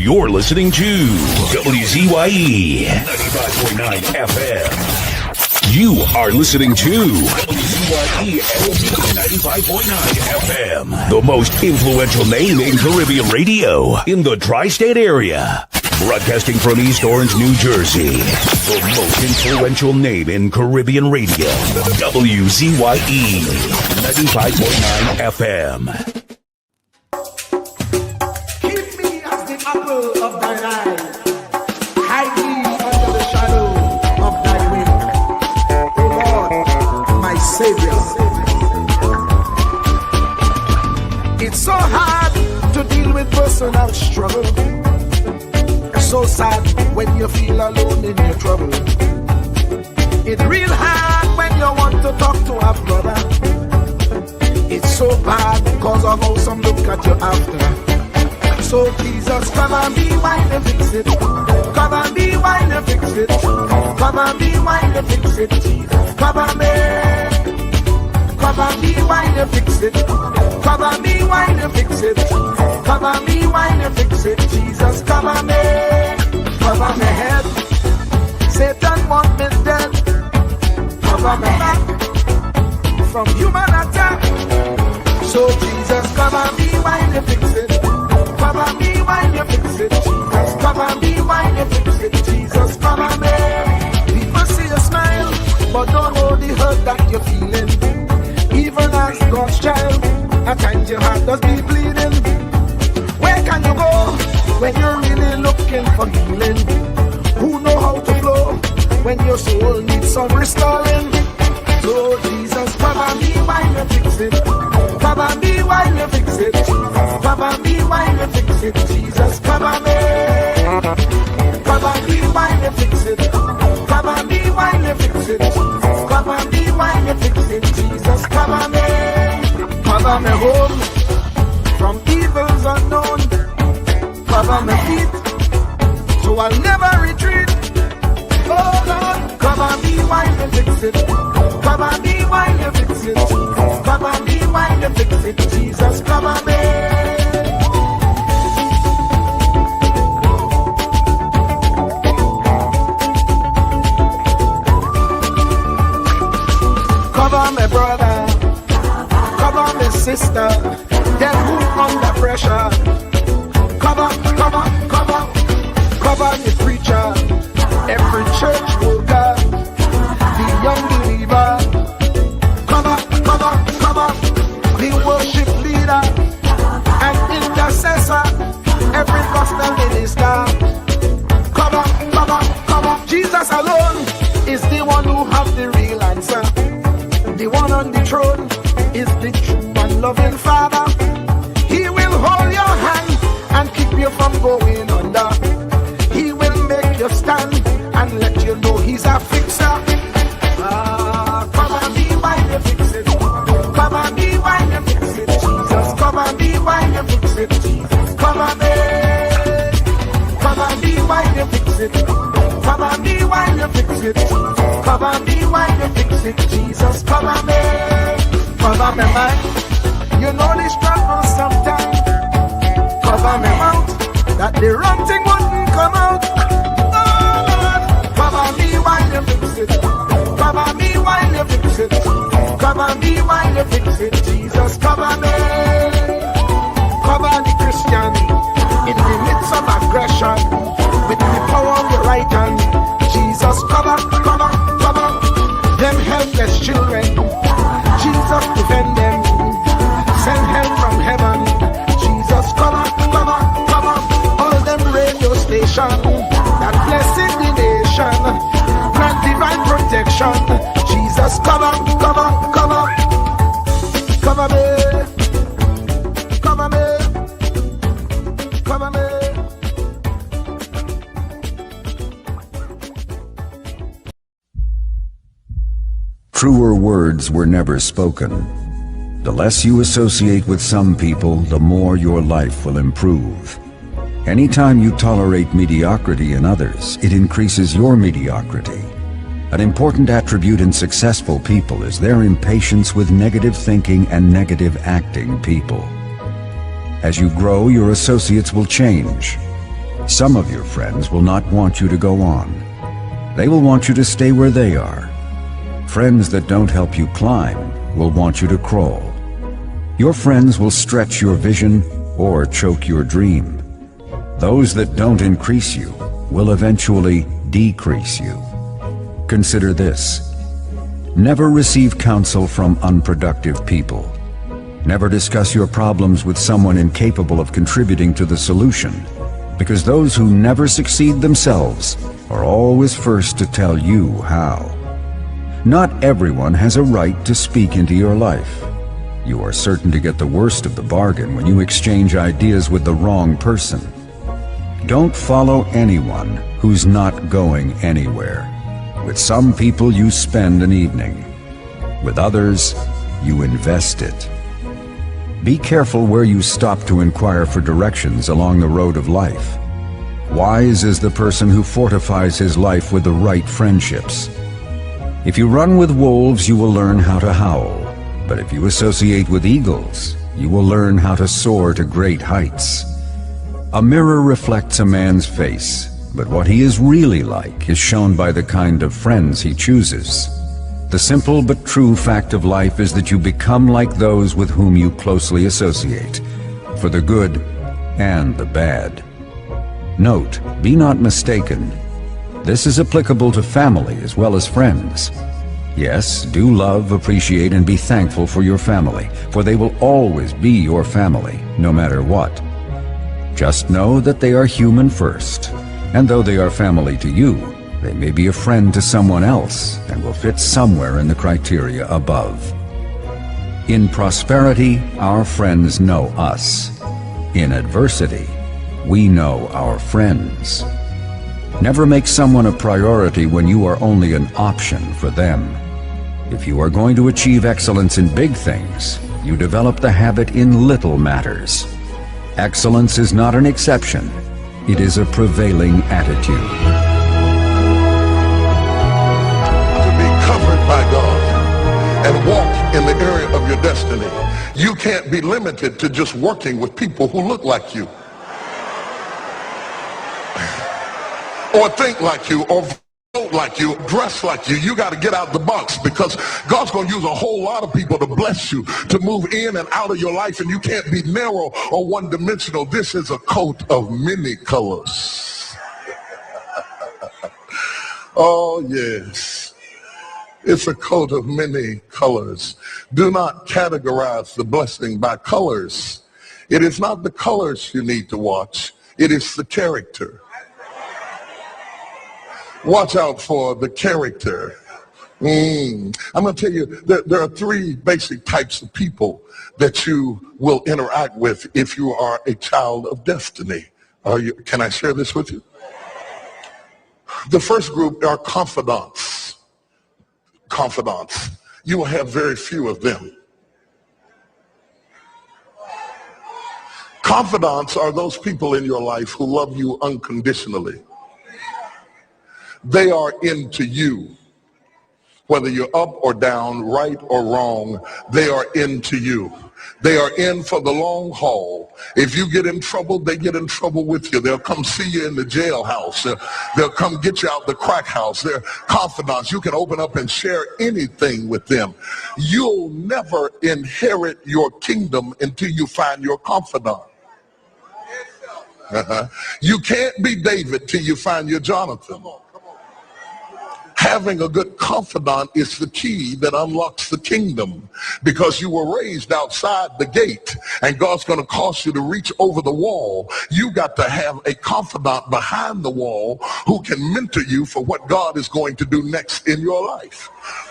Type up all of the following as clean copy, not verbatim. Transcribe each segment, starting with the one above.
You're listening to WZYE 95.9 FM. You are listening to WZYE 95.9 FM, the most influential name in Caribbean radio in the tri-state area. Broadcasting from East Orange, New Jersey, the most influential name in Caribbean radio, WZYE 95.9 FM. Keep me as the apple of thine eye, hide me under the shadow of thy wing, O Lord, my Savior. It's so hard to deal with personal struggle. So sad when you feel alone in your trouble. It's real hard when you want to talk to a brother. It's so bad because of how some look at you after. So Jesus, come and be wine and fix it. Come and be wine and fix it. Come and be wine and fix it. Jesus, come and be. Come and be wine and fix it. Come and be wine and fix it. Come and be wine and fix it. Jesus, come and be. Cover my head. Satan want me dead. Cover my back from human attack. So Jesus, come and be wine and fix it. Come and be wine and fix it. Jesus, come and be wine and fix it. Jesus, come and be. People see you smile, but don't know the hurt that you're feeling. Even as God's child, at times your heart does be bleeding. Where can you go when you're really looking for healing? Who know how to flow when your soul needs some restoring? So Jesus, come and be wine and fix it. Come and be wine and fix it. Come and be wine and fix it. Jesus, come and be. Come and be wine and fix it. Come and be wine and fix it. Come and be wine and fix it. Jesus, come and be. Cover me home from evils unknown. Cover my feet, so I'll never retreat. Oh Lord, come and be wine and fix it. Come and be wine and fix it. Come and be wine and fix it. Jesus, come and be. Cover my brother, cover my sister, them who under pressure. Cover the preacher, every church worker, the young believer. Cover the worship leader and intercessor, every gospel minister. Cover. Jesus alone is the one who has the real answer. The one on the throne is the true and loving Father. He will hold your hand and keep you from going under. He will make you stand and let you know he's a fixer. Come and be wine and fix it. Come and be wine and fix it. Jesus, come and be wine and fix it. Jesus, come and be. Come and be wine and fix it. Come and be wine and fix it. Come and be wine and fix it. Jesus, come and be. Cover me mind. You know the struggle sometimes. Cover me mouth, that the wrong thing wouldn't come out. Oh Lord, cover me wine and fix it. Cover me wine and fix it. Cover me wine and fix it. Jesus, cover me. Cover the Christian in the midst of aggression with the power of your right hand. Jesus, cover them helpless children. Jesus, defend them. Send help from heaven. Jesus, cover all them radio stations that blessing the nation. Grant divine protection. Jesus, cover me. Truer words were never spoken. The less you associate with some people, the more your life will improve. Anytime you tolerate mediocrity in others, it increases your mediocrity. An important attribute in successful people is their impatience with negative thinking and negative acting people. As you grow, your associates will change. Some of your friends will not want you to go on. They will want you to stay where they are. Friends that don't help you climb will want you to crawl. Your friends will stretch your vision or choke your dream. Those that don't increase you will eventually decrease you. Consider this. Never receive counsel from unproductive people. Never discuss your problems with someone incapable of contributing to the solution, because those who never succeed themselves are always first to tell you how. Not everyone has a right to speak into your life. You are certain to get the worst of the bargain when you exchange ideas with the wrong person. Don't follow anyone who's not going anywhere. With some people you spend an evening. With others, you invest it. Be careful where you stop to inquire for directions along the road of life. Wise is the person who fortifies his life with the right friendships. If you run with wolves, you will learn how to howl. But if you associate with eagles, you will learn how to soar to great heights. A mirror reflects a man's face, but what he is really like is shown by the kind of friends he chooses. The simple but true fact of life is that you become like those with whom you closely associate, for the good and the bad. Note, be not mistaken. This is applicable to family as well as friends. Yes, do love, appreciate, and be thankful for your family, for they will always be your family, no matter what. Just know that they are human first, and though they are family to you, they may be a friend to someone else and will fit somewhere in the criteria above. In prosperity, our friends know us. In adversity, we know our friends. Never make someone a priority when you are only an option for them. If you are going to achieve excellence in big things, you develop the habit in little matters. Excellence is not an exception. It is a prevailing attitude. By God and walk in the area of your destiny. You can't be limited to just working with people who look like you or think like you or vote like you, dress like you. You got to get out the box, because God's going to use a whole lot of people to bless you, to move in and out of your life, and you can't be narrow or one-dimensional. This is a coat of many colors. Oh, yes. It's a coat of many colors. Do not categorize the blessing by colors. It is not the colors you need to watch. It is the character. Watch out for the character. I'm going to tell you, there are three basic types of people that you will interact with if you are a child of destiny. Can I share this with you? The first group are confidants. Confidants. You will have very few of them. Confidants are those people in your life who love you unconditionally. They are into you. Whether you're up or down, right or wrong, they are into you. They are in for the long haul. If you get in trouble, they get in trouble with you. They'll come see you in the jailhouse. They'll come get you out the crack house. They're confidants. You can open up and share anything with them. You'll never inherit your kingdom until you find your confidant. You can't be David till you find your Jonathan. Having a good confidant is the key that unlocks the kingdom, because you were raised outside the gate and God's going to cause you to reach over the wall. You got to have a confidant behind the wall who can mentor you for what God is going to do next in your life.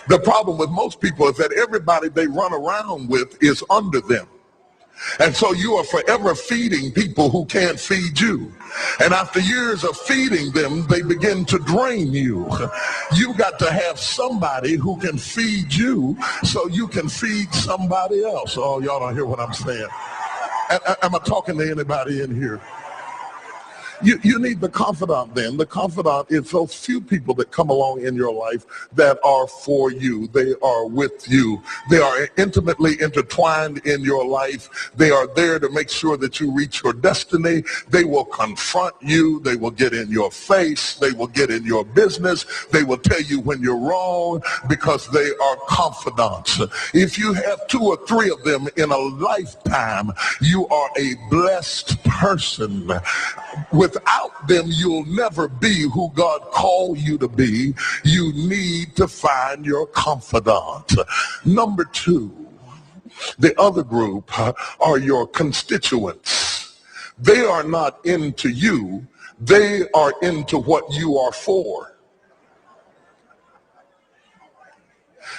The problem with most people is that everybody they run around with is under them. And so you are forever feeding people who can't feed you. And after years of feeding them, they begin to drain you. You got to have somebody who can feed you so you can feed somebody else. Oh, y'all don't hear what I'm saying. Am I talking to anybody in here? You need the confidant then. The confidant is those few people that come along in your life that are for you. They are with you. They are intimately intertwined in your life. They are there to make sure that you reach your destiny. They will confront you. They will get in your face. They will get in your business. They will tell you when you're wrong because they are confidants. If you have 2 or 3 of them in a lifetime, you are a blessed person. Without them, you'll never be who God called you to be. You need to find your confidant. Number 2, the other group are your constituents. They are not into you. They are into what you are for.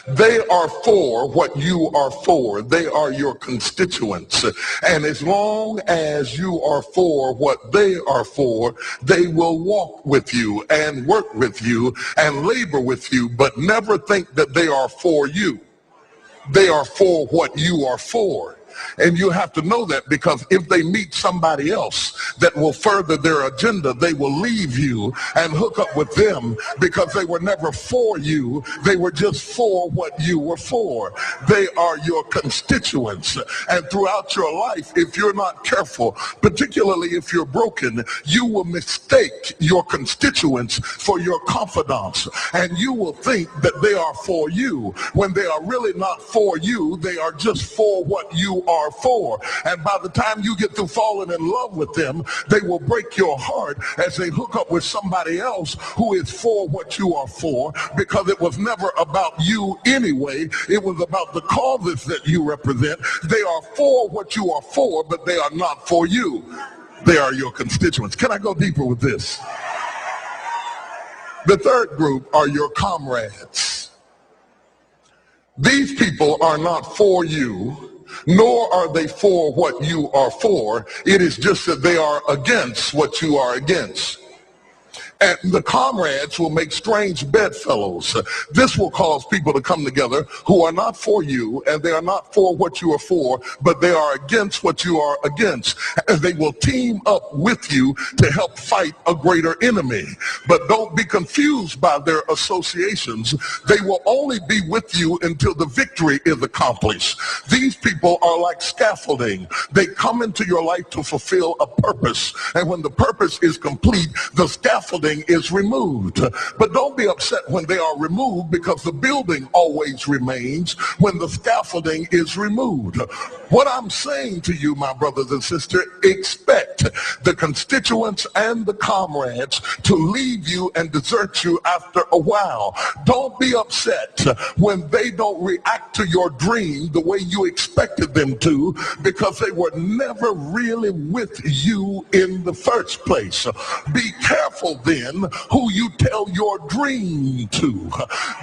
They are for what you are for. They are your constituents. And as long as you are for what they are for, they will walk with you and work with you and labor with you, but never think that they are for you. They are for what you are for. And you have to know that, because if they meet somebody else that will further their agenda, they will leave you and hook up with them, because they were never for you. They were just for what you were for. They are your constituents. And throughout your life, if you're not careful, particularly if you're broken, you will mistake your constituents for your confidants. And you will think that they are for you when they are really not for you. They are just for what you are for. And by the time you get through falling in love with them, they will break your heart as they hook up with somebody else who is for what you are for, because it was never about you anyway. It was about the causes that you represent. They are for what you are for, but they are not for you. They are your constituents. Can I go deeper with this? The third group are your comrades. These people are not for you, nor are they for what you are for. It is just that they are against what you are against. And the comrades will make strange bedfellows. This will cause people to come together who are not for you, and they are not for what you are for, but they are against what you are against. And they will team up with you to help fight a greater enemy. But don't be confused by their associations. They will only be with you until the victory is accomplished. These people are like scaffolding. They come into your life to fulfill a purpose. And when the purpose is complete, the scaffolding is removed. But don't be upset when they are removed, because the building always remains when the scaffolding is removed. What I'm saying to you, my brothers and sisters, expect the constituents and the comrades to leave you and desert you after a while. Don't be upset when they don't react to your dream the way you expected them to, because they were never really with you in the first place. Be careful then who you tell your dream to,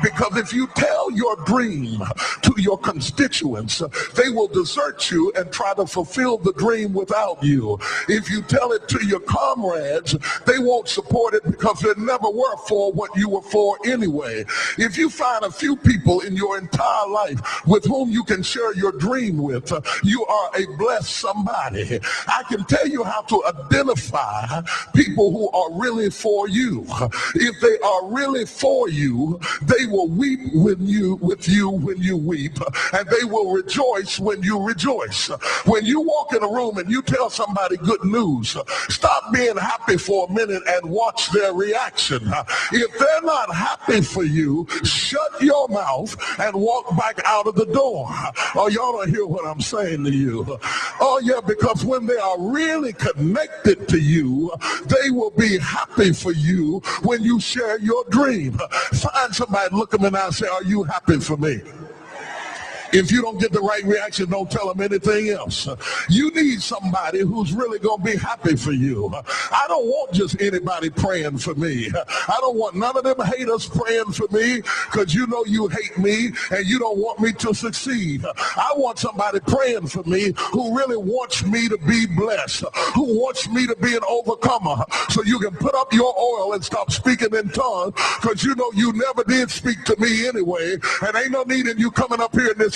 because if you tell your dream to your constituents, they will desert you and try to fulfill the dream without you. If you tell it to your comrades, they won't support it, because they never were for what you were for anyway. If you find a few people in your entire life with whom you can share your dream with, you are a blessed somebody. I can tell you how to identify people who are really for you. If they are really for you, they will weep with you when you weep, and they will rejoice when you rejoice. When you walk in a room and you tell somebody good news, stop being happy for a minute and watch their reaction. If they're not happy for you, shut your mouth and walk back out of the door. Oh, y'all don't hear what I'm saying to you. Oh yeah, because when they are really connected to you, they will be happy for you when you share your dream. Find somebody, look them in the eye and say, are you happy for me? If you don't get the right reaction, don't tell them anything else. You need somebody who's really going to be happy for you. I don't want just anybody praying for me. I don't want none of them haters praying for me, because you know you hate me and you don't want me to succeed. I want somebody praying for me who really wants me to be blessed, who wants me to be an overcomer, so you can put up your oil and stop speaking in tongues, because you know you never did speak to me anyway, and ain't no need in you coming up here in this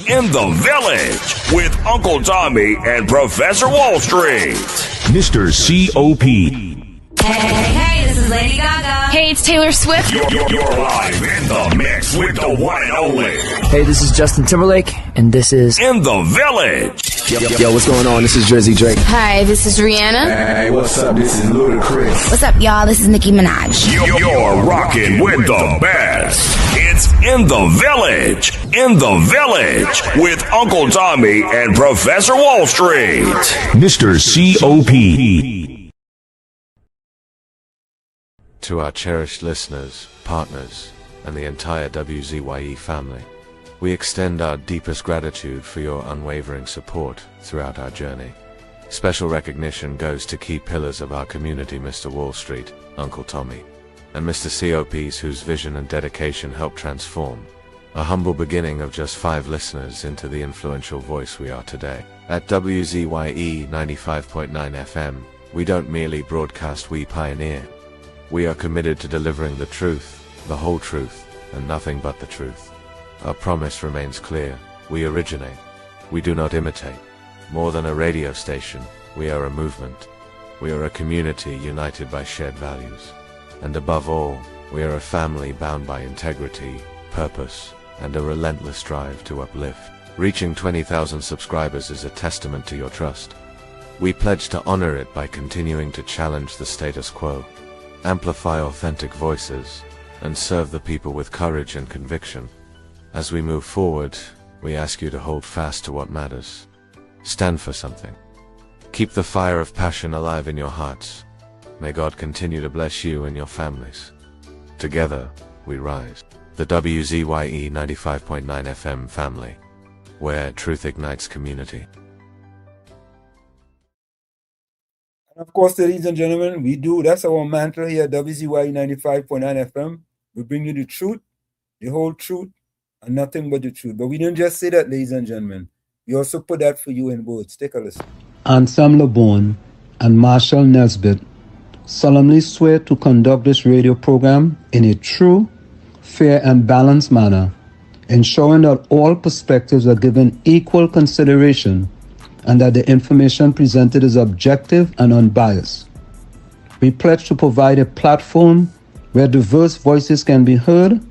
In the Village with Uncle Tommy and Professor Wall Street. Mr. C.O.P. Hey, this is Lady Gaga. Hey, it's Taylor Swift. You're live in the mix with the one and only. Hey, this is Justin Timberlake, and this is In the Village. Yo, what's going on? This is Jersey Drake. Hi, this is Rihanna. Hey, what's up? This is Ludacris. What's up, y'all? This is Nicki Minaj. You're rocking with the best. It's In the Village. In the Village with Uncle Tommy and Professor Wall Street. Mr. C.O.P. To our cherished listeners, partners, and the entire WZYE family, we extend our deepest gratitude for your unwavering support throughout our journey. Special recognition goes to key pillars of our community, Mr. Wall Street, Uncle Tommy, and Mr. COPs whose vision and dedication helped transform a humble beginning of just 5 listeners into the influential voice we are today. At WZYE 95.9 FM, we don't merely broadcast, we pioneer. We are committed to delivering the truth, the whole truth, and nothing but the truth. Our promise remains clear. We originate. We do not imitate. More than a radio station, we are a movement. We are a community united by shared values. And above all, we are a family bound by integrity, purpose, and a relentless drive to uplift. Reaching 20,000 subscribers is a testament to your trust. We pledge to honor it by continuing to challenge the status quo, amplify authentic voices, and serve the people with courage and conviction. As we move forward, we ask you to hold fast to what matters. Stand for something. Keep the fire of passion alive in your hearts. May God continue to bless you and your families. Together, we rise. The WZYE 95.9 FM family, where truth ignites community. Of course, ladies and gentlemen, that's our mantra here at WZYE 95.9 FM. We bring you the truth, the whole truth, and nothing but the truth. But we didn't just say that, ladies and gentlemen. We also put that for you in words. Take a listen. Anselm LeBon and Marshall Nesbitt solemnly swear to conduct this radio program in a true, fair, and balanced manner, ensuring that all perspectives are given equal consideration and that the information presented is objective and unbiased. We pledge to provide a platform where diverse voices can be heard,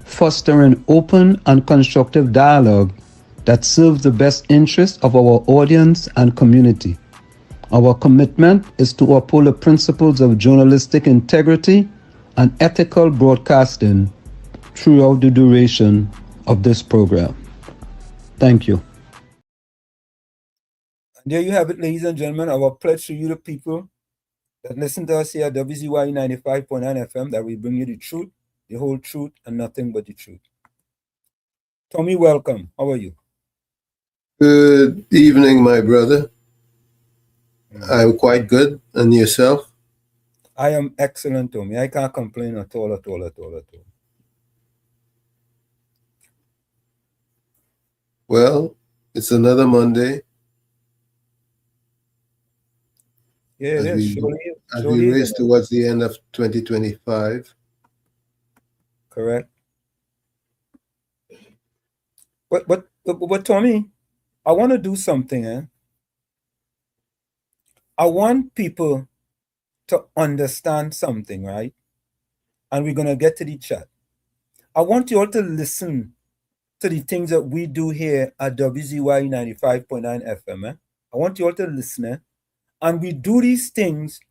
fostering open and constructive dialogue that serves the best interests of our audience and community. Our commitment is to uphold the principles of journalistic integrity and ethical broadcasting throughout the duration of this program. Thank you. There you have it, ladies and gentlemen, our pledge to you, the people that listen to us here at WZYE 95.9 FM, that we bring you the truth, the whole truth, and nothing but the truth. Tommy, welcome. How are you? Good evening, my brother. I'm quite good. And yourself? I am excellent, Tommy. I can't complain at all. Well, it's another Monday. Yeah, it is. As we race towards the end of 2025. Correct. But Tommy, I want to do something. I want people to understand something, right? And we're going to get to the chat. I want you all to listen to the things that we do here at WZYE 95.9 FM. I want you all to listen. And we do these things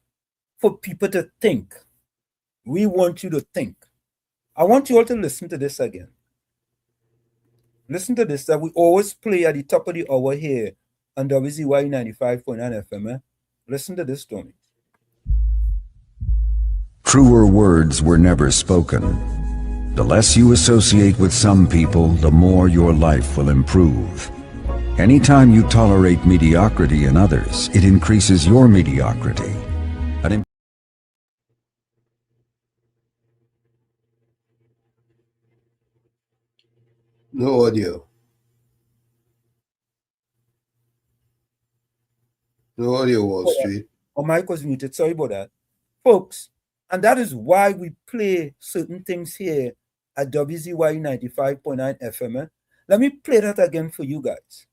for people to think. We want you to think. I want you all to listen to this again. Listen to this that we always play at the top of the hour here on WZYE 95.9 FM. Listen to this, Tony. Truer words were never spoken. The less you associate with some people, the more your life will improve. Anytime you tolerate mediocrity in others, it increases your mediocrity. No audio. No audio, Wall Street. Oh, mic was muted. Sorry about that. Folks, and that is why we play certain things here at WZYE 95.9 FM, Let me play that again for you guys,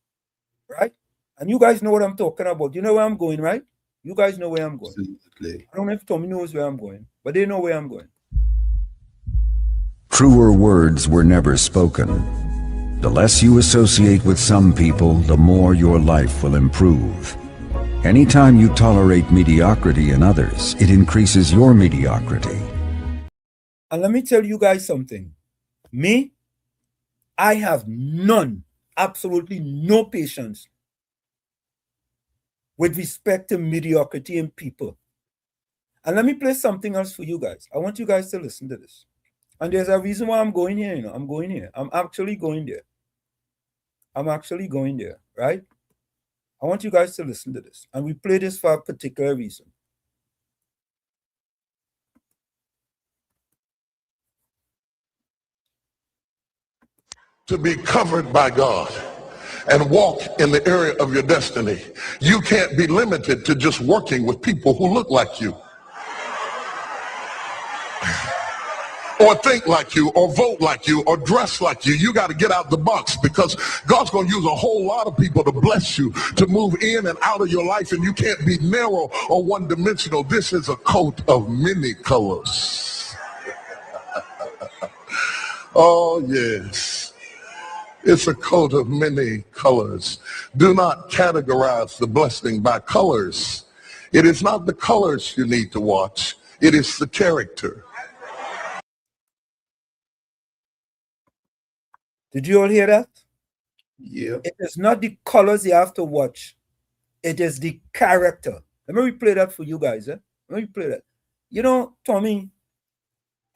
right? And you guys know what I'm talking about. You know where I'm going, right? You guys know where I'm going. Absolutely. I don't know if Tommy knows where I'm going, but they know where I'm going. Truer words were never spoken. The less you associate with some people, the more your life will improve. Anytime you tolerate mediocrity in others, it increases your mediocrity. And let me tell you guys something. Me, I have none, absolutely no patience with respect to mediocrity in people. And let me play something else for you guys. I want you guys to listen to this. And there's a reason why I'm going here, I'm going here. I'm actually going there. I'm actually going there, right? I want you guys to listen to this. And we play this for a particular reason. To be covered by God and walk in the area of your destiny, you can't be limited to just working with people who look like you, or think like you, or vote like you, or dress like you. You got to get out the box, because God's going to use a whole lot of people to bless you, to move in and out of your life, and you can't be narrow or one-dimensional. This is a coat of many colors. Oh, yes. It's a coat of many colors. Do not categorize the blessing by colors. It is not the colors you need to watch. It is the character. Did you all hear that? Yeah. It is not the colors you have to watch. It is the character. Let me replay that for you guys. Let me replay that. You know, Tommy,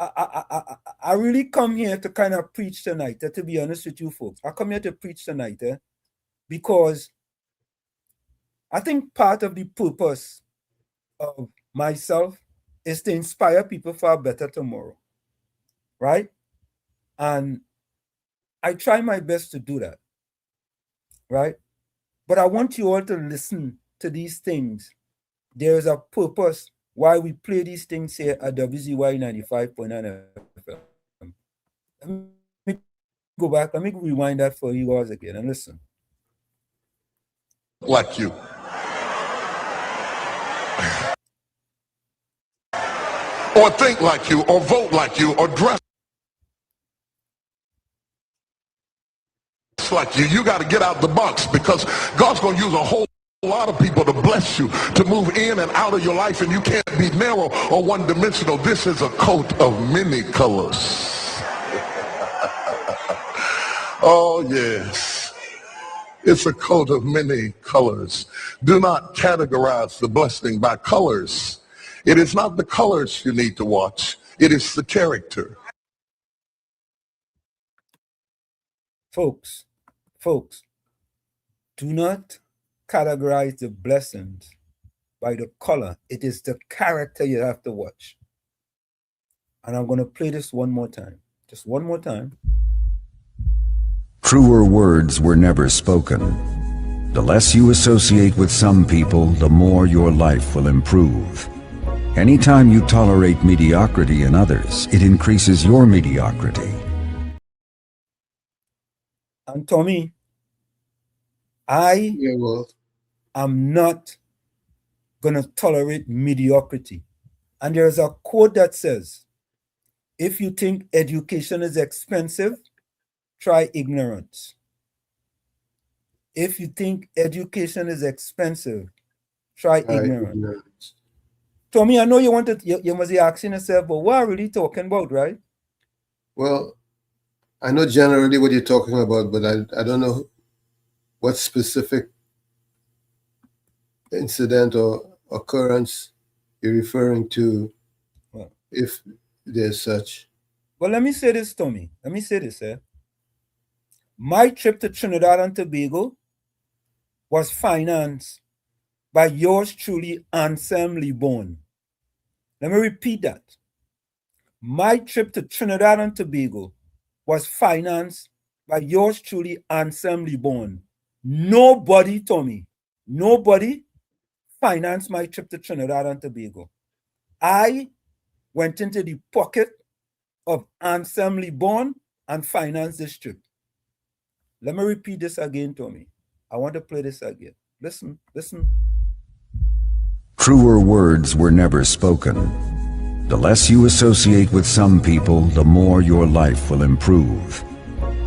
I really come here to kind of preach tonight, to be honest with you folks. I come here to preach tonight because I think part of the purpose of myself is to inspire people for a better tomorrow, right? And I try my best to do that, right? But I want you all to listen to these things. There is a purpose why we play these things here at WZYE 95.9 FM. Let me go back. Let me rewind that for you guys again and listen. Like you. Or think like you, or vote like you, or dress like you. You got to get out the box, because God's going to use a whole lot of people to bless you, to move in and out of your life, and you can't be narrow or one-dimensional. This is a coat of many colors. Oh, yes. It's a coat of many colors. Do not categorize the blessing by colors. It is not the colors you need to watch. It is the character. Folks, do not categorize the blessings by the color. It is the character you have to watch. And I'm going to play this one more time. Just one more time. Truer words were never spoken. The less you associate with some people, the more your life will improve. Anytime you tolerate mediocrity in others, it increases your mediocrity. And Tommy, I am not going to tolerate mediocrity. And there's a quote that says, if you think education is expensive, try ignorance. If you think education is expensive, try ignorance. Tommy, I know you wanted, you must be asking yourself, but what are we really talking about, right? Well, I know generally what you're talking about, but I don't know what specific incident or occurrence you're referring to, well, if there's such. Well, let me say this, Tommy. Let me say this, My trip to Trinidad and Tobago was financed by yours truly, Anselm Lebon. Let me repeat that. My trip to Trinidad and Tobago was financed by yours truly, Anselm Lebon. Nobody, Tommy, nobody financed my trip to Trinidad and Tobago. I went into the pocket of Anselm Lebon and financed this trip. Let me repeat this again, Tommy. I want to play this again. Listen, listen. Truer words were never spoken. The less you associate with some people, the more your life will improve.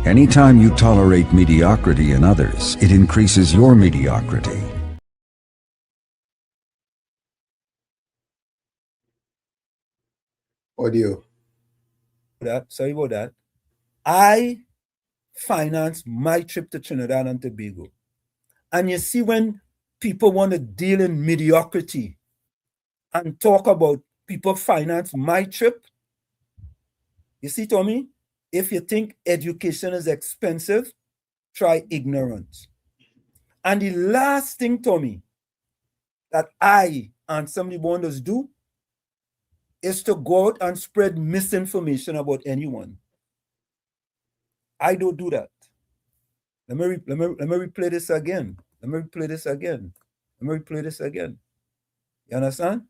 Anytime you tolerate mediocrity in others, it increases your mediocrity. Audio. Sorry about that. I financed my trip to Trinidad and Tobago. And you see, when people want to deal in mediocrity and talk about people finance my trip, you see, Tommy, if you think education is expensive, try ignorance. And the last thing, Tommy, that I and some of the bonders do is to go out and spread misinformation about anyone. I don't do that. Let me replay this again. Let me replay this again. Let me replay this again. You understand?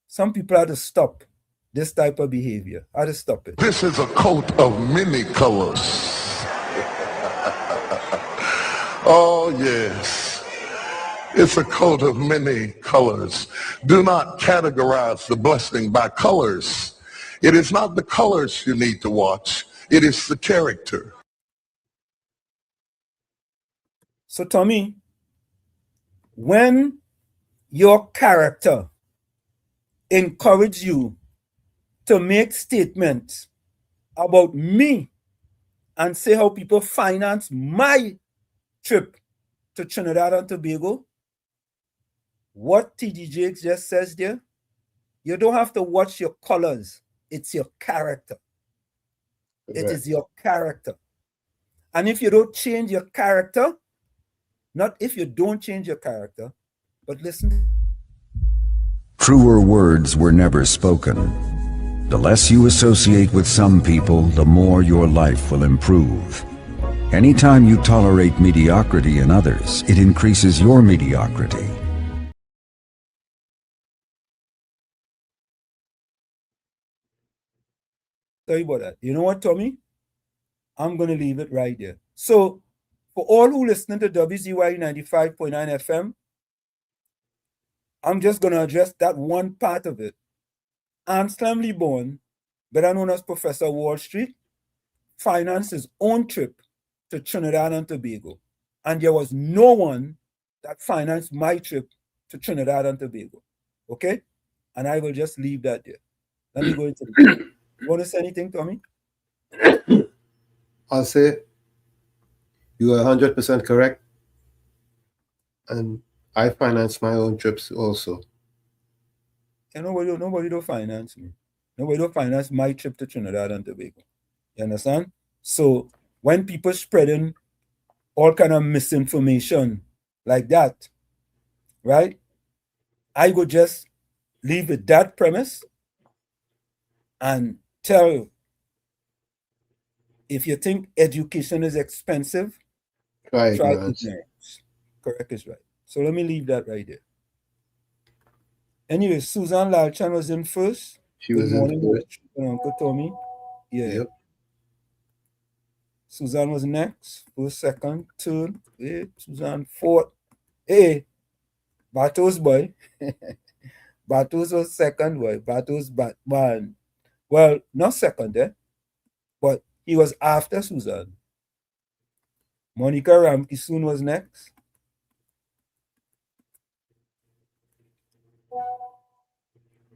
Some people have to stop this type of behavior. How to stop it? This is a coat of many colors. Oh, yes. It's a coat of many colors. Do not categorize the blessing by colors. It is not the colors you need to watch. It is the character. So, Tommy, when your character encourages you to make statements about me and say how people finance my trip to Trinidad and Tobago, what TD Jakes just says there, you don't have to watch your colors. It's your character. It is your character. And if you don't change your character, not if you don't change your character, but listen. Truer words were never spoken. The less you associate with some people, the more your life will improve. Anytime you tolerate mediocrity in others, it increases your mediocrity. Sorry about that. You know what, Tommy? I'm going to leave it right there. So, for all who listening to WZYE 95.9 FM, I'm just going to address that one part of it. Anselm Leborn, better known as Professor Wall Street, financed his own trip to Trinidad and Tobago. And there was no one that financed my trip to Trinidad and Tobago. Okay? And I will just leave that there. Let me go into it. You want to say anything, Tommy? I'll say you are 100% correct. And I finance my own trips also. And nobody don't finance me. Nobody don't finance my trip to Trinidad and Tobago. You understand? So when people spreading all kind of misinformation like that, right? I would just leave with that premise and tell, if you think education is expensive, try ignorance. Correct is right. So let me leave that right there. Anyway, Susan Lalchan was in first. She was in first. Uncle Tommy. Yeah. Yep. Susan was next. First, second, third. Hey, Susan, fourth. Hey, Batos boy. Batos was second boy. Batos Batman. Well, not second, but he was after Susan. Monica Ramkisoon was next.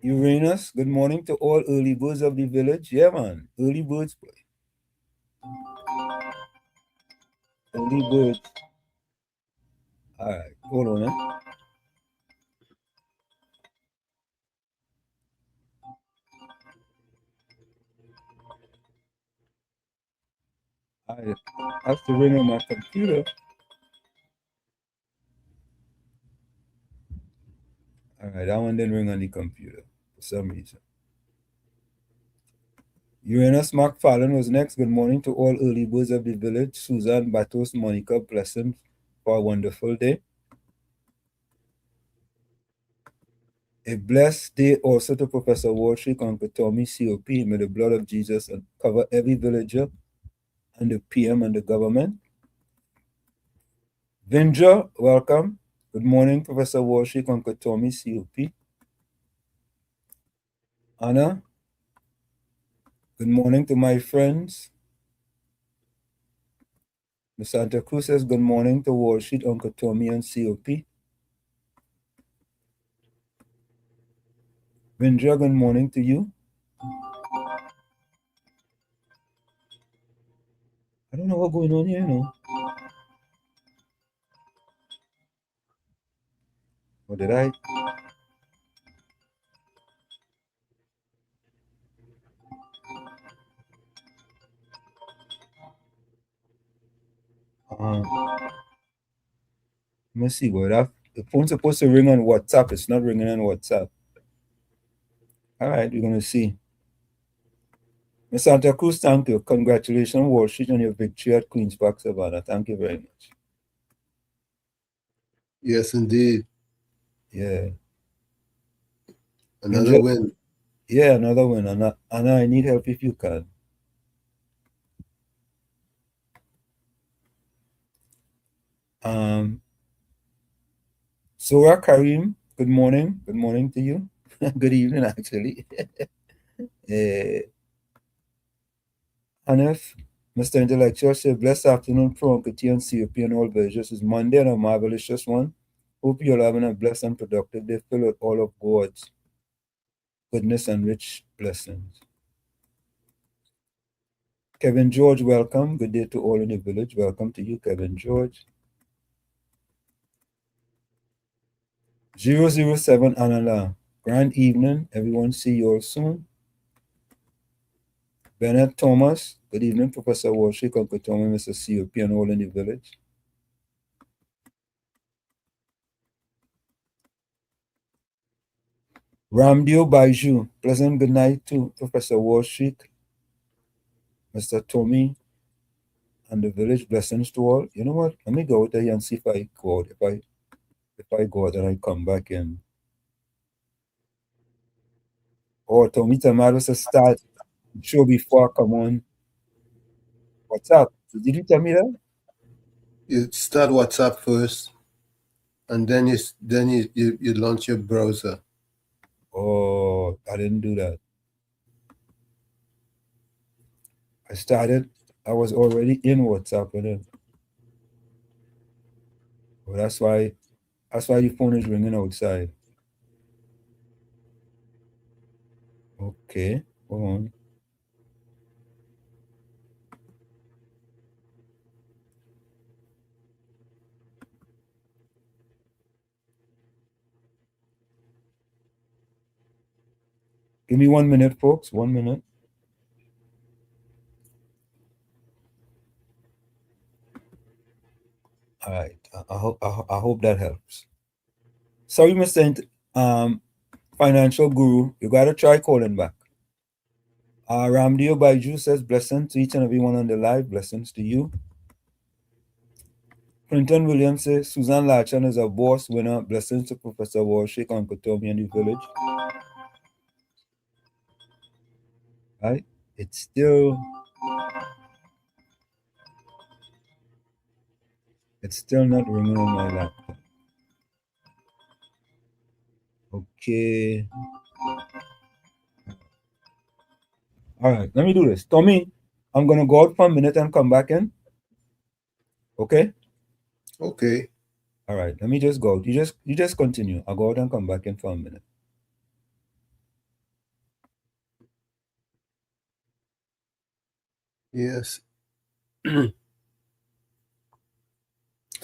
Uranus, good morning to all early birds of the village. Yeah, man. Early birds, boy. Early birds. All right. Hold on, I have to ring on my computer. All right, that one didn't ring on the computer for some reason. Uranus McFarlane was next. Good morning to all early birds of the village. Susan, Batos, Monica, blessings for a wonderful day. A blessed day also to Professor Wall Street, Uncle Tommy, COP. May the blood of Jesus cover every villager and the PM and the government. Vindra, welcome. Good morning, Professor Walshik, Uncle Tommy, COP. Anna, good morning to my friends. Ms. Santa Cruz says good morning to Walshik, Uncle Tommy, and COP. Vindra, good morning to you. I don't know what's going on here, you know. Or did I? Let me see, boy. The phone's supposed to ring on WhatsApp. It's not ringing on WhatsApp. All right, we're going to see. Ms. Santa Cruz, thank you. Congratulations, Wall Street, on your victory at Queen's Park, Savannah. Thank you very much. Yes, indeed. Yeah. Another win. Yeah, another win. Anna, I need help if you can. Sora Karim, good morning. Good morning to you. Good evening, actually. Hanif, Mr. Intellectual, say, blessed afternoon, Pro Uncle T and COP and all versions. It's Monday and a marvelous one. Hope you're having a blessed and productive day filled with all of God's goodness and rich blessings. Kevin George, welcome. Good day to all in the village. Welcome to you, Kevin George. 007 Anala. Grand evening. Everyone see you all soon. Bennett Thomas. Good evening, Professor Walshik, Uncle Tommy, Mr. COP, and all in the village. Ramdio Baiju. Pleasant good night to Professor Walshik, Mr. Tommy, and the village. Blessings to all. You know what? Let me go out there and see if I go out. If I go out and I come back in. Oh, Tommy Tamaro says start show before I come on. What's up? Did you tell me that? You start WhatsApp first, and then you launch your browser. Oh, I didn't do that. I was already in WhatsApp with it. Oh, that's why the phone is ringing outside. Okay, hold on. Give me 1 minute, folks. 1 minute. All right. I hope that helps. Sorry, Mr. Financial Guru. You gotta try calling back. Ramdio Baiju says blessings to each and everyone on the live. Blessings to you. Clinton Williams says Susan Lachan is a boss winner. Blessings to Professor Walshik, Uncle Tommy, and the village. Right? It's still not ringing on my laptop. Okay. All right, let me do this. Tommy, I'm gonna go out for a minute and come back in. Okay? Okay. All right, let me just go out. You just continue. I'll go out and come back in for a minute. Yes. It's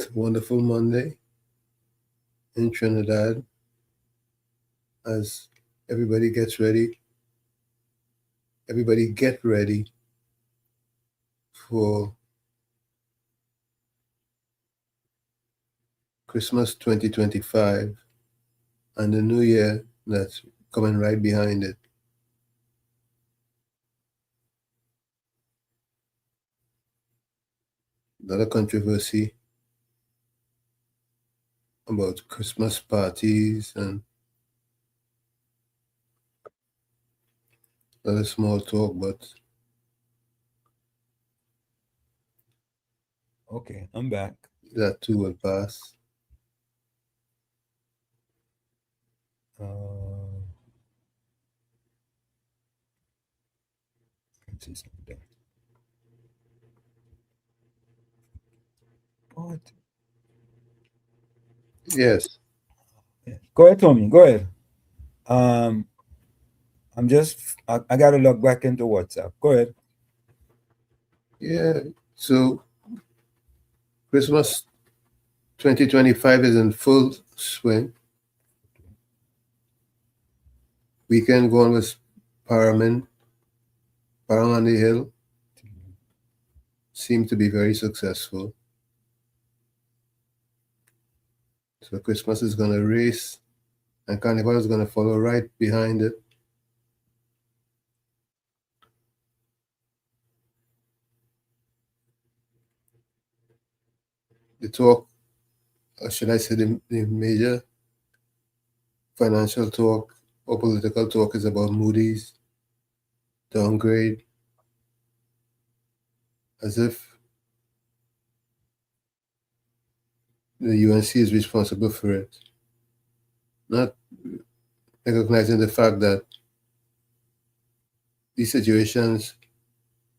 a wonderful Monday in Trinidad as everybody gets ready. Everybody get ready for Christmas 2025 and the new year that's coming right behind it. A lot of controversy about Christmas parties and a lot of small talk, but Okay, I'm back. That too will pass. Let's see something. What? Yes. Go ahead, Tommy. Go ahead. Um, I gotta log back into WhatsApp. Go ahead. Yeah. So Christmas 2025 is in full swing. Weekend going with Paramin, Parang on the Hill. Seemed to be very successful. So Christmas is going to race, and Carnival is going to follow right behind it. The talk, or should I say the major financial talk or political talk, is about Moody's downgrade, as if the UNC is responsible for it, not recognizing the fact that these situations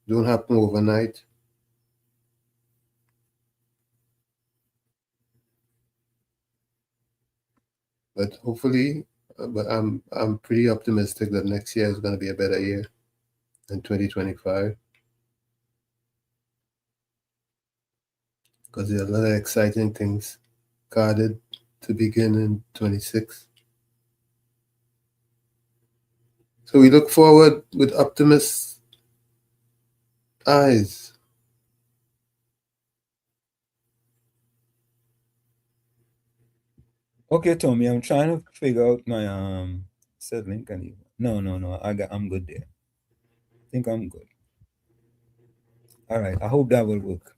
don't happen overnight. But hopefully, but I'm pretty optimistic that next year is going to be a better year than 2025, because there are a lot of exciting things carded to begin in 26. So we look forward with optimist eyes. Okay, Tommy, I'm trying to figure out my set link and no. I'm good there. I think I'm good. All right. I hope that will work.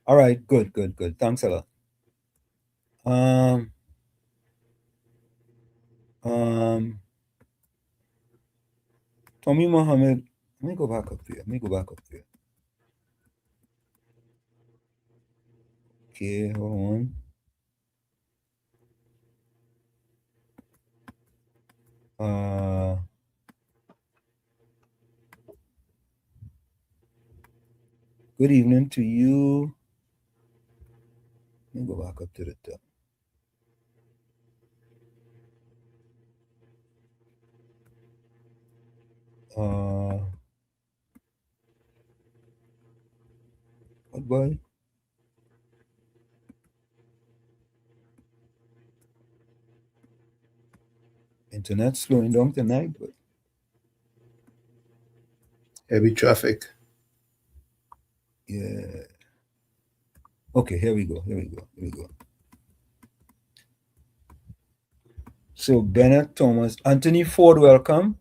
All right, good. Thanks a lot. Um Tommy Mohammed, let me go back up here. Okay, hold on. Good evening to you. Let me go back up to the top. What boy? Internet slowing down tonight, but Heavy traffic. yeah. Okay, here we go. So Bennett Thomas, Anthony Ford, welcome.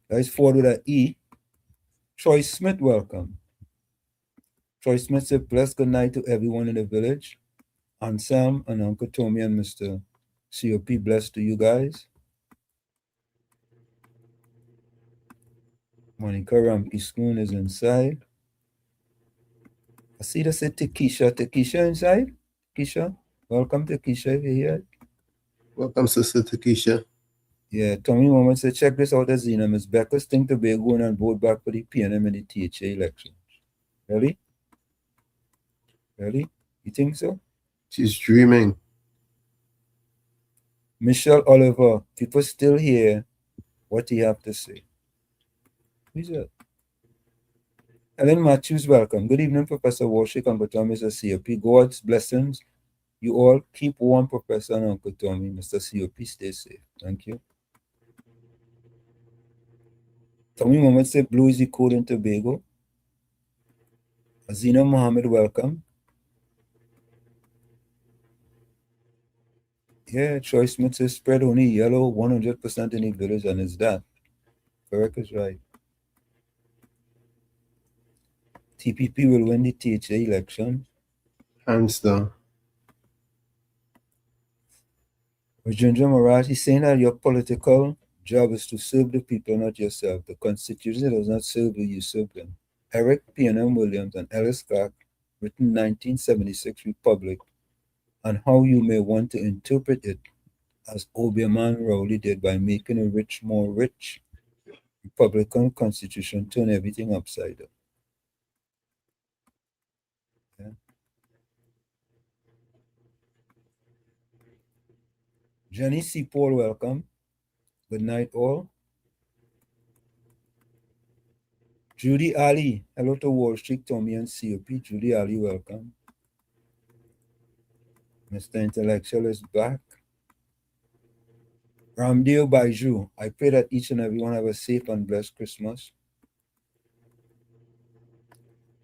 That is Ford with an E. Troy Smith, welcome. Troy Smith said, bless good night to everyone in the village. And Sam and Uncle Tommy and Mr. COP, blessed to you guys. Monica Rampiscoon is inside. I see they said Takesha inside. Takesha, welcome Takesha if you're here. Welcome, Sister Takesha. Yeah, Tommy Moment said, check this out, Azina. Miss Becca's think to be going and vote back for the PNM and the THA election. Really? You think so? She's dreaming. Michelle Oliver, people still hear what you have to say. Who's that? Ellen Matthews, welcome. Good evening, Professor Warshik, Uncle Tommy, Mr. COP. God's blessings. You all keep warm, Professor and Uncle Tommy. Mr. COP, stay safe. Thank you. Tommy Mohammed said, blue is the code in Tobago. Azina Mohammed, welcome. Yeah, Troy Smith says, spread only yellow 100% in the village, and it's that. Correct is right. TPP will win the THA election. Hands down. Rajendra Maharaj is saying that your political job is to serve the people, not yourself. The Constitution does not serve you, you serve them. Eric P&M Williams and Ellis Clark, written 1976 Republic, and how you may want to interpret it as Oberman Rowley did by making a rich more rich. Republican Constitution turn everything upside down. Yeah. Jenny C. Paul, welcome. Good night, all. Judy Ali, hello to Wall Street, Tommy and COP. Judy Ali, welcome. Mr. Intellectual is back. Ramdeo Baiju, I pray that each and everyone have a safe and blessed Christmas.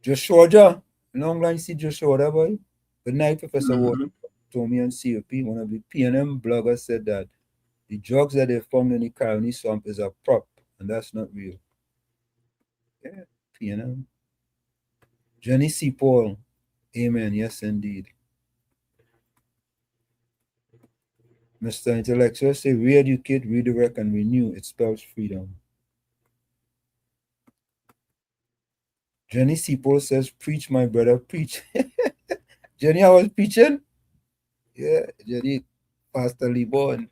Joshua, long line see Joshua, boy. Good night, Professor Ward, Tommy and COP. One of the PNM bloggers said that the drugs that they found in the Caroni swamp is a prop, and that's not real. Yeah, PNM. Jenny C. Paul, amen, yes indeed. Mr. Intellectual say re-educate, redirect, and renew. It spells freedom. Jenny C. Paul says, preach, my brother, preach. Jenny, I was preaching. Yeah, Jenny, Pastor Lee Born.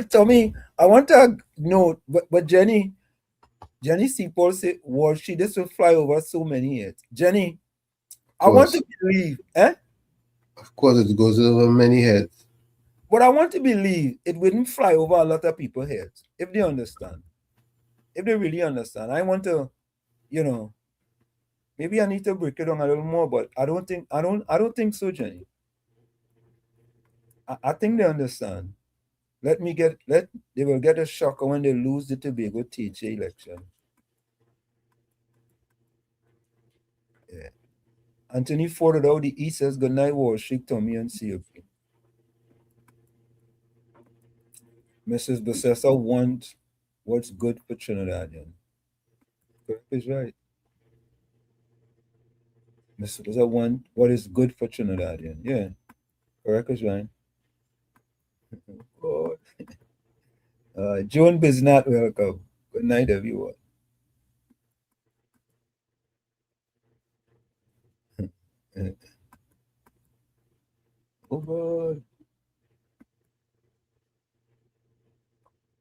Tommy, I want to know, but Jenny C. Paul say, well, she just will fly over so many years. Jenny, I want to believe, Of course, it goes over many heads. But I want to believe it wouldn't fly over a lot of people's heads, if they understand. If they really understand. I want to, maybe I need to break it down a little more, but I don't think so, Jenny. I think they understand. They will get a shock when they lose the Tobago THA election. Yeah. Anthony Ford out the East says, good night, Wall Street, Tommy and COP. Mrs. Bessessa wants what's good for Trinidadian. Correct is right. Mrs. Bessessa want what is good for Trinidadian. Yeah. Correct is right. God. Joan Biznat, welcome. Good night, everyone. Oh, God.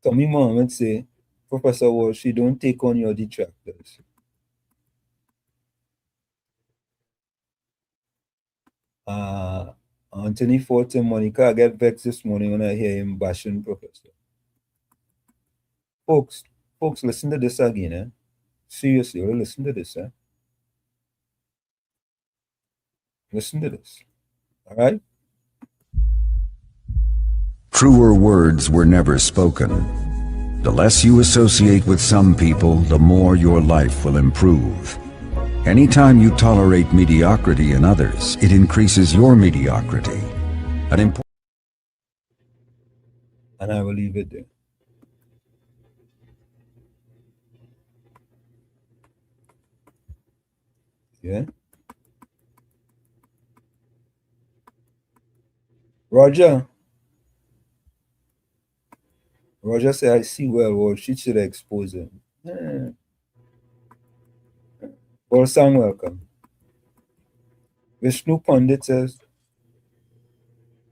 Tommy Mohammed say, Professor Walsh, don't take on your detractors. Anthony Fort and Monica, I get vexed this morning when I hear him bashing Professor. Folks, listen to this again, eh? Seriously, listen to this, eh? Listen to this. All right? Truer words were never spoken. The less you associate with some people, the more your life will improve. Anytime you tolerate mediocrity in others, it increases your mediocrity. And I will leave it there. Yeah? Roger said, I see well, she should expose him. Yeah. Paul Sang, welcome. Vishnu Pandit says,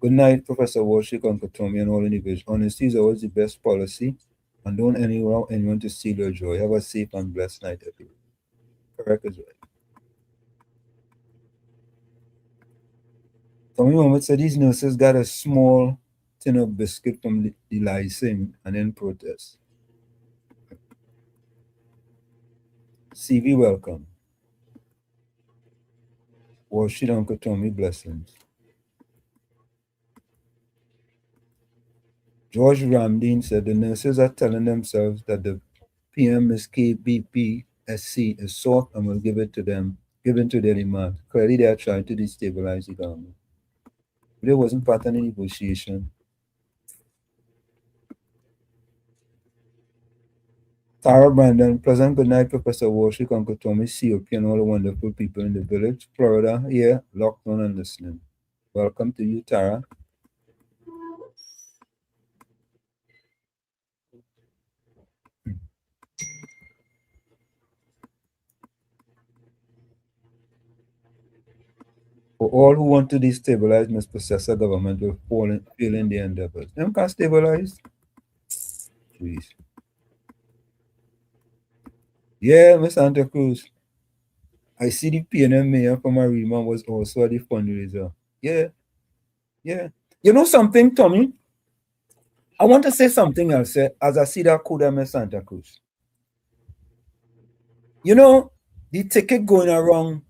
good night, Professor Walshik, Uncle Tommy, and all individuals. Honesty is always the best policy, and don't allow anyone to steal your joy. Have a safe and blessed night, everyone. Correct as well. Tommy Mohammed said these nurses got a small tin of biscuit from the lysine and then protest. CV, welcome. Walshik, Uncle Tommy, blessings. George Ramdeen said the nurses are telling themselves that the PMSKBPSC is soft and will give in to their demand. Clearly, they are trying to destabilize the government. There wasn't part of the negotiation. Tara Brandon, pleasant good night, Professor Walshik, Uncle Tommy, COP, and all the wonderful people in the village, Florida, here, locked on and listening. Welcome to you, Tara. For all who want to destabilize mispossessor government will fail in their endeavors. Them can't stabilize. Please. Yeah, Miss Santa Cruz. I see the PNM mayor from Arima was also at the fundraiser. Yeah, yeah. You know something, Tommy? I want to say something else as I see that Kuda Miss Santa Cruz. You know, the ticket going around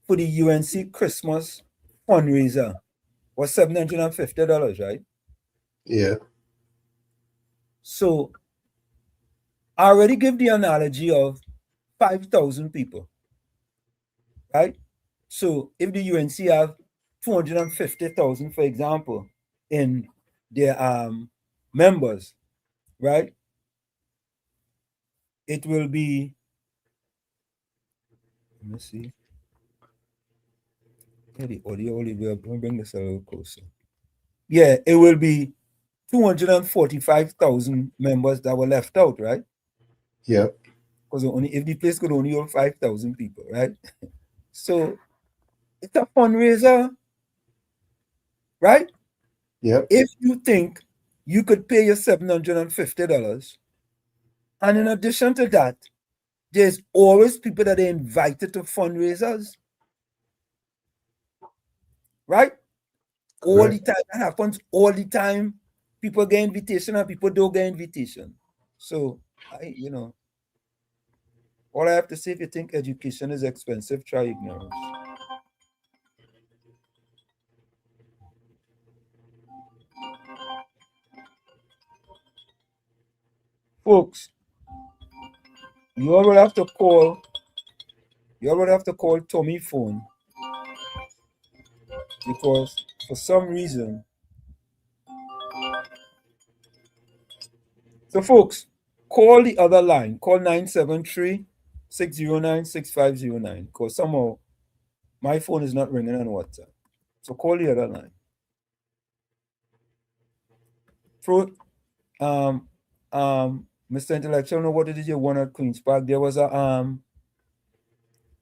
for the UNC Christmas fundraiser was $750, right? Yeah. So I already give the analogy of 5,000 people, right? So if the UNC have 250,000, for example, in their members, right? It will be, let me see. Yeah, the audio only will bring this a little closer. Yeah, it will be 245,000 members that were left out, right? Yeah. Because only if the place could only hold 5,000 people, right? So it's a fundraiser, right? Yep. If you think you could pay your $750, and in addition to that, there's always people that are invited to fundraisers, right? All the time. That happens all the time. People get invitation and people don't get invitation. So all I have to say, if you think education is expensive, try ignorance. Folks, you all will have to call Tommy phone because for some reason. So folks, call the other line. Call 973-609-6509. Because somehow my phone is not ringing on WhatsApp. So call the other line. Mr. Intellectual, know what it is you won at Queen's Park? There was a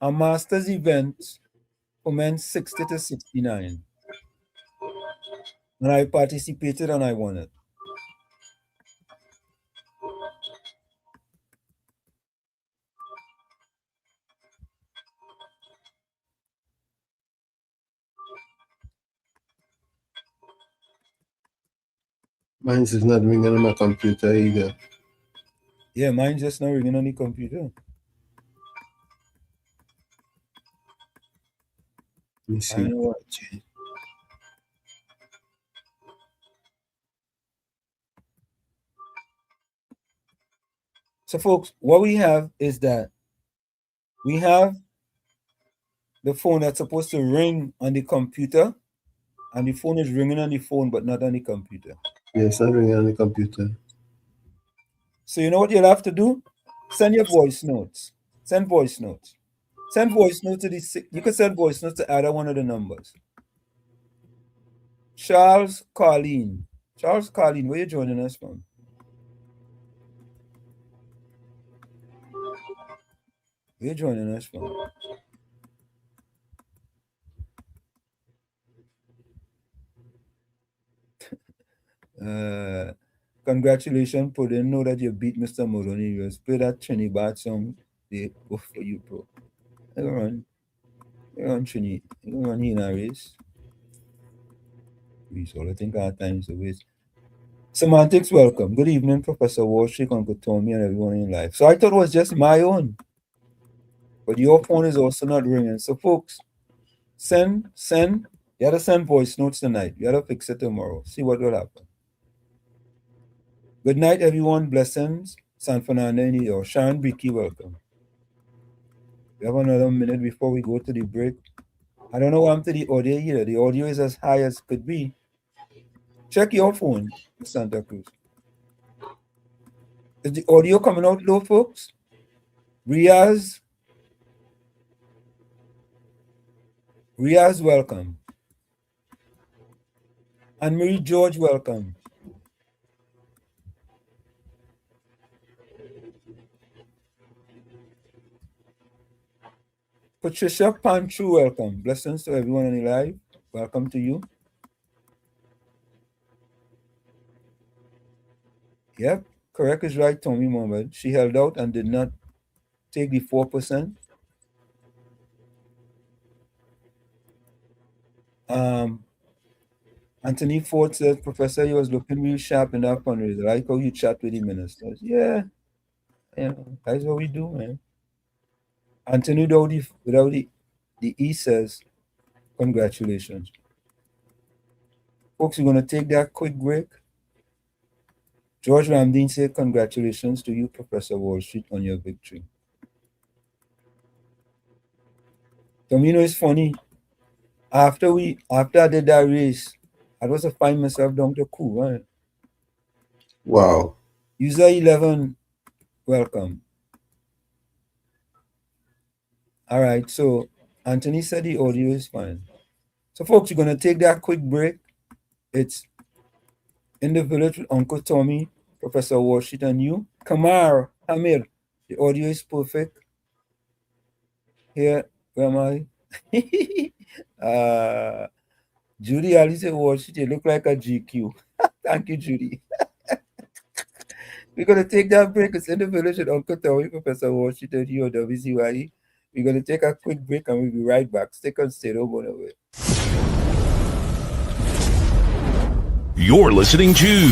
master's event for men 60 to 69. And I participated and I won it. Mine's is not ringing on my computer either. Yeah, mine's just not ringing on the computer. Let me see. I know what. So, folks, what we have is that we have the phone that's supposed to ring on the computer, and the phone is ringing on the phone, but not on the computer. Yeah, it's not ringing on the computer. So, you know what you'll have to do? Send your voice notes. Send voice notes. Send voice notes to the. You can send voice notes to either one of the numbers. Charles Carlene, where you joining us from? Where you joining us from? Congratulations, Pro. Didn't know that you beat Mr. Moroney. You play that Trinidad song. They go for you, Pro. You run Trini. You run in a race. We all I think our time is a waste. Semantics, welcome. Good evening, Professor Walsh, Uncle Tommy, and everyone in life. So I thought it was just my own. But your phone is also not ringing. So folks, send. You gotta send voice notes tonight. You gotta fix it tomorrow. See what will happen. Good night, everyone. Blessings. San Fernando in New York. Sharon Bricky, welcome. We have another minute before we go to the break. I don't know what happened to the audio either. The audio is as high as could be. Check your phone, Santa Cruz. Is the audio coming out low, folks? Riaz, welcome. And Marie George, welcome. Patricia Panchu, welcome. Blessings to everyone on the live. Welcome to you. Yep, correct is right, Tommy Mohammed. She held out and did not take the 4%. Anthony Ford says, Professor, you was looking real sharp in that fundraiser. I like how you chat with the ministers. Yeah, that's what we do, man. Anthony without the E says, congratulations. Folks, we're going to take that quick break. George Ramdeen said, congratulations to you, Professor Wall Street, on your victory. Tomino, it's funny. After I did that race, I was to find myself down to cool, right? Wow. User 11, welcome. All right, so Anthony said the audio is fine. So, folks, we're going to take that quick break. It's In the Village with Uncle Tommy, Professor Wall Street, and you. Kamar, Hamir, the audio is perfect. Here, where am I? Judy Alice Wall Street, you look like a GQ. Thank you, Judy. We're going to take that break. It's In the Village with Uncle Tommy, Professor Wall Street, and you on WZYE. We're going to take a quick break and we'll be right back. Stick on, stay, don't go nowhere. You're listening to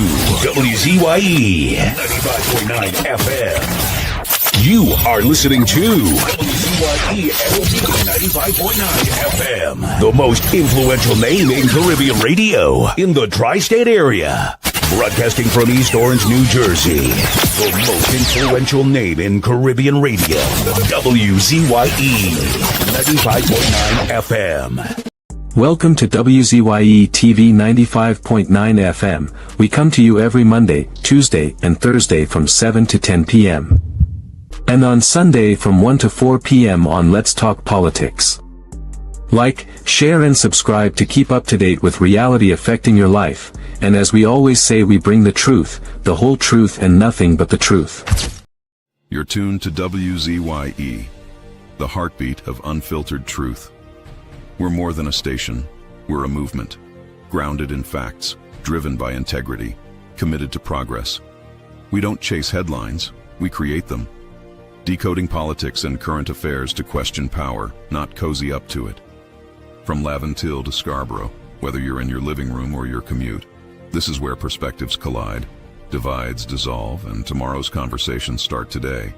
WZYE 95.9 FM. You are listening to WZYE 95.9 FM, the most influential name in Caribbean radio in the tri-state area. Broadcasting from East Orange, New Jersey, the most influential name in Caribbean radio, WZYE 95.9 FM. Welcome to WZYE TV 95.9 FM. We come to you every Monday, Tuesday, and Thursday from 7 to 10 p.m. And on Sunday from 1 to 4 p.m. on Let's Talk Politics. Like, share and subscribe to keep up to date with reality affecting your life. And as we always say, we bring the truth, the whole truth, and nothing but the truth. You're tuned to WZYE, the heartbeat of unfiltered truth. We're more than a station, we're a movement, grounded in facts, driven by integrity, committed to progress. We don't chase headlines, we create them. Decoding politics and current affairs to question power, not cozy up to it. From Laventille to Scarborough, whether you're in your living room or your commute, this is where perspectives collide, divides dissolve, and tomorrow's conversations start today.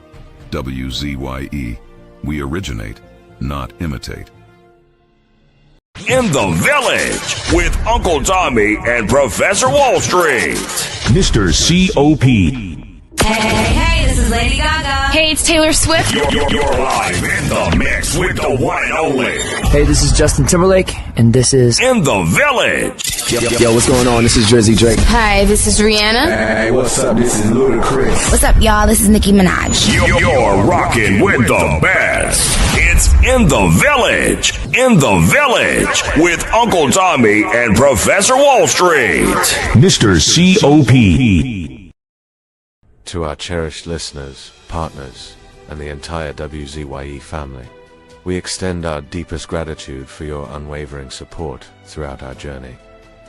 WZYE, we originate, not imitate. In the Village with Uncle Tommy and Professor Wall Street. Mr. C.O.P. Hey, this is Lady Gaga. Hey, it's Taylor Swift. You're live in the mix with the one and only. Hey, this is Justin Timberlake, and this is In the Village. Yo, what's going on? This is WZYE. Hi, this is Rihanna. Hey, what's up? This is Ludacris. What's up, y'all? This is Nicki Minaj. You're rocking with the best. It's In the Village. In the Village with Uncle Tommy and Professor Wall Street. Mr. C.O.P. To our cherished listeners, partners, and the entire WZYE family, we extend our deepest gratitude for your unwavering support throughout our journey.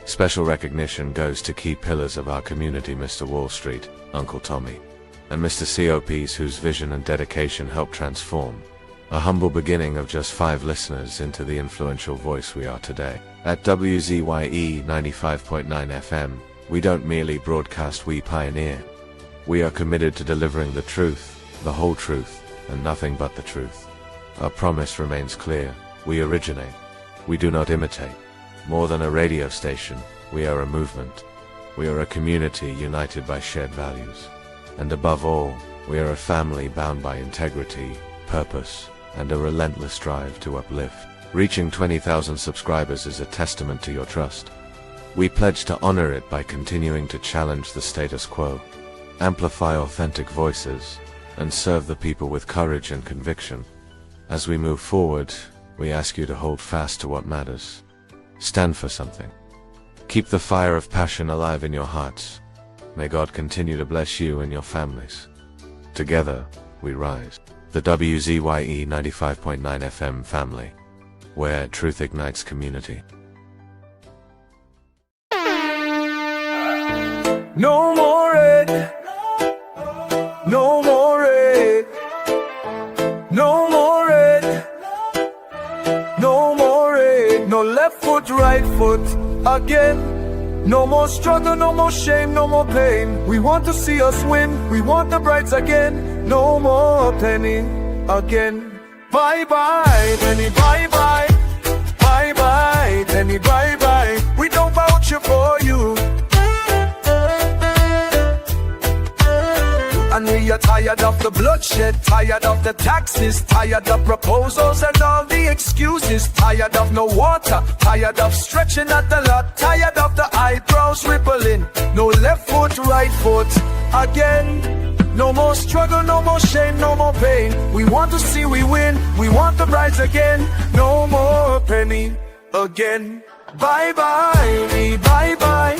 Special recognition goes to key pillars of our community, Mr. Wall Street, Uncle Tommy, and Mr. COPs, whose vision and dedication helped transform a humble beginning of just 5 listeners into the influential voice we are today. At WZYE 95.9 FM, we don't merely broadcast, we pioneer. We are committed to delivering the truth, the whole truth, and nothing but the truth. Our promise remains clear. We originate. We do not imitate. More than a radio station, we are a movement. We are a community united by shared values. And above all, we are a family bound by integrity, purpose, and a relentless drive to uplift. Reaching 20,000 subscribers is a testament to your trust. We pledge to honor it by continuing to challenge the status quo, amplify authentic voices, and serve the people with courage and conviction. As we move forward, we ask you to hold fast to what matters. Stand for something. Keep the fire of passion alive in your hearts. May God continue to bless you and your families. Together, we rise. the WZYE 95.9 FM family, where truth ignites community. No more red, no more red, no more red, no more red, no left foot, right foot again. No more struggle, no more shame, no more pain. We want to see us win, we want the brides again. No more penny again. Bye bye, penny, bye bye. Bye bye, penny, bye bye. We don't vouch for you. And we are tired of the bloodshed, tired of the taxes, tired of proposals and all the excuses, tired of no water, tired of stretching at the lot, tired of the eyebrows rippling. No left foot, right foot again. No more struggle, no more shame, no more pain. We want to see we win, we want the brides again. No more penny again. Bye bye, me bye bye.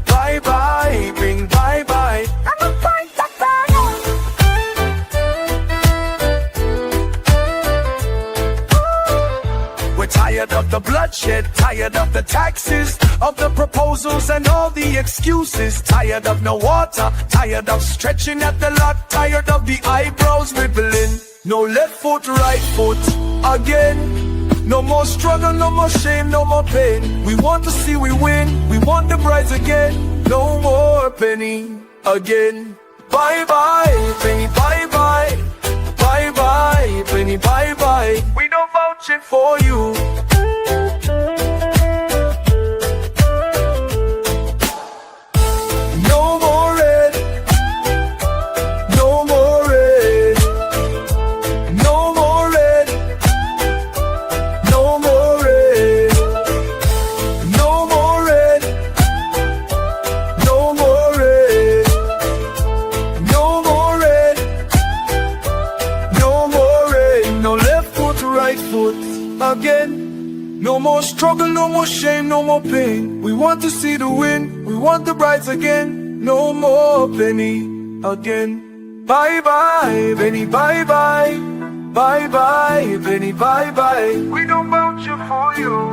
Bye bye, bring bye bye. We're tired of the bloodshed, tired of the taxes, of the proposals and all the excuses, tired of no water, tired of stretching at the lot, tired of the eyebrows rippling. No left foot, right foot again. No more struggle, no more shame, no more pain. We want to see we win, we want the brides again. No more penny again. Bye bye, penny, bye bye. Bye bye, penny, bye bye. We don't vouch it for you. No more red, no more red, no more red, no more red, no more red, no more red, no more red, no more red, no left foot, right foot again. No more struggle, no more shame, no more pain. We want to see the win, we want the brides again. No more penny again. Bye bye, penny, bye bye. Bye bye, penny, bye bye. We don't vouch for you.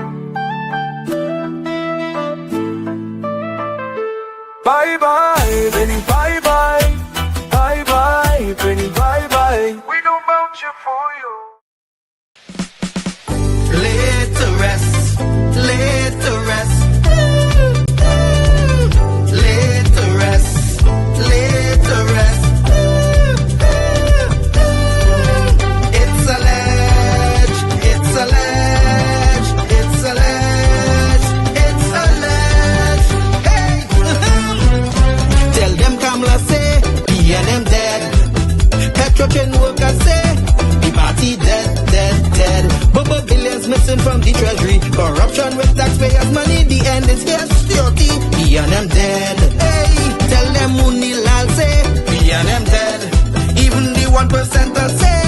Bye bye, penny, bye bye. Bye bye, penny, bye bye. We don't vouch for you. Laid to rest, laid to rest, laid to rest, laid to rest. It's a ledge, it's a ledge, it's a ledge, it's a ledge. Hey, tell them Kamala say, B&M dead. Petrochem workers say, the party dead, dead, dead. Bubba billions missing from the treasury. Corruption with taxpayers' money. The end is here. Security. B&M dead. Hey, tell them Munilal say B&M dead. Even the 1%ers say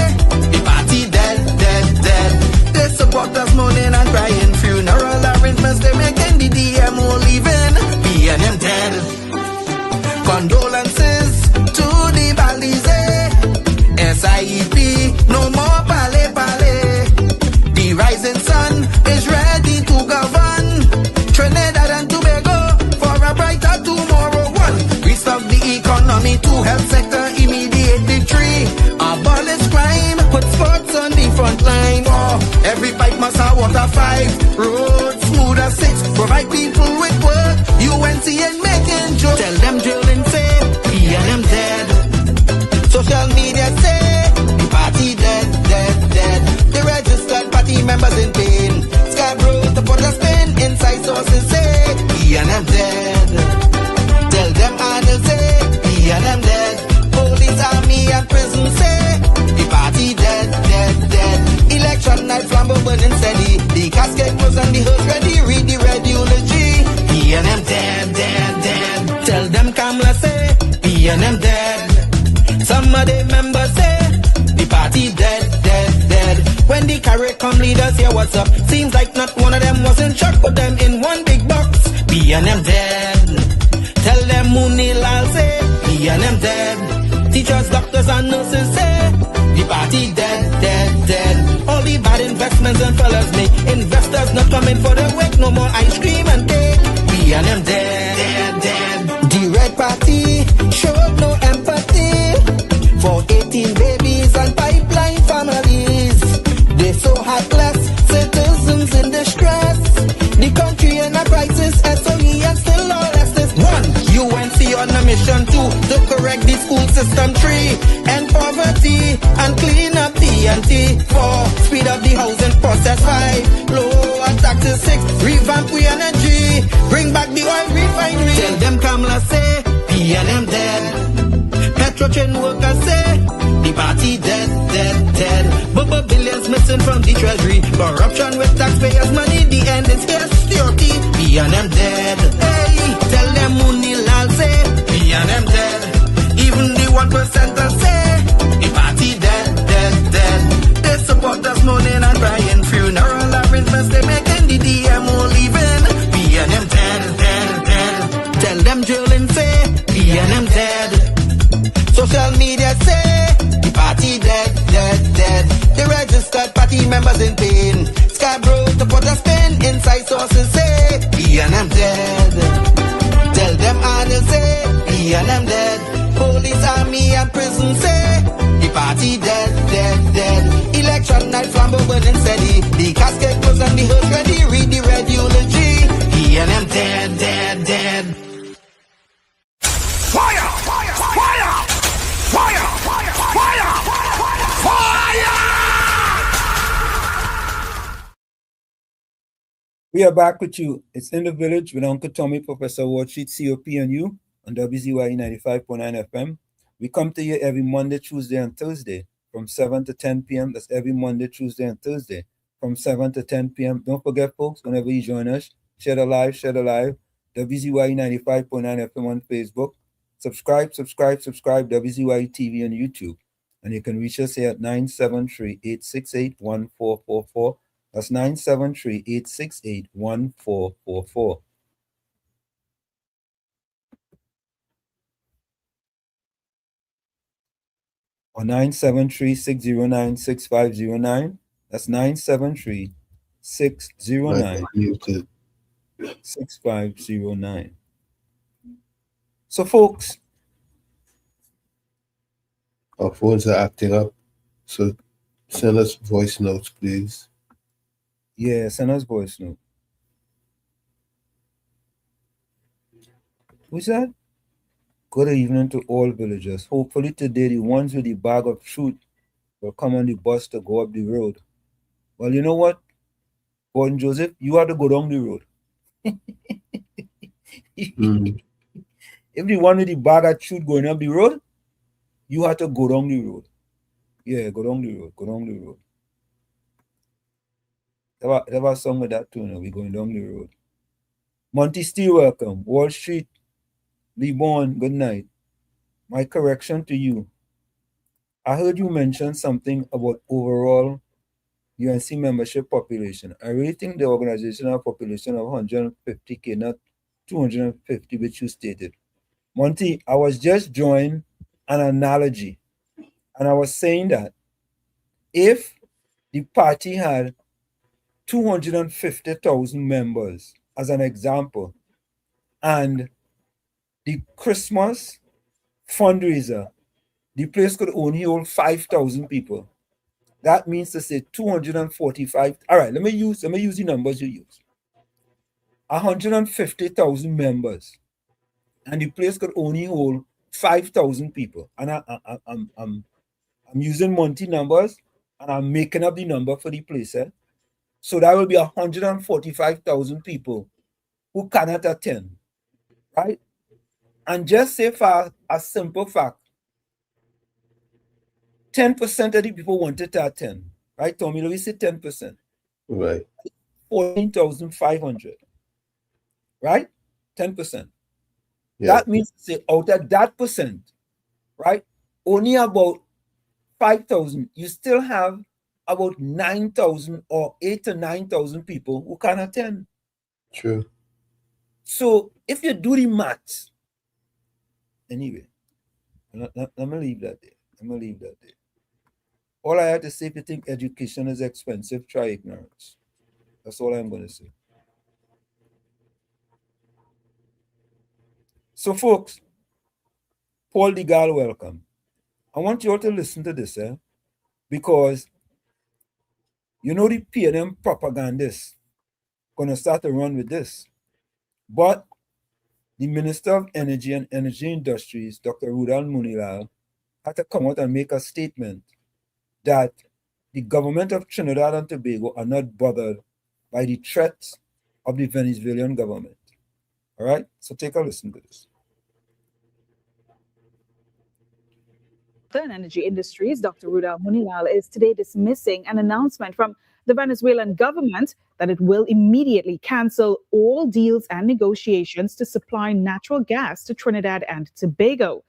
the party dead, dead, dead. They support us mourning and crying. Funeral arrangements they making. The DMO leaving. B&M dead. Condolences to the Balize. SIEP. No more pale pale. The rising sun is ready to govern Trinidad and Tobago for a brighter tomorrow. One, restart the economy, to health sector, immediate victory. Abolish crime, put sports on the front line. Oh, every pipe must have water. 5, roads smooth as 6. Provide people with work. UNC and making jokes. Tell them drilling say, B&M dead. Social media say, the party dead, dead, dead. The registered party members in pain. Scarborough to put a spin. Inside sources say, B&M dead. Tell them Arnold say, B&M dead. Police, army and prison say, the party dead, dead, dead. Election night flambeau burning steady. The casket was on the hearse ready. Read the red eulogy. B&M dead, dead, dead. Tell them Kamala say, B&M dead. Some of the members say, the party dead, dead, dead. When the CARICOM leaders hear what's up, seems like not one of them was in shock. Put them in one big box, B&M dead. Tell them Munilal say, B&M dead. Teachers, doctors and nurses say, the party on a mission to correct the school system 3, end poverty and clean up TNT 4, speed up the housing process 5, lower taxes 6, revamp we energy, bring back the oil refinery. Tell them Kamala say PNM dead, Petro train workers say the party dead, dead, dead. Bubba billions missing from the treasury, corruption with taxpayers' money. The end is here, security. PNM dead. Hey, tell them Munilal say PNM dead. Even the 1% say the party dead, dead, dead. They support us mourning and crying, funeral arrangements they making. The DMO leaving. PNM dead, dead, dead. Tell them drilling say PNM dead. Social media say the party dead, dead, dead. The registered party members in pain. Scarborough to put a spin. Inside sources say PNM dead. Tell them Arnold say PNM dead. Police, army and prison say the party dead, dead, dead. Election night flambeau burning steady. The casket closed and the hearse ready. Read the red eulogy. PNM dead, dead, dead. Fire! Fire! Fire! Fire! Fire! Fire! Fire! We are back with you. It's In the Village with Uncle Tommy, Professor Wall Street, COP and you on WZYE 95.9 FM. We come to you every Monday, Tuesday, and Thursday from 7 to 10 p.m. That's every Monday, Tuesday, and Thursday from 7 to 10 p.m. Don't forget, folks, whenever you join us, share the live, WZYE 95.9 FM on Facebook. Subscribe, WZYE TV on YouTube. And you can reach us here at 973-868-1444. That's 973-868-1444. Or 973-609-6509. That's 973-609-6509. So, folks, our phones are acting up, so send us voice notes, please. Yeah, send us voice note. Who's that? Good evening to all villagers. Hopefully today the ones with the bag of truth will come on the bus to go up the road. Well, you know what, Gordon Joseph, you have to go down the road. If the one with the bag of truth going up the road, you have to go down the road. Yeah, go down the road. Go down the road. There was a song with that too. Now we're going down the road. Monty Steele, welcome. Wall Street, Lee Bourne, good night. My correction to you. I heard you mention something about overall UNC membership population. I really think the organizational population of 150K, not 250, which you stated. Monty, I was just drawing an analogy, and I was saying that if the party had 250,000 members, as an example, and the Christmas fundraiser, the place could only hold 5,000 people. That means to say 245. All right, let me use the numbers you use. 150,000 members, and the place could only hold 5,000 people. And I'm using Monty numbers, and I'm making up the number for the place. So that will be 145,000 people who cannot attend, right? And just say for a simple fact, 10% of the people wanted to attend, right, Tommy? Let me say 10%. Right. 14,500, right? 10%. Yeah. That means, say, out of that percent, right, only about 5,000, you still have about 9,000 or 8,000 to 9,000 people who can attend. True. So if you do the maths, anyway, let me leave that there. All I have to say, if you think education is expensive, try ignorance. That's all I'm going to say. So, folks, Paul DeGal, welcome. I want you all to listen to this, because you know the PNM propagandists going to start to run with this. But the Minister of Energy and Energy Industries, Dr. Rudal Munilal, had to come out and make a statement that the government of Trinidad and Tobago are not bothered by the threats of the Venezuelan government. All right, so take a listen to this. And Energy Industries, Dr. Rudal Munilal, is today dismissing an announcement from the Venezuelan government that it will immediately cancel all deals and negotiations to supply natural gas to Trinidad and Tobago.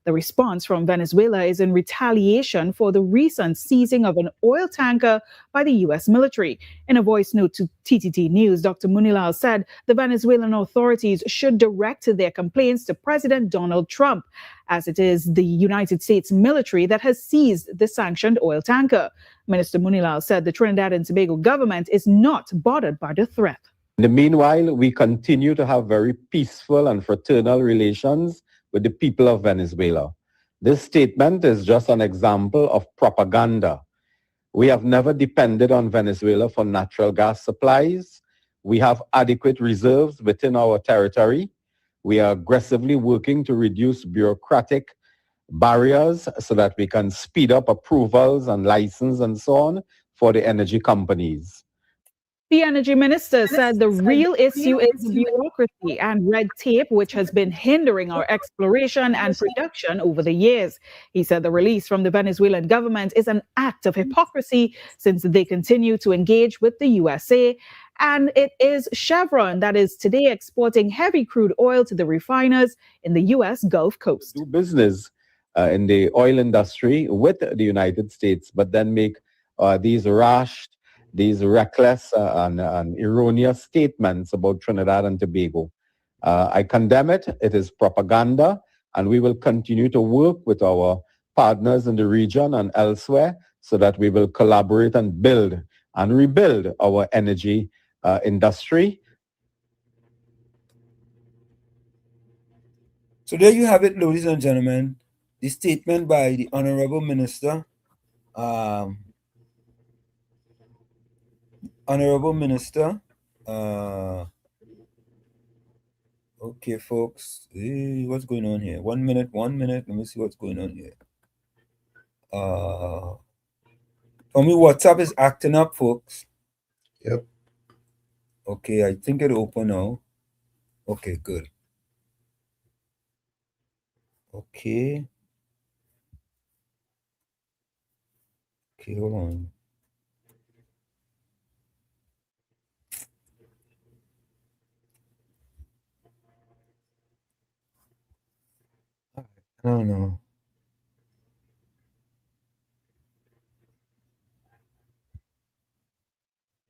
The response from Venezuela is in retaliation for the recent seizing of an oil tanker by the U.S. military. In a voice note to TTT News, Dr. Munilal said the Venezuelan authorities should direct their complaints to President Donald Trump, as it is the United States military that has seized the sanctioned oil tanker. Minister Munilal said the Trinidad and Tobago government is not bothered by the threat. In the meanwhile, we continue to have very peaceful and fraternal relations with the people of Venezuela. This statement is just an example of propaganda. We have never depended on Venezuela for natural gas supplies. We have adequate reserves within our territory. We are aggressively working to reduce bureaucratic barriers so that we can speed up approvals and license and so on for the energy companies. The energy minister said the real issue is bureaucracy and red tape, which has been hindering our exploration and production over the years. He said the release from the Venezuelan government is an act of hypocrisy since they continue to engage with the USA. And it is Chevron that is today exporting heavy crude oil to the refiners in the U.S. Gulf Coast. Do business in the oil industry with the United States, but then make these rash, these reckless and erroneous statements about Trinidad and Tobago. I condemn it. It is propaganda, and we will continue to work with our partners in the region and elsewhere so that we will collaborate and build and rebuild our energy industry. So there you have it, ladies and gentlemen, the statement by the Honorable Minister. Honorable Minister, okay, folks, what's going on here? 1 minute, let me see what's going on here. Tell me WhatsApp is acting up, folks. Yep. Okay, I think it open now. Okay, good. Okay. Okay, hold on. I don't know.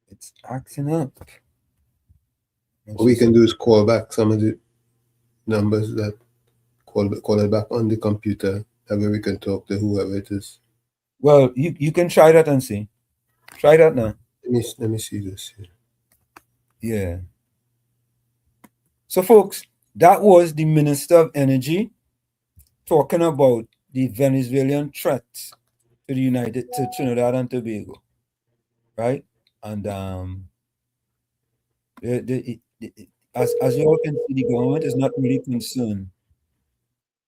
It's acting up. What we can do is call back some of the numbers that call it back on the computer. That way we can talk to whoever it is. Well, you can try that and see. Try that now. Let me see this here. Yeah. So, folks, that was the Minister of Energy talking about the Venezuelan threats to Trinidad and Tobago, right? And as you all can see, the government is not really concerned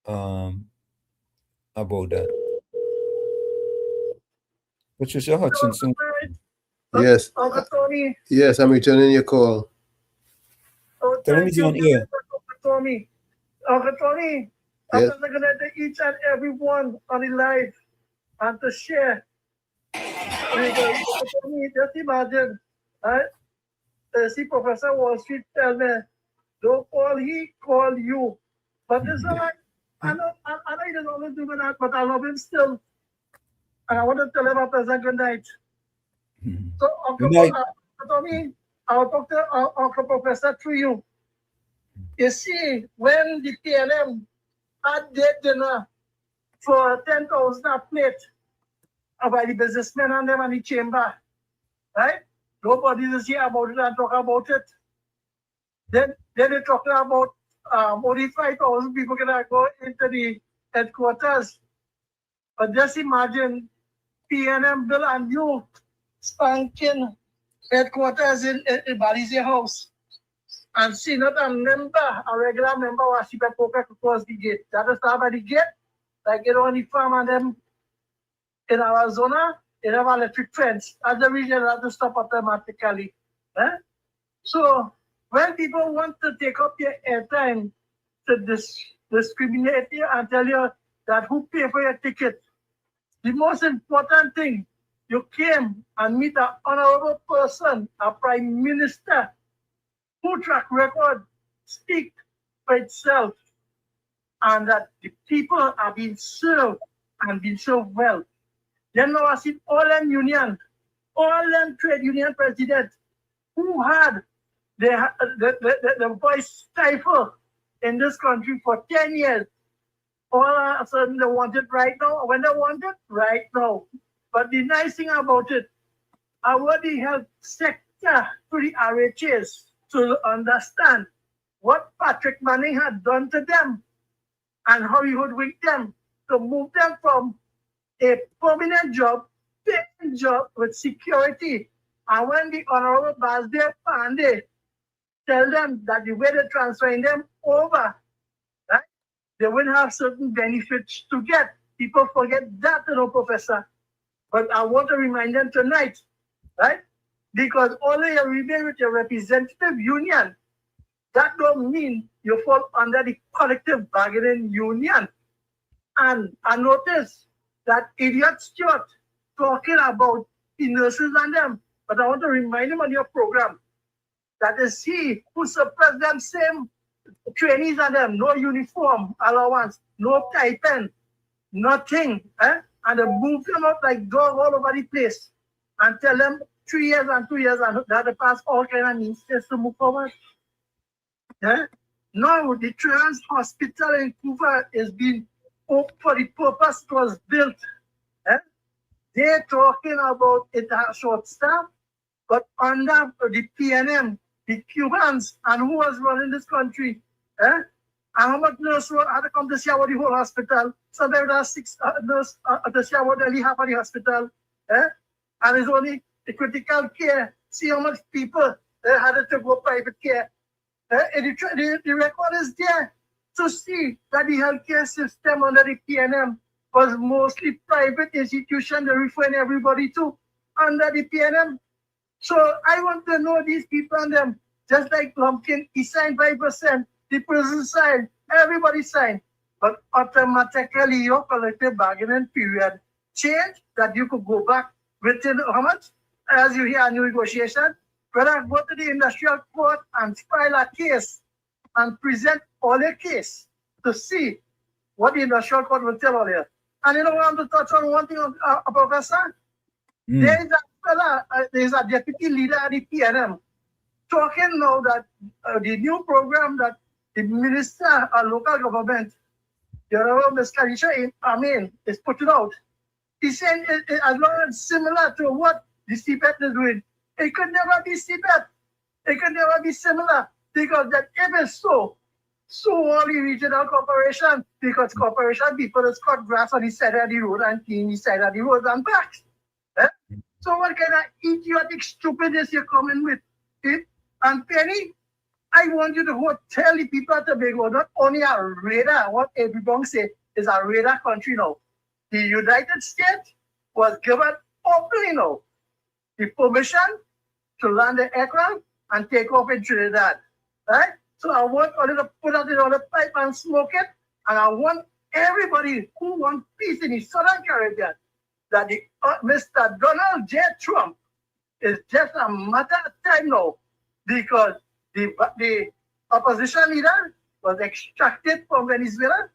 about that. Patricia Hutchinson. Yes. Uncle Tony. Yes, I'm returning your call. Oh, Tell me on here. Uncle Tony, Yes. I'm going to each and every one on the live and to share. Uncle Tony, just imagine, right? See, Professor Wall Street tell me, don't call he, call you. But this is like, I know he doesn't always do that, but I love him still. And I want to tell him a pleasant good night. So, Uncle Tony, I'll talk to Uncle Professor through you. You see, when the PNM had their dinner for 10,000 a plate by the businessmen and them and the chamber, right? Nobody is here about it and talk about it. Then they're talking about only 5,000 people gonna go into the headquarters. But just imagine PNM build a new spanking headquarters in Balize House. and see not a member, a regular member was sheep poker across the gate. That is how by the gate, like you know, the farm and them in Arizona, they have electric fence. As the region have to stop automatically. So when people want to take up your airtime to discriminate you and tell you that who pay for your ticket, the most important thing, you came and meet an honorable person, a prime minister, who track record speak for itself, and that the people are being served and being served well. Then now I see all them trade union presidents who had the voice stifled in this country for 10 years. All of a sudden they want it right now. When they want it, right now. But the nice thing about it, I want the health sector to the RHAs to understand what Patrick Manning had done to them and how he would wake them to move them from a permanent job, paying job with security. And when the Honorable Basdeo Pandey tell them that the way they're transferring them over, right, they will have certain benefits to get. People forget that, Professor. But I want to remind them tonight, right? Because only you remain with your representative union, that don't mean you fall under the collective bargaining union. And I noticed that idiot Stewart talking about the nurses and them. But I want to remind him on your program that is he who suppressed them same trainees and them, no uniform allowance, no stipend, nothing. And they move them up like dog all over the place and tell them 3 years and 2 years and that they pass all kind of means to move forward. Now the Trans Hospital in Cuba is being opened for the purpose it was built. They're talking about it has short staff, but under the PNM, the Cubans, and who was running this country, and how much nurse had to come to see about the whole hospital. Sometimes there are 6 nurses to see about the half of the hospital, and it's only the critical care. See how much people had to go private care. The record is there to see that the healthcare system under the PNM was mostly private institution they're referring everybody to under the PNM. So I want to know these people and them, just like Lumpkin, he signed 5%, the prison signed, everybody signed. But automatically your collective bargaining period changed that you could go back within how much? As you hear a new negotiation, whether go to the industrial court and file a case and present all your case to see what the industrial court will tell all you. And you know what, I want to touch on one thing, Professor? There is a fella, there is a deputy leader at the PNM talking now that the new program that the Minister of Local Government, the Honorable Ms. Karisha Amin, is putting out. He's saying as long as similar to what the CPET is doing, it could never be CPET. It could never be similar because that if it's so only regional corporation, because corporation people just cut grass on the side of the road and clean the side of the road and back. So what kind of idiotic stupidness you're coming with? And Penny, I want you to go tell the people at Tobago, not only a radar, what everyone say is a radar country now. The United States was given openly now the permission to land the aircraft and take off in Trinidad. Right? So I want all to put out on the pipe and smoke it. And I want everybody who wants peace in the Southern Caribbean that the Mr. Donald J. Trump is just a matter of time now because the opposition leader was extracted from Venezuela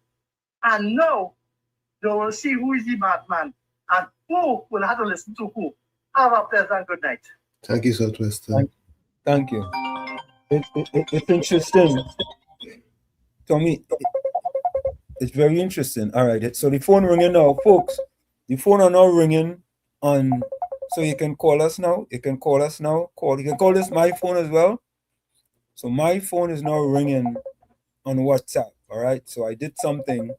and now they will see who is the madman and who will have to listen to who. Have a pleasant good night. Thank you, Southwest. Thank you. It's interesting. Tommy, it's very interesting. All right. So the phone ringing now, folks. The phone are now ringing on, so you can call us now. You can call us now. You can call this my phone as well. So my phone is now ringing on WhatsApp. All right. So I did something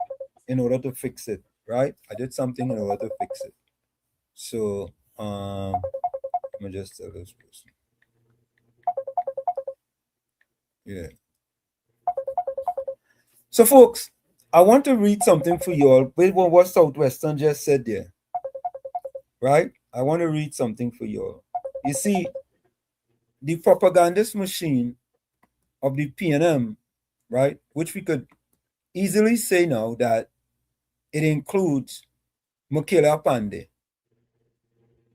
in order to fix it. Right. I did something in order to fix it. So let me just tell this person. Yeah. So, folks, I want to read something for you all with what Southwestern just said there. Right? I want to read something for you all. You see, the propagandist machine of the PNM, right, which we could easily say now that it includes Michaela Pandey.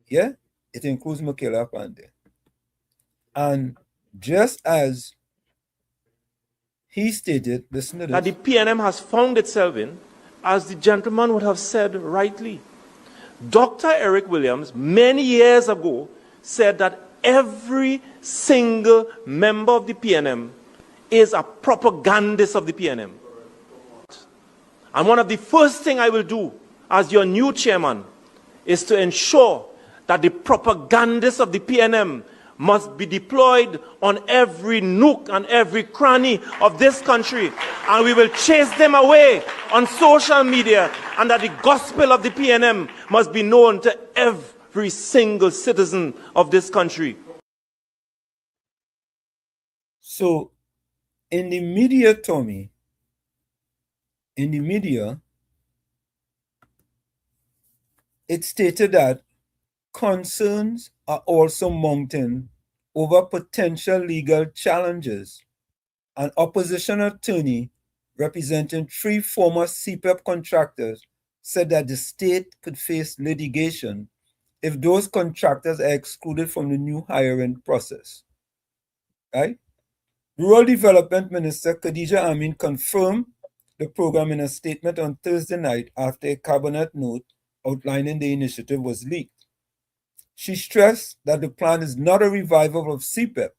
Yeah? It includes Michaela Pandey. And just as he stated, listen to this. That the PNM has found itself in, as the gentleman would have said rightly. Dr. Eric Williams, many years ago, said that every single member of the PNM is a propagandist of the PNM. And one of the first things I will do as your new chairman is to ensure that the propagandists of the PNM must be deployed on every nook and every cranny of this country, and we will chase them away on social media, and that the gospel of the PNM must be known to every single citizen of this country. So, in the media, Tommy, in the media, it stated that concerns are also mounting over potential legal challenges. An opposition attorney representing 3 former CPEP contractors said that the state could face litigation if those contractors are excluded from the new hiring process. Right? Rural Development Minister Khadija Amin confirmed the program in a statement on Thursday night after a cabinet note outlining the initiative was leaked. She stressed that the plan is not a revival of CPEP,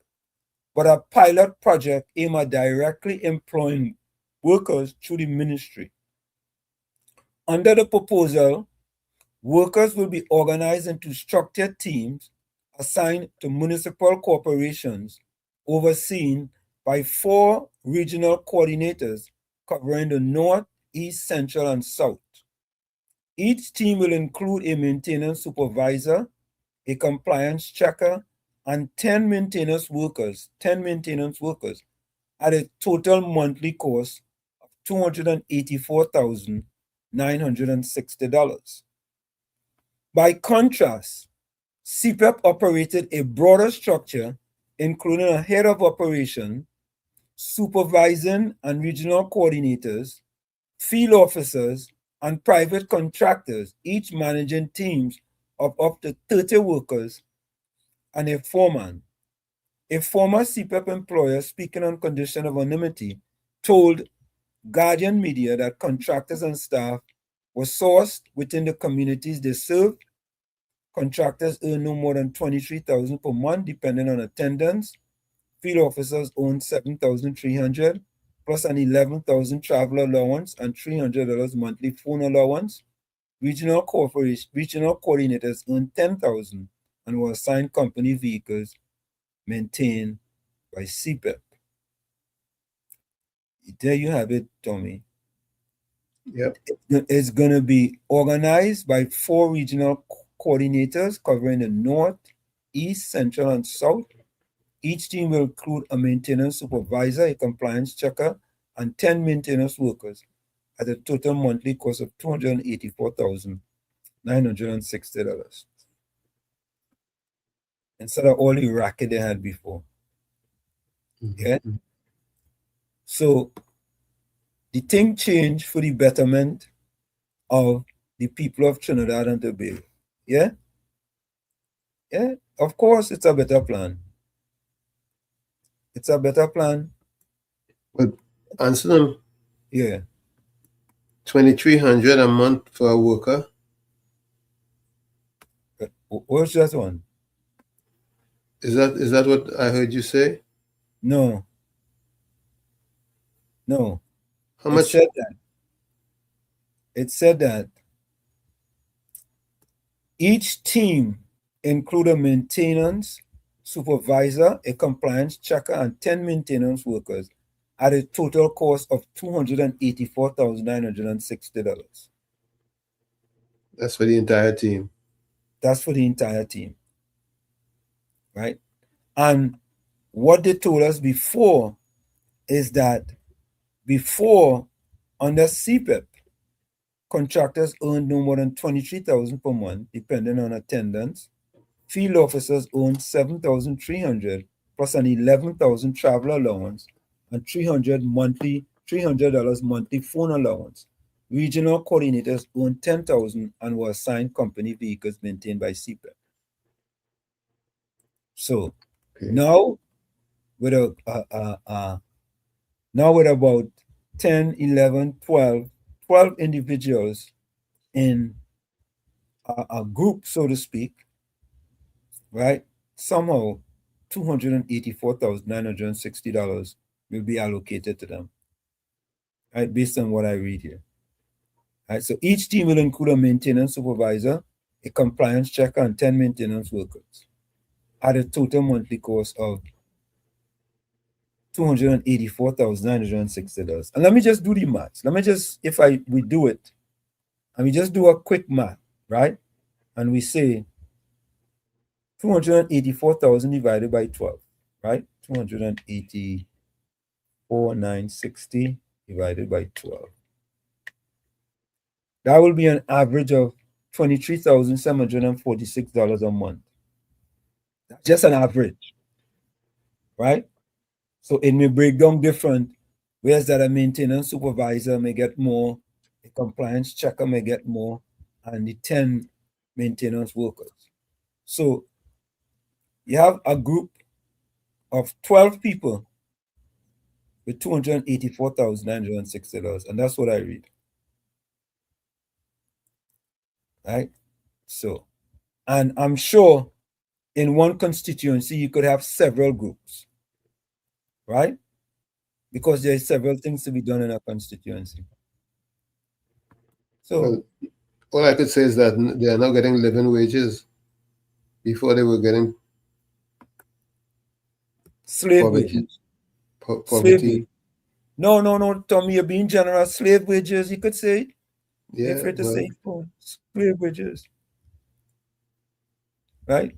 but a pilot project aimed at directly employing workers through the ministry. Under the proposal, workers will be organized into structured teams assigned to municipal corporations overseen by 4 regional coordinators covering the North, East, Central, and South. Each team will include a maintenance supervisor, a compliance checker, and 10 maintenance workers at a total monthly cost of $284,960. By contrast, CPEP operated a broader structure, including a head of operation, supervising and regional coordinators, field officers, and private contractors, each managing teams of up to 30 workers, and a foreman. A former CPEP employer, speaking on condition of anonymity, told Guardian Media that contractors and staff were sourced within the communities they served. Contractors earn no more than $23,000 per month, depending on attendance. Field officers earn $7,300 plus an $11,000 travel allowance and $300 monthly phone allowance. Regional coordinators earn $10,000 and were assigned company vehicles maintained by CPEP. There you have it, Tommy. Yep. It's going to be organized by 4 regional coordinators covering the North, East, Central, and South. Each team will include a maintenance supervisor, a compliance checker, and 10 maintenance workers at a total monthly cost of $284,960. Instead of all the racket they had before. Yeah. So the thing changed for the betterment of the people of Trinidad and Tobago. Yeah? Yeah, of course it's a better plan. It's a better plan. But answer them. Yeah. $2,300 a month for a worker. What's that one? Is that what I heard you say? No. No. How much? It said that each team include a maintenance supervisor, a compliance checker, and 10 maintenance workers at a total cost of $284,960. That's for the entire team. That's for the entire team. Right? And what they told us before is that before, under CPEP, contractors earned no more than $23,000 per month, depending on attendance. Field officers earned $7,300 plus an $11,000 travel allowance and $300 monthly phone allowance. Regional coordinators earned $10,000 and were assigned company vehicles maintained by CPEP. So now with about 10, 11, 12 individuals in a group, so to speak, right? Somehow $284,960 will be allocated to them, right? Based on what I read here. Right, so each team will include a maintenance supervisor, a compliance checker, and 10 maintenance workers at a total monthly cost of $284,960. And let me just do the math. Let me just, we do it, and we just do a quick math, right? And we say 284,000 divided by 12, right? 284,960 divided by 12. That will be an average of $23,746 a month. Just an average, right? So it may break down different, whereas that a maintenance supervisor may get more, a compliance checker may get more, and the 10 maintenance workers. So you have a group of 12 people with $284,960, and that's what I read. Right? So, and I'm sure in one constituency you could have several groups, right? Because there's several things to be done in a constituency. So, well, all I could say is that they are now getting living wages. Before they were getting slave wages. Slave wages. No, Tommy, you're being generous. Slave wages, you could say. Yeah, to say slave wages. Right?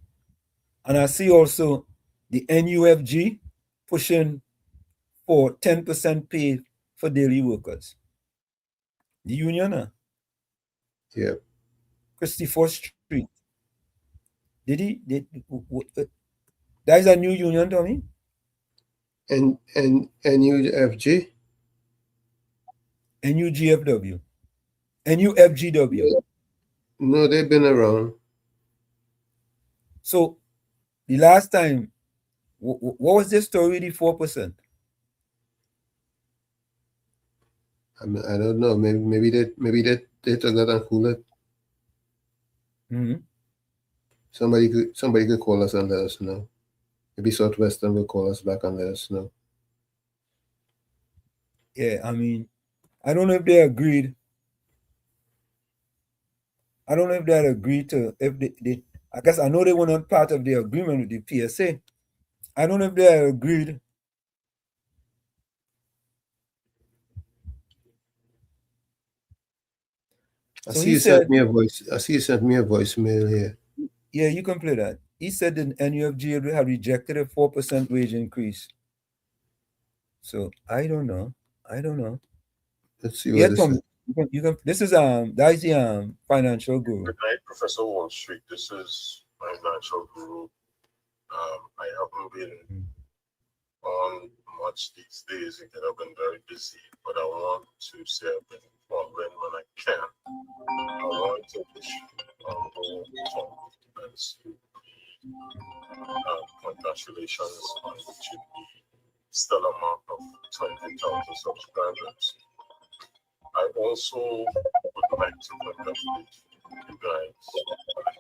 And I see also the NUFG pushing for 10% pay for daily workers. The union, yeah. Christopher Street. That is a new union, Tommy? And NUFG? NUGFW. NUFGW. No, they've been around. So the last time, what was the story, the 4%? I don't know. Maybe they took that and cool it. Mm-hmm. Somebody could call us and let us know. Maybe Southwestern will call us back and let us know. Yeah, I mean, I don't know if they agreed. I don't know if they had agreed to, if they I guess I know they were not part of the agreement with the PSA. I don't know if they had agreed. I see you sent me a voicemail here. Yeah, you can play that. He said the NUFG had rejected a 4% wage increase. So I don't know. Let's see what this is. You can. This is that is the financial guru. Good night, Professor Wall Street. This is financial guru. I haven't been on much these days because I've been very busy, but I want to say I've been following when I can. I want to wish congratulations on reaching the stellar mark of 20,000 subscribers. I also would like to congratulate you guys,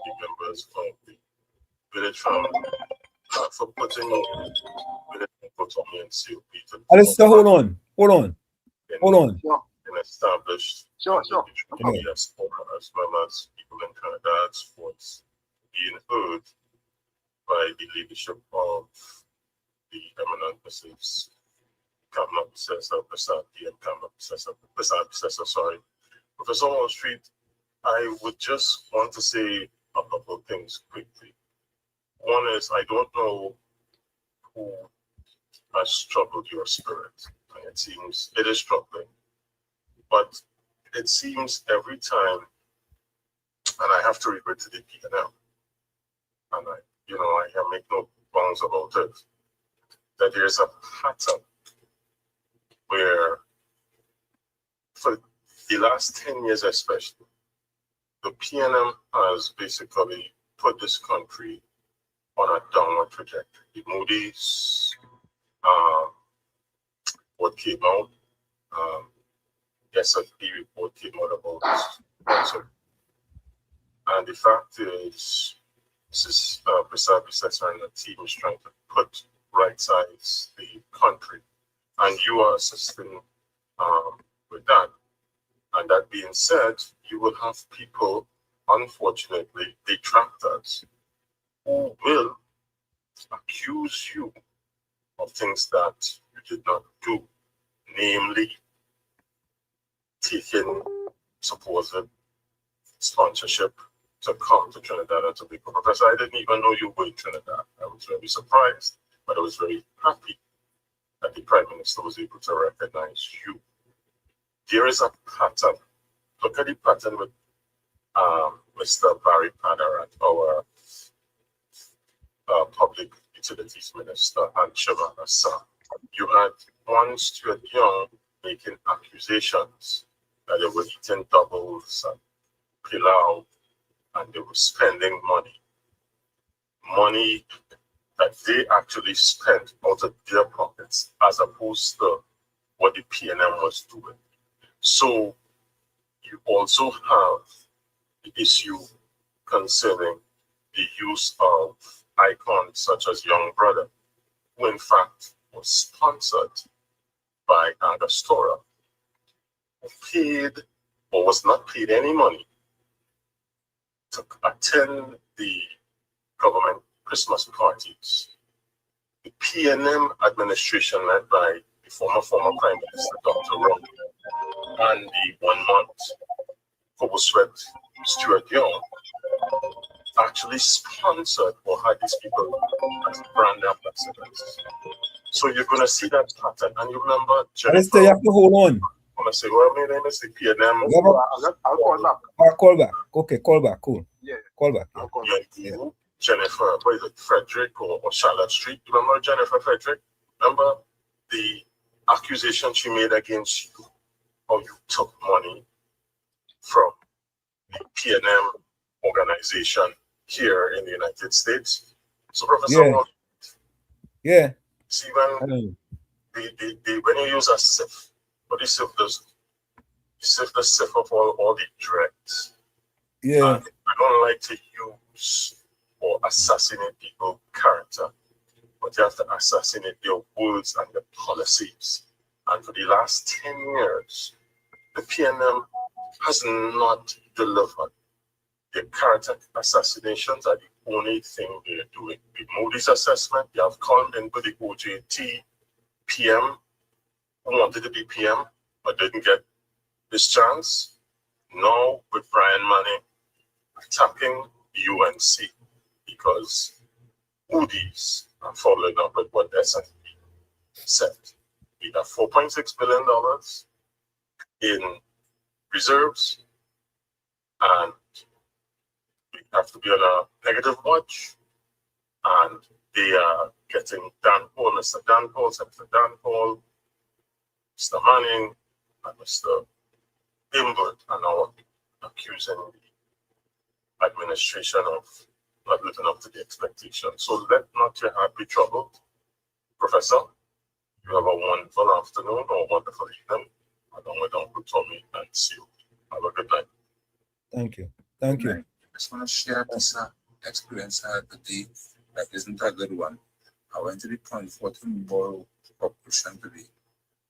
the members of the village family, for putting village Tommy and COP. Alistair, hold on. And established yes, as well as people in Trinidad sports being heard by the leadership of the eminent Mrs. Cabinet Professor Prasad, Professor Wall Street. I would just want to say a couple of things quickly. One is, I don't know who has troubled your spirit. It seems it is troubling. But it seems every time, and I have to regret to the P&M, and I can make no bounds about it, that there's a pattern where for the last 10 years especially, the PNM has basically put this country on a downward trajectory. The Moody's, what came out, the S&P report came out about this also. And the fact is, this is precisely and the team is trying to put right-size the country. And you are assisting with that. And that being said, you will have people, unfortunately, detractors, who will accuse you of things that you did not do, namely taking supposed sponsorship to come to Trinidad and Tobago. Professor, I didn't even know you were in Trinidad. I was very surprised, but I was very happy that the Prime Minister was able to recognize you. There is a pattern. Look at the pattern with Mr. Barry Padder at our Public Utilities Minister and Shavana Sir. You had one Stuart Young making accusations that they were eating doubles and pilau and they were spending money that they actually spent out of their pockets as opposed to what the PNM was doing. So you also have the issue concerning the use of icons such as Young Brother, who in fact was sponsored by Angostura, who paid or was not paid any money to attend the government Christmas parties. The PNM administration led by the former Prime Minister, Dr. Rowe, and the 1 month Cobblesweat Stuart Young actually sponsored or had these people as brand ambassadors. So you're going to see that pattern. And you remember Jennifer. You have to hold on. I'm going to say, well, my name is the PNM. I'll call back. I'll call back. Okay, call back. Cool. Yeah. Call back. I'll call back. Jennifer, what is it, Frederick or Charlotte Street? Remember Jennifer Frederick? Remember the accusation she made against you? How you took money from the PNM organization here in the United States. So, Professor, yeah. See, when when you use a sieve, what the sieve does, you sieve the sieve of all the dregs. Yeah. And I don't like to use or assassinate people's character, but you have to assassinate their words and their policies. And for the last 10 years, the PNM has not delivered. The character assassinations are the only thing they're doing. With Moody's assessment, they have called in with the OJT PM who wanted to be PM but didn't get this chance. Now with Brian Manning attacking UNC because Moody's are following up with what S&P said. We have $4.6 billion in reserves, and we have to be on a negative watch. And they are getting Dan Paul, Mr. Dan Paul, Senator Dan Paul, Mr. Manning, and Mr. Imbert are now accusing the administration of not living up to the expectation. So let not your heart be troubled. Professor, you have a wonderful afternoon or a wonderful evening, along with Uncle Tommy and Sue. Have a good night. Thank you. Thank you. I just want to share this experience I had today that isn't a good one. I went to the Point Fortin Borough Corporation today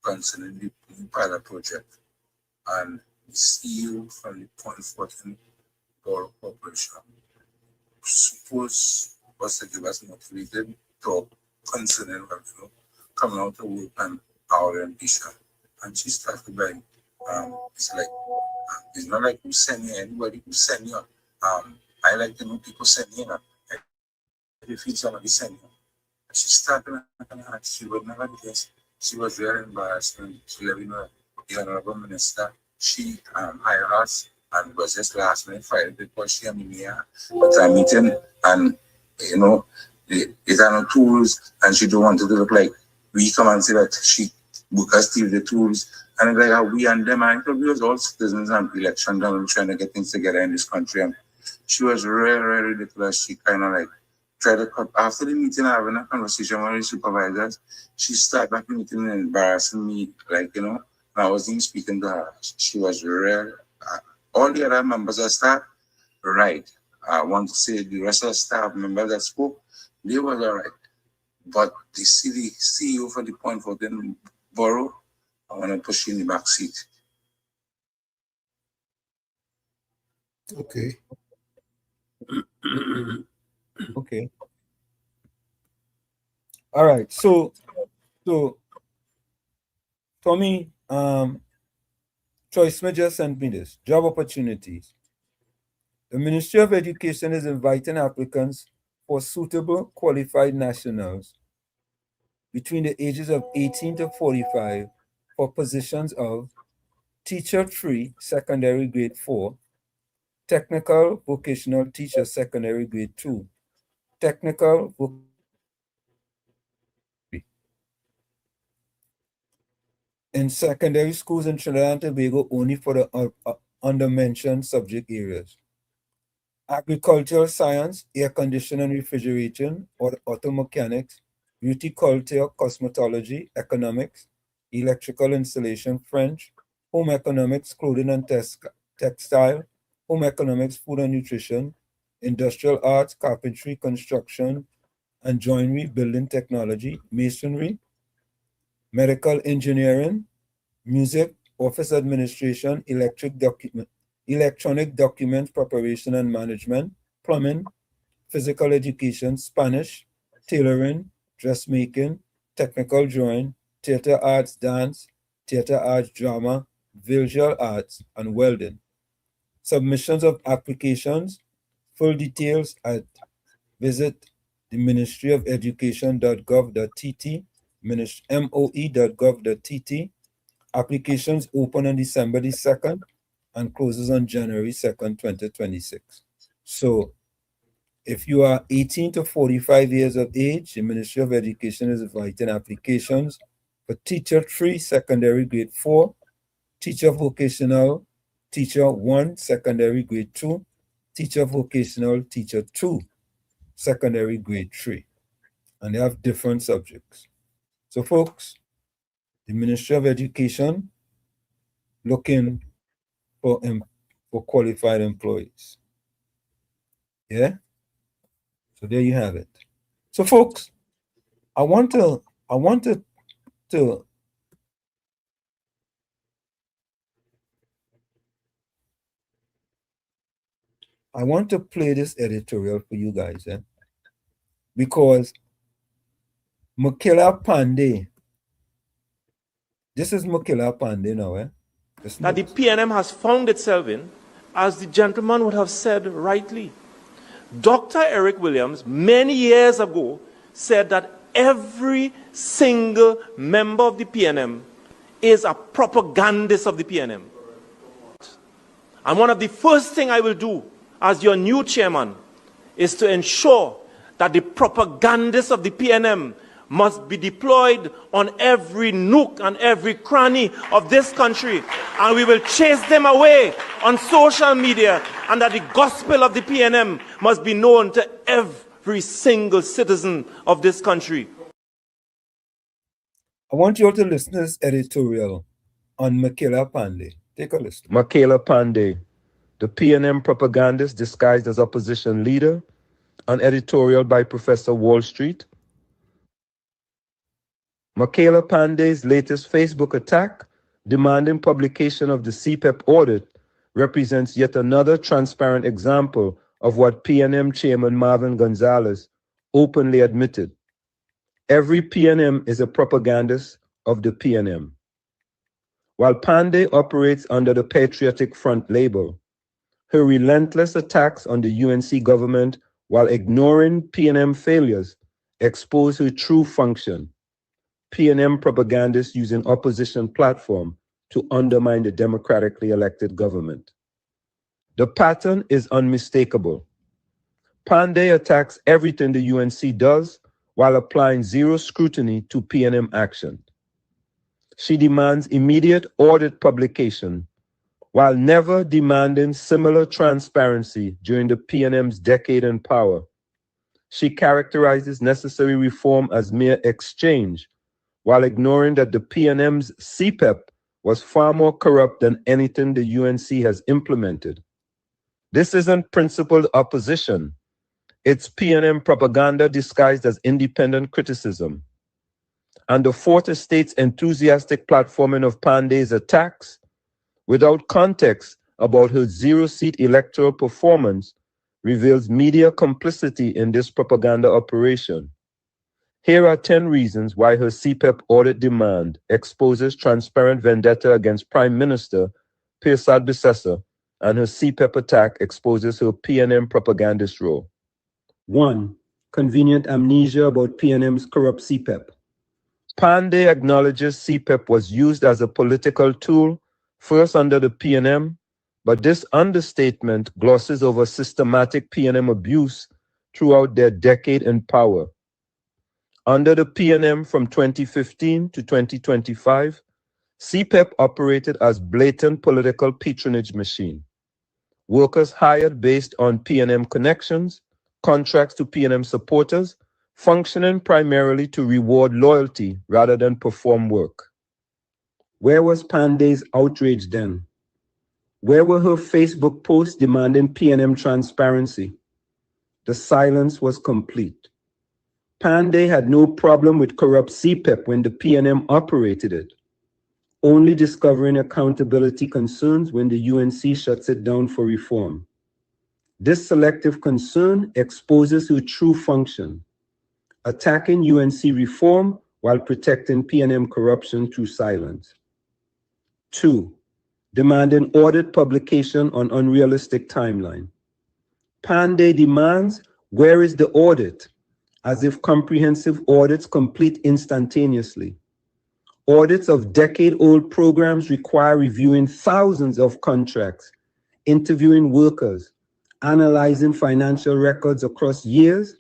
concerning the new pilot project, and the CEO from the Point Fortin Borough Corporation supposed was to give us motivated talk concerning revenue coming out to work and our orientation. And she started by it's like it's not like you send me anybody who send you. I like to know people send me. If you feel somebody send you. She started and she would never do this. She was very embarrassed when she let me know the Honorable Minister, she hired us and was just last minute Friday because she and me at a meeting and, you know, it are no tools and she don't want to look like we come and say that she book us steal the tools. And it's like we and them, and we was all citizens and election done and trying to get things together in this country. And she was really, really ridiculous. She kind of like tried to cut after the meeting, having a conversation with the supervisors. She started back the meeting and embarrassing me, like, you know, and I wasn't speaking to her. She was real. All the other members of staff, right. I want to say the rest of the staff members that spoke, they were all right. But the city CEO for the Point 14 borough, I want to push you in the back seat. Okay. Okay. All right. So for me, Troy Smith just sent me this. Job opportunities. The Ministry of Education is inviting applicants for suitable qualified nationals between the ages of 18 to 45 for positions of Teacher 3, Secondary Grade 4, Technical Vocational Teacher, Secondary Grade 2, Technical in secondary schools in Trinidad and Tobago only for the under-mentioned subject areas. Agricultural science, air conditioning and refrigeration, or auto mechanics, beauty culture, cosmetology, economics, electrical installation, French, home economics, clothing and textile, home economics, food and nutrition, industrial arts, carpentry, construction and joinery, building technology, masonry, medical engineering, music, office administration, electronic document preparation and management, plumbing, physical education, Spanish, tailoring, dressmaking, technical drawing, theater arts, dance, theater arts, drama, visual arts, and welding. Submissions of applications, full details at visit the Ministry of Education.gov.tt, moe.gov.tt. Applications open on December the 2nd and closes on January 2nd, 2026. So if you are 18 to 45 years of age, the Ministry of Education is inviting applications for Teacher 3, Secondary Grade 4, Teacher Vocational Teacher 1, Secondary Grade 2, Teacher Vocational Teacher 2, Secondary Grade 3. And they have different subjects. So folks, the Ministry of Education looking for qualified employees. Yeah? So there you have it. So folks, I want to play this editorial for you guys, because Makila Pandey, this is Makila Pandey now, that the PNM has found itself in, as the gentleman would have said rightly. Dr. Eric Williams, many years ago, said that every single member of the PNM is a propagandist of the PNM. And one of the first things I will do as your new chairman is to ensure that the propagandists of the PNM must be deployed on every nook and every cranny of this country, and we will chase them away on social media, and that the gospel of the PNM must be known to every single citizen of this country. I want you all to listen to this editorial on Makila Pandey. Take a listen. Makila Pandey, the PNM propagandist disguised as opposition leader, an editorial by Professor Wall Street. Makila Pandey's latest Facebook attack, demanding publication of the CPEP audit, represents yet another transparent example of what PNM Chairman Marvin Gonzalez openly admitted. Every PNM is a propagandist of the PNM. While Pandey operates under the Patriotic Front label, her relentless attacks on the UNC government while ignoring PNM failures expose her true function. PNM propagandists using opposition platform to undermine the democratically elected government. The pattern is unmistakable. Pandey attacks everything the UNC does while applying zero scrutiny to PNM action. She demands immediate audit publication while never demanding similar transparency during the PNM's decade in power. She characterizes necessary reform as mere exchange while ignoring that the PNM's CPEP was far more corrupt than anything the UNC has implemented. This isn't principled opposition. It's PNM propaganda disguised as independent criticism. And the Fourth Estate's enthusiastic platforming of Pandey's attacks, without context about her zero-seat electoral performance, reveals media complicity in this propaganda operation. Here are 10 reasons why her CPEP audit demand exposes transparent vendetta against Prime Minister Pirsad Bissessar, and her CPEP attack exposes her PNM propagandist role. 1. Convenient amnesia about PNM's corrupt CPEP. Pandey acknowledges CPEP was used as a political tool, first under the PNM, but this understatement glosses over systematic PNM abuse throughout their decade in power. Under the PNM from 2015 to 2025, CPEP operated as blatant political patronage machine. Workers hired based on PNM connections, contracts to PNM supporters, functioning primarily to reward loyalty rather than perform work. Where was Pandey's outrage then? Where were her Facebook posts demanding PNM transparency? The silence was complete. Pandey had no problem with corrupt CPEP when the PNM operated it, only discovering accountability concerns when the UNC shuts it down for reform. This selective concern exposes her true function, attacking UNC reform while protecting PNM corruption through silence. 2. Demanding audit publication on unrealistic timeline. Pandey demands, where is the audit? As if comprehensive audits complete instantaneously. Audits of decade-old programs require reviewing thousands of contracts, interviewing workers, analyzing financial records across years,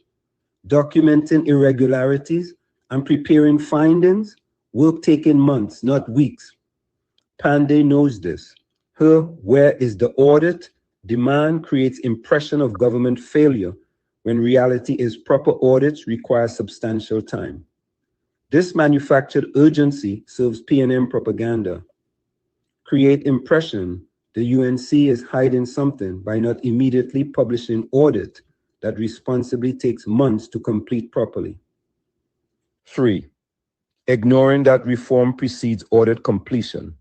documenting irregularities, and preparing findings, work taking months, not weeks. Pandey knows this. Her "where is the audit" demand creates impression of government failure when reality is proper audits require substantial time. This manufactured urgency serves PNM propaganda. Create impression the UNC is hiding something by not immediately publishing audit that responsibly takes months to complete properly. 3. Ignoring that reform precedes audit completion.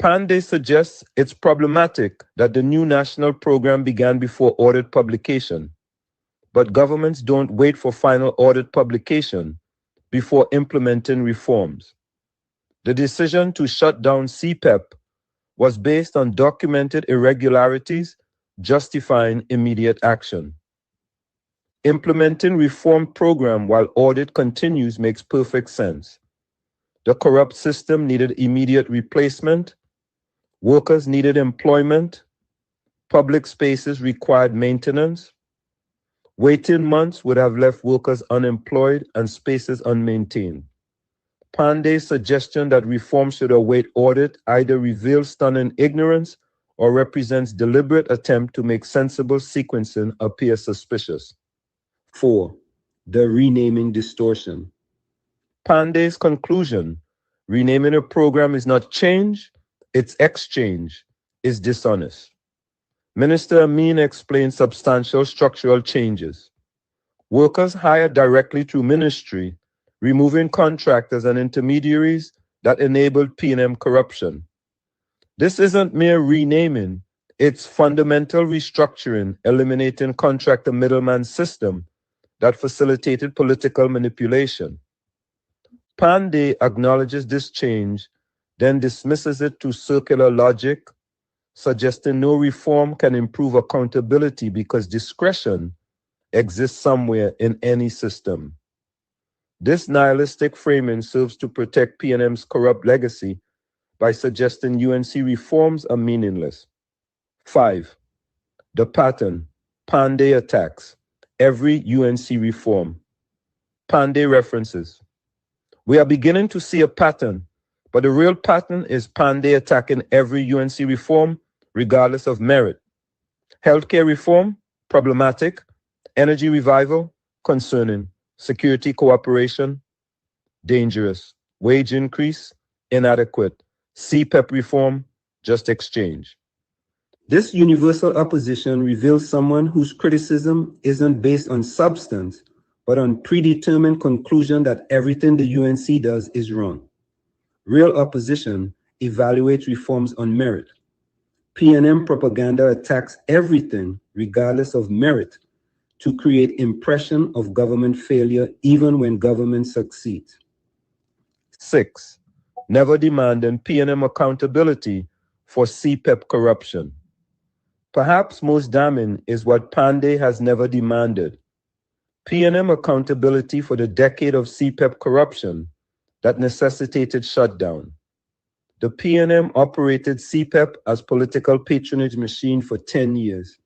Pandey suggests it's problematic that the new national program began before audit publication, but governments don't wait for final audit publication before implementing reforms. The decision to shut down CPEP was based on documented irregularities justifying immediate action. Implementing reform program while audit continues makes perfect sense. The corrupt system needed immediate replacement, workers needed employment, public spaces required maintenance. Waiting months would have left workers unemployed and spaces unmaintained. Pandey's suggestion that reform should await audit either reveals stunning ignorance or represents deliberate attempt to make sensible sequencing appear suspicious. 4. The renaming distortion. Pandey's conclusion, renaming a program is not change, it's exchange, is dishonest. Minister Amin explained substantial structural changes. Workers hired directly through ministry, removing contractors and intermediaries that enabled PNM corruption. This isn't mere renaming, it's fundamental restructuring, eliminating contractor middleman system that facilitated political manipulation. Pandey acknowledges this change, then dismisses it to circular logic, suggesting no reform can improve accountability because discretion exists somewhere in any system. This nihilistic framing serves to protect PNM's corrupt legacy by suggesting UNC reforms are meaningless. 5. The pattern, Pandey attacks, every UNC reform. Pandey references. We are beginning to see a pattern, but the real pattern is Pandey attacking every UNC reform, regardless of merit. Healthcare reform, problematic. Energy revival, concerning. Security cooperation, dangerous. Wage increase, inadequate. CPEP reform, just exchange. This universal opposition reveals someone whose criticism isn't based on substance, but on predetermined conclusion that everything the UNC does is wrong. Real opposition evaluates reforms on merit. PNM propaganda attacks everything regardless of merit to create impression of government failure even when government succeeds. 6. Never demanding PNM accountability for CPEP corruption. Perhaps most damning is what Pandey has never demanded. PNM accountability for the decade of CPEP corruption that necessitated shutdown. The PNM operated CPEP as political patronage machine for 10 years,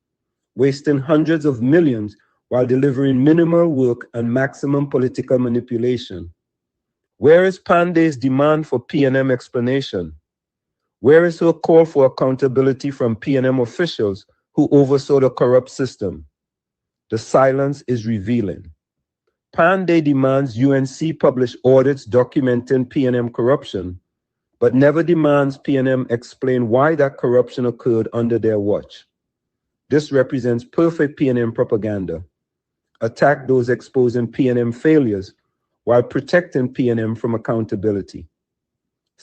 wasting hundreds of millions while delivering minimal work and maximum political manipulation. Where is Pandey's demand for PNM explanation? Where is her call for accountability from PNM officials who oversaw the corrupt system? The silence is revealing. Pandey demands UNC publish audits documenting PNM corruption, but never demands PNM explain why that corruption occurred under their watch. This represents perfect PNM propaganda. Attack those exposing PNM failures while protecting PNM from accountability.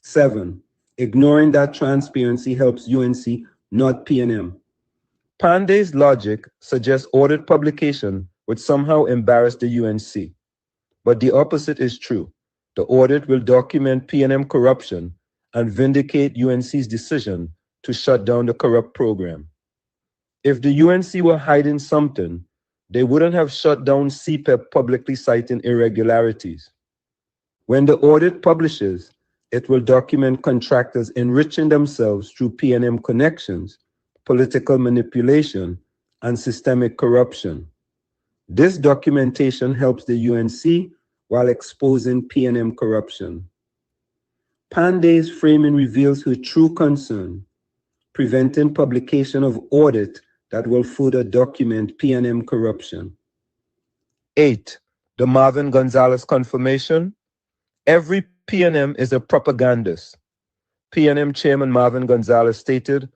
7. Ignoring that transparency helps UNC, not PNM. Pandey's logic suggests audit publication would somehow embarrass the UNC. But the opposite is true. The audit will document PNM corruption and vindicate UNC's decision to shut down the corrupt program. If the UNC were hiding something, they wouldn't have shut down CPEP publicly citing irregularities. When the audit publishes, it will document contractors enriching themselves through PNM connections, political manipulation, and systemic corruption. This documentation helps the UNC while exposing PNM corruption. Pandey's framing reveals her true concern, preventing publication of audit that will further document PNM corruption. 8. The Marvin Gonzalez confirmation. Every PNM is a propagandist. PNM Chairman Marvin Gonzalez stated,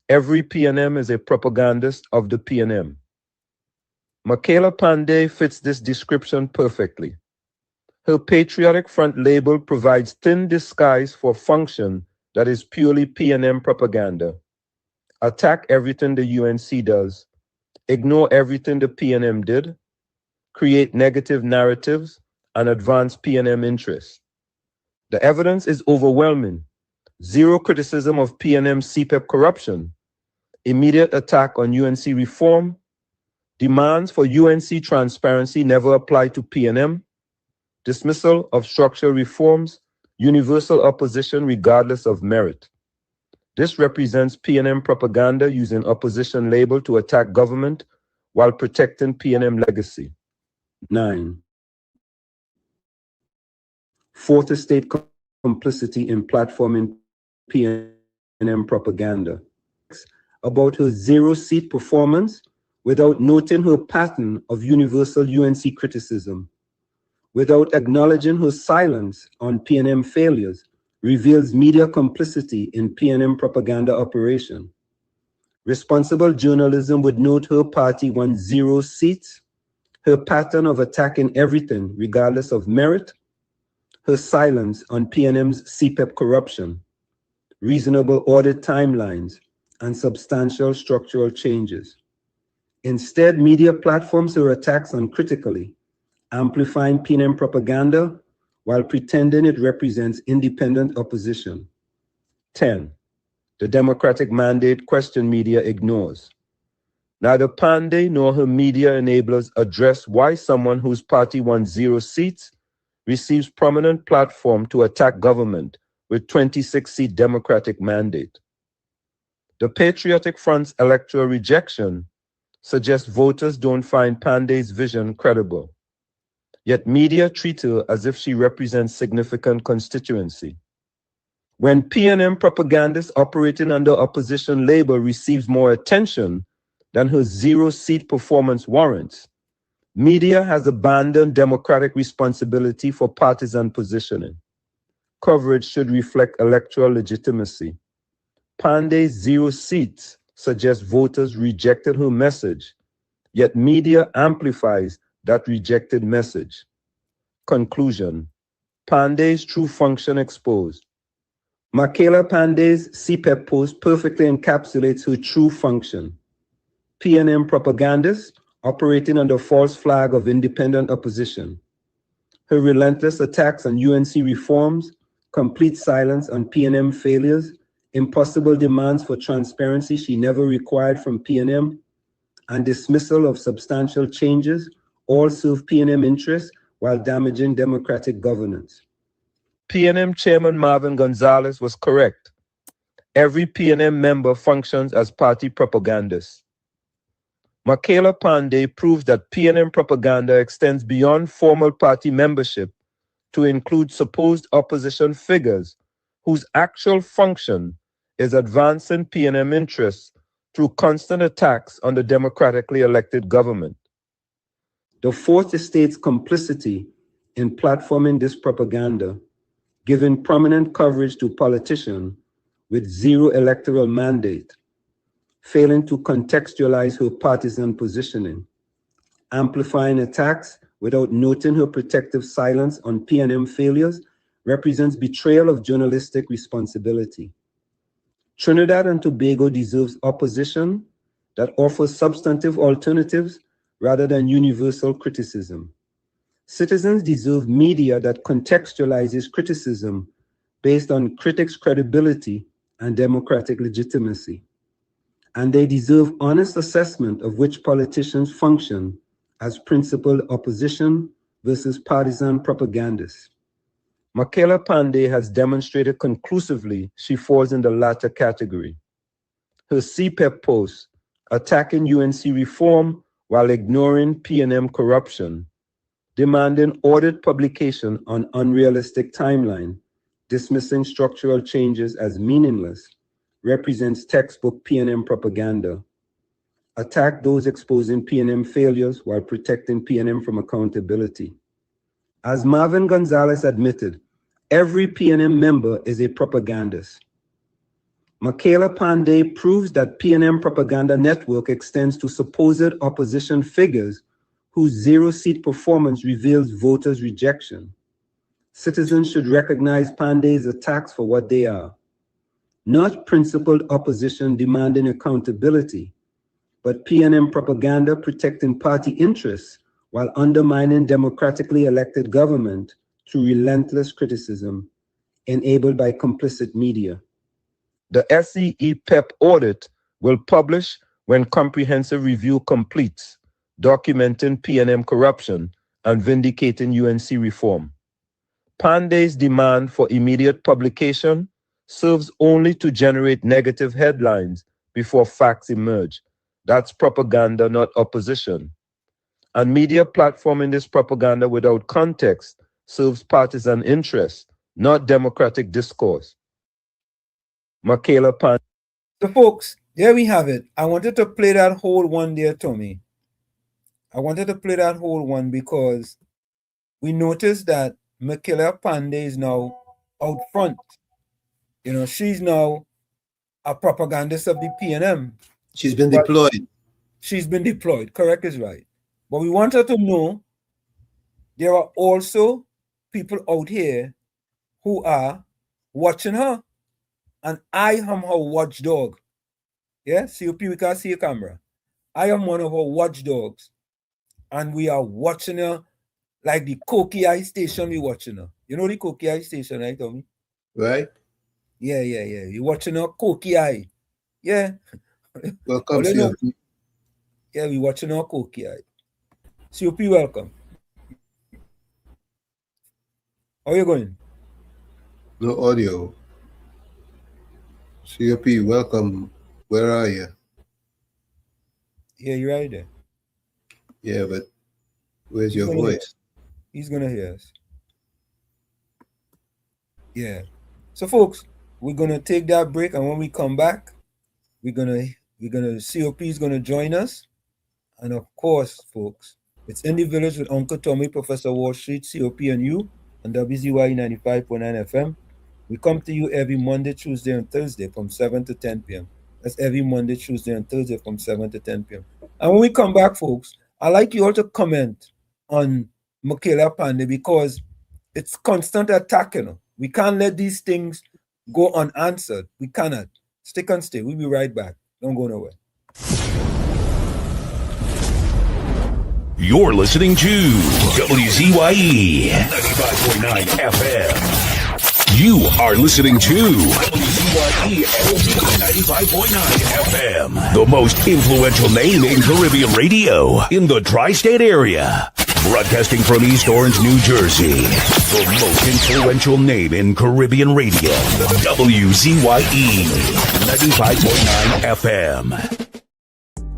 every PNM is a propagandist of the PNM. Michaela Pandey fits this description perfectly. Her Patriotic Front label provides thin disguise for function that is purely PNM propaganda. Attack everything the UNC does, ignore everything the PNM did, create negative narratives, and advance PNM interests. The evidence is overwhelming. Zero criticism of PNM CPEP corruption, immediate attack on UNC reform, demands for UNC transparency never apply to PNM, dismissal of structural reforms, universal opposition regardless of merit. This represents PNM propaganda using opposition label to attack government while protecting PNM legacy. 9. Fourth estate complicity in platforming PNM propaganda. About her zero-seat performance without noting her pattern of universal UNC criticism, without acknowledging her silence on PNM failures, reveals media complicity in PNM propaganda operation. Responsible journalism would note her party won 0 seats, her pattern of attacking everything regardless of merit, her silence on PNM's CPEP corruption, reasonable audit timelines, and substantial structural changes. Instead, media platforms her attacks uncritically, amplifying PNM propaganda while pretending it represents independent opposition. 10. The democratic mandate question media ignores. Neither Pandey nor her media enablers address why someone whose party won 0 seats receives prominent platform to attack government with 26-seat Democratic mandate. The Patriotic Front's electoral rejection suggests voters don't find Pandey's vision credible. Yet media treat her as if she represents significant constituency. When PNM propagandists operating under opposition labor receives more attention than her zero-seat performance warrants, media has abandoned democratic responsibility for partisan positioning. Coverage should reflect electoral legitimacy. Pandey's 0 seats suggest voters rejected her message, yet media amplifies that rejected message. Conclusion: Pandey's true function exposed. Michaela Pandey's CPEP post perfectly encapsulates her true function. PNM propagandists operating under false flag of independent opposition. Her relentless attacks on UNC reforms, complete silence on PNM failures, impossible demands for transparency she never required from PNM, and dismissal of substantial changes all serve PNM interests while damaging democratic governance. PNM Chairman Marvin Gonzalez was correct. Every PNM member functions as party propagandists. Michaela Pandey proves that PNM propaganda extends beyond formal party membership to include supposed opposition figures whose actual function is advancing PNM interests through constant attacks on the democratically elected government. The Fourth Estate's complicity in platforming this propaganda, giving prominent coverage to politicians with zero electoral mandate, failing to contextualize her partisan positioning, amplifying attacks without noting her protective silence on PNM failures, represents betrayal of journalistic responsibility. Trinidad and Tobago deserves opposition that offers substantive alternatives rather than universal criticism. Citizens deserve media that contextualizes criticism based on critics' credibility and democratic legitimacy. And they deserve honest assessment of which politicians function as principled opposition versus partisan propagandists. Michaela Pandey has demonstrated conclusively she falls in the latter category. Her CPEP post, attacking UNC reform while ignoring PNM corruption, demanding audit publication on unrealistic timeline, dismissing structural changes as meaningless, represents textbook PNM propaganda. Attack those exposing PNM failures while protecting PNM from accountability. As Marvin Gonzalez admitted, every PNM member is a propagandist. Michaela Pandey proves that PNM propaganda network extends to supposed opposition figures whose zero-seat performance reveals voters' rejection. Citizens should recognize Pandey's attacks for what they are. Not principled opposition demanding accountability, but PNM propaganda protecting party interests while undermining democratically elected government through relentless criticism, enabled by complicit media. The SEE PEP audit will publish when comprehensive review completes, documenting PNM corruption and vindicating UNC reform. Pandey's demand for immediate publication serves only to generate negative headlines before facts emerge. That's propaganda, not opposition. And media platforming this propaganda without context serves partisan interests, not democratic discourse. Michaela Pandey. So, folks, there we have it. I wanted to play that whole one there, Tommy. I wanted to play that whole one because we noticed that Michaela Pandey is now out front. You know, she's now a propagandist of the PNM. She's been deployed. She's been deployed. Correct is right. But we want her to know there are also people out here who are watching her. And I am her watchdog. Yeah, COP, we can see your camera. I am one of her watchdogs. And we are watching her like the Koki station we watching her. You know the Koki station, right, Tommy? Right. Yeah. You're watching her Koki. Yeah. Welcome, COP. Yeah, we're watching her Koki. COP, welcome. How you going? No audio. COP, welcome. Where are you? Yeah, you're right there. Yeah, but where's He's your gonna hear voice? us. He's gonna hear us. Yeah. So folks, we're gonna take that break, and when we come back, we're gonna COP is gonna join us. And of course, folks, it's In the Village with Uncle Tommy, Professor Wall Street, COP and you on WZYE 95.9 FM. We come to you every Monday, Tuesday, and Thursday from 7 to 10 p.m. That's every Monday, Tuesday, and Thursday from 7 to 10 p.m. And when we come back, folks, I'd like you all to comment on Michaela Pandey because it's constant attack, you know. We can't let these things go unanswered. We cannot. Stick and stay. We'll be right back. Don't go nowhere. You're listening to WZYE 95.9 FM. You are listening to WZYE 95.9 FM, the most influential name in Caribbean radio in the tri-state area. Broadcasting from East Orange, New Jersey, the most influential name in Caribbean radio, WZYE 95.9 FM.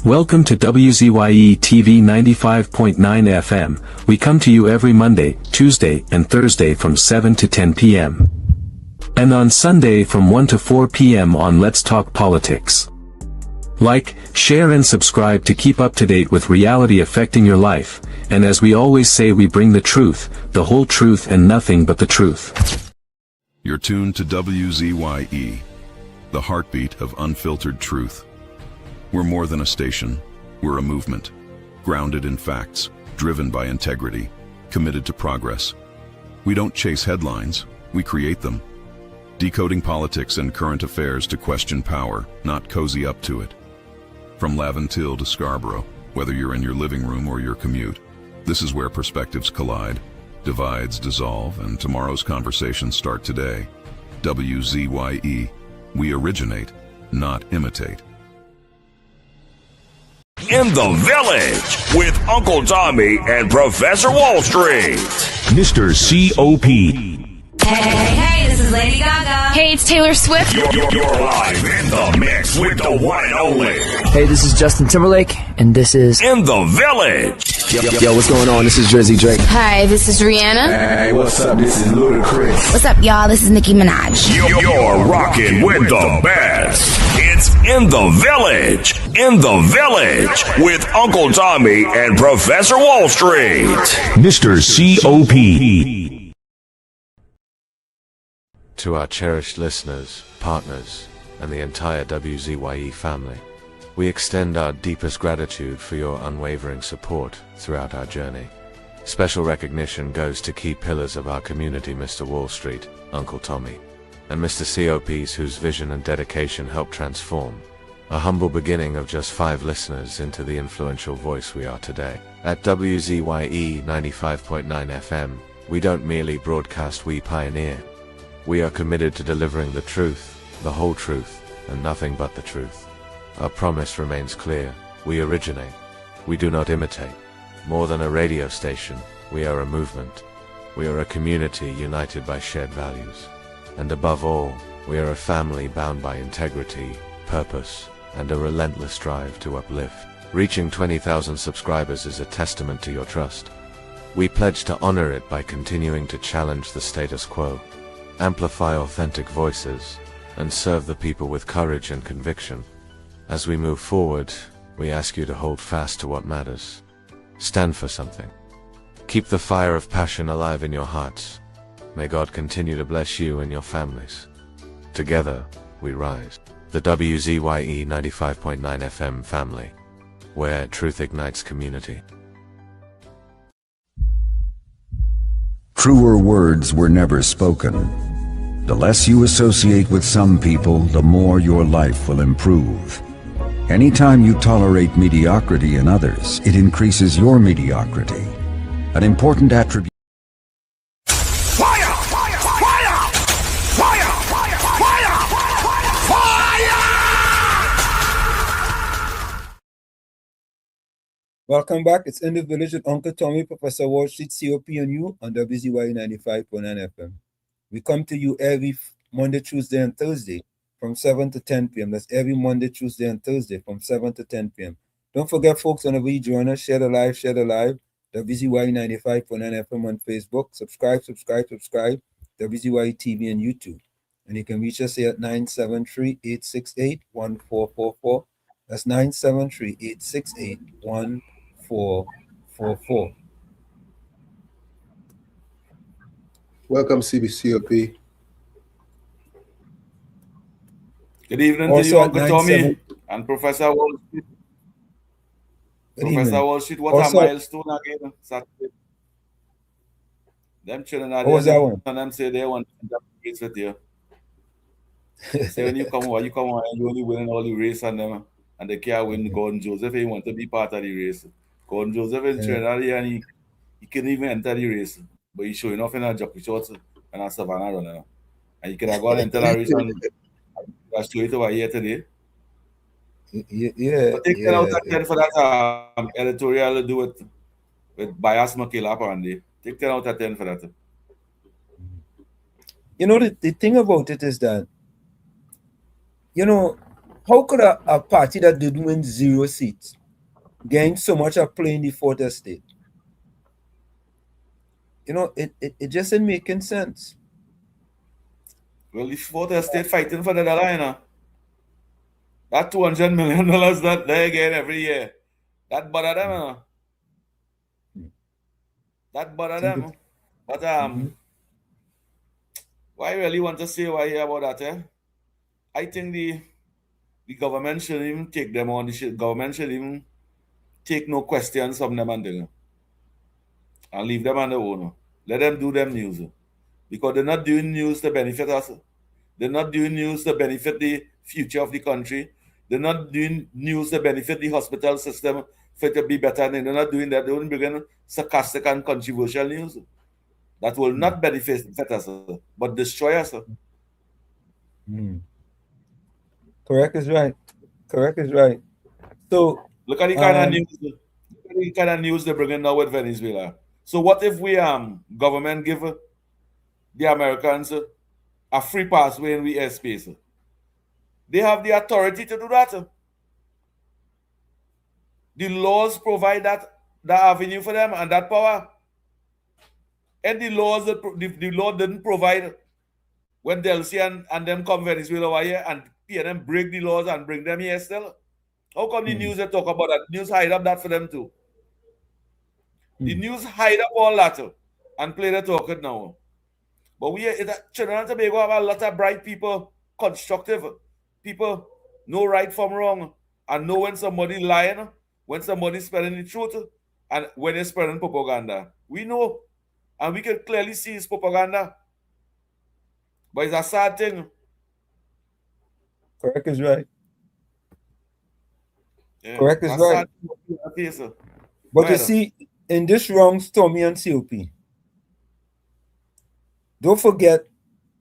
Welcome to WZYE TV 95.9 FM. We come to you every Monday, Tuesday, and Thursday from 7 to 10 p.m. And on Sunday from 1 to 4 p.m. on Let's Talk Politics. Like, share and subscribe to keep up to date with reality affecting your life. And as we always say, we bring the truth, the whole truth and nothing but the truth. You're tuned to WZYE, the heartbeat of unfiltered truth. We're more than a station, we're a movement, grounded in facts, driven by integrity, committed to progress. We don't chase headlines, we create them. Decoding politics and current affairs to question power, not cozy up to it. From Laventille to Scarborough, whether you're in your living room or your commute, this is where perspectives collide, divides dissolve, and tomorrow's conversations start today. WZYE, we originate, not imitate. In the Village with Uncle Tommy and Professor Wall Street. Mr. COP. Hey, this is Lady Gaga. Hey, it's Taylor Swift. You're live in the mix with the one and only. Hey, this is Justin Timberlake, and this is In the Village. Yo, what's going on? This is WZYE. Hi, this is Rihanna. Hey, what's up? This is Ludacris. What's up, y'all? This is Nicki Minaj. You're rocking with the best. It's In the Village. In the Village with Uncle Tommy and Professor Wall Street. Mr. COP. To our cherished listeners, partners, and the entire WZYE family, we extend our deepest gratitude for your unwavering support throughout our journey. Special recognition goes to key pillars of our community, Mr. Wall Street, Uncle Tommy, and Mr. COPs whose vision and dedication helped transform a humble beginning of just 5 listeners into the influential voice we are today. At WZYE 95.9 FM, we don't merely broadcast, we pioneer. We are committed to delivering the truth, the whole truth, and nothing but the truth. Our promise remains clear. We originate. We do not imitate. More than a radio station, we are a movement. We are a community united by shared values. And above all, we are a family bound by integrity, purpose, and a relentless drive to uplift. Reaching 20,000 subscribers is a testament to your trust. We pledge to honor it by continuing to challenge the status quo, amplify authentic voices, and serve the people with courage and conviction. As we move forward, we ask you to hold fast to what matters. Stand for something. Keep the fire of passion alive in your hearts. May God continue to bless you and your families. Together, we rise. The WZYE 95.9 FM family, where truth ignites community. Truer words were never spoken. The less you associate with some people, the more your life will improve. Anytime you tolerate mediocrity in others, it increases your mediocrity. An important attribute. Fire! Fire! Fire! Fire! Fire! Fire! Welcome back. It's In the Village with Uncle Tommy, Professor Wall Street, COP and you on WZYE 95.9 FM. We come to you every Monday, Tuesday, and Thursday from 7 to 10 p.m. That's every Monday, Tuesday, and Thursday from 7 to 10 p.m. Don't forget, folks, whenever you join us, share the live. WZYE 95.9 FM on Facebook. Subscribe. WZYE TV and YouTube. And you can reach us here at 973-868-1444. That's 973-868-1444. Welcome, CBCOP. Good evening Also to you, at Uncle 97 Tommy and Professor Wall Street. Good Professor evening. Wall Street, what Also, a milestone again. Saturday. Them what Trinidadians was that one? and them say they want to race with you. They say when you come over, you only winning all the race and them, and they can't win Gordon Joseph. He want to be part of the race. Gordon Joseph in Trinidad, and he couldn't even enter the race. But he's showing off in a jockey shorts and a Savannah runner. And you could have gone into that race and show it over here today. Yeah. But take 10 out of 10 for that editorial to do with Bias Makila apparently. Take 10 out of 10 for that. You know, the thing about it is that, you know, how could a party that did win 0 seats gain so much of play in the fourth estate? You know, it just ain't making sense. Well, the fourth estate fighting for the dollar, you know. That $200 million that they get every year. That bother them, you know. That bother them. But why I really want to say why about that, eh? I think the government shouldn't even take them on. The government should even take no questions from them and leave them on their own. Let them do them news. Because they're not doing news to benefit us. They're not doing news to benefit the future of the country. They're not doing news to benefit the hospital system for it to be better. And they're not doing that. They won't begin sarcastic and controversial news. That will not benefit us, but destroy us. Correct is right. So look at the kind of news. Look at the kind of news they're bringing now with Venezuela. So what if we government give the Americans a free passway in the airspace? They have the authority to do that. The laws provide that avenue for them and that power. And the laws the law didn't provide when Delcy and them come Venezuela over here and PNM break the laws and bring them here still. How come the news they talk about that? The news hide up that for them too. The news hide up all that and play the talking now. But Trinidad and Tobago have a lot of bright people, constructive people, know right from wrong, and know when somebody lying, when somebody's spreading the truth, and when they're spreading propaganda. We know, and we can clearly see it's propaganda. But it's a sad thing. Correct is right. Yeah, Correct is right. But you see, in this wrong Tommy and COP, don't forget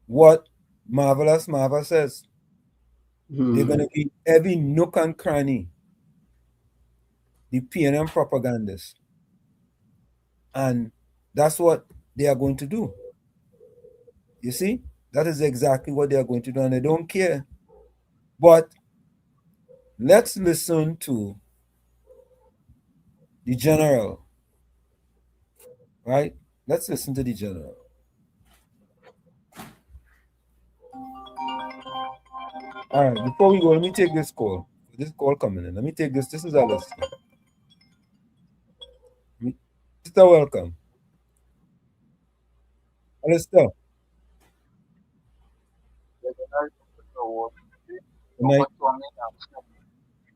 what Marvelous Marva says. They're going to be every nook and cranny, the PNM propagandists. And that's what they are going to do. You see? That is exactly what they are going to do, and they don't care. But let's listen to the general, right? Let's listen to the general. All right, before we go, let me take this call. This call coming in. Let me take this. This is Alistair. Sister, welcome. Alistair.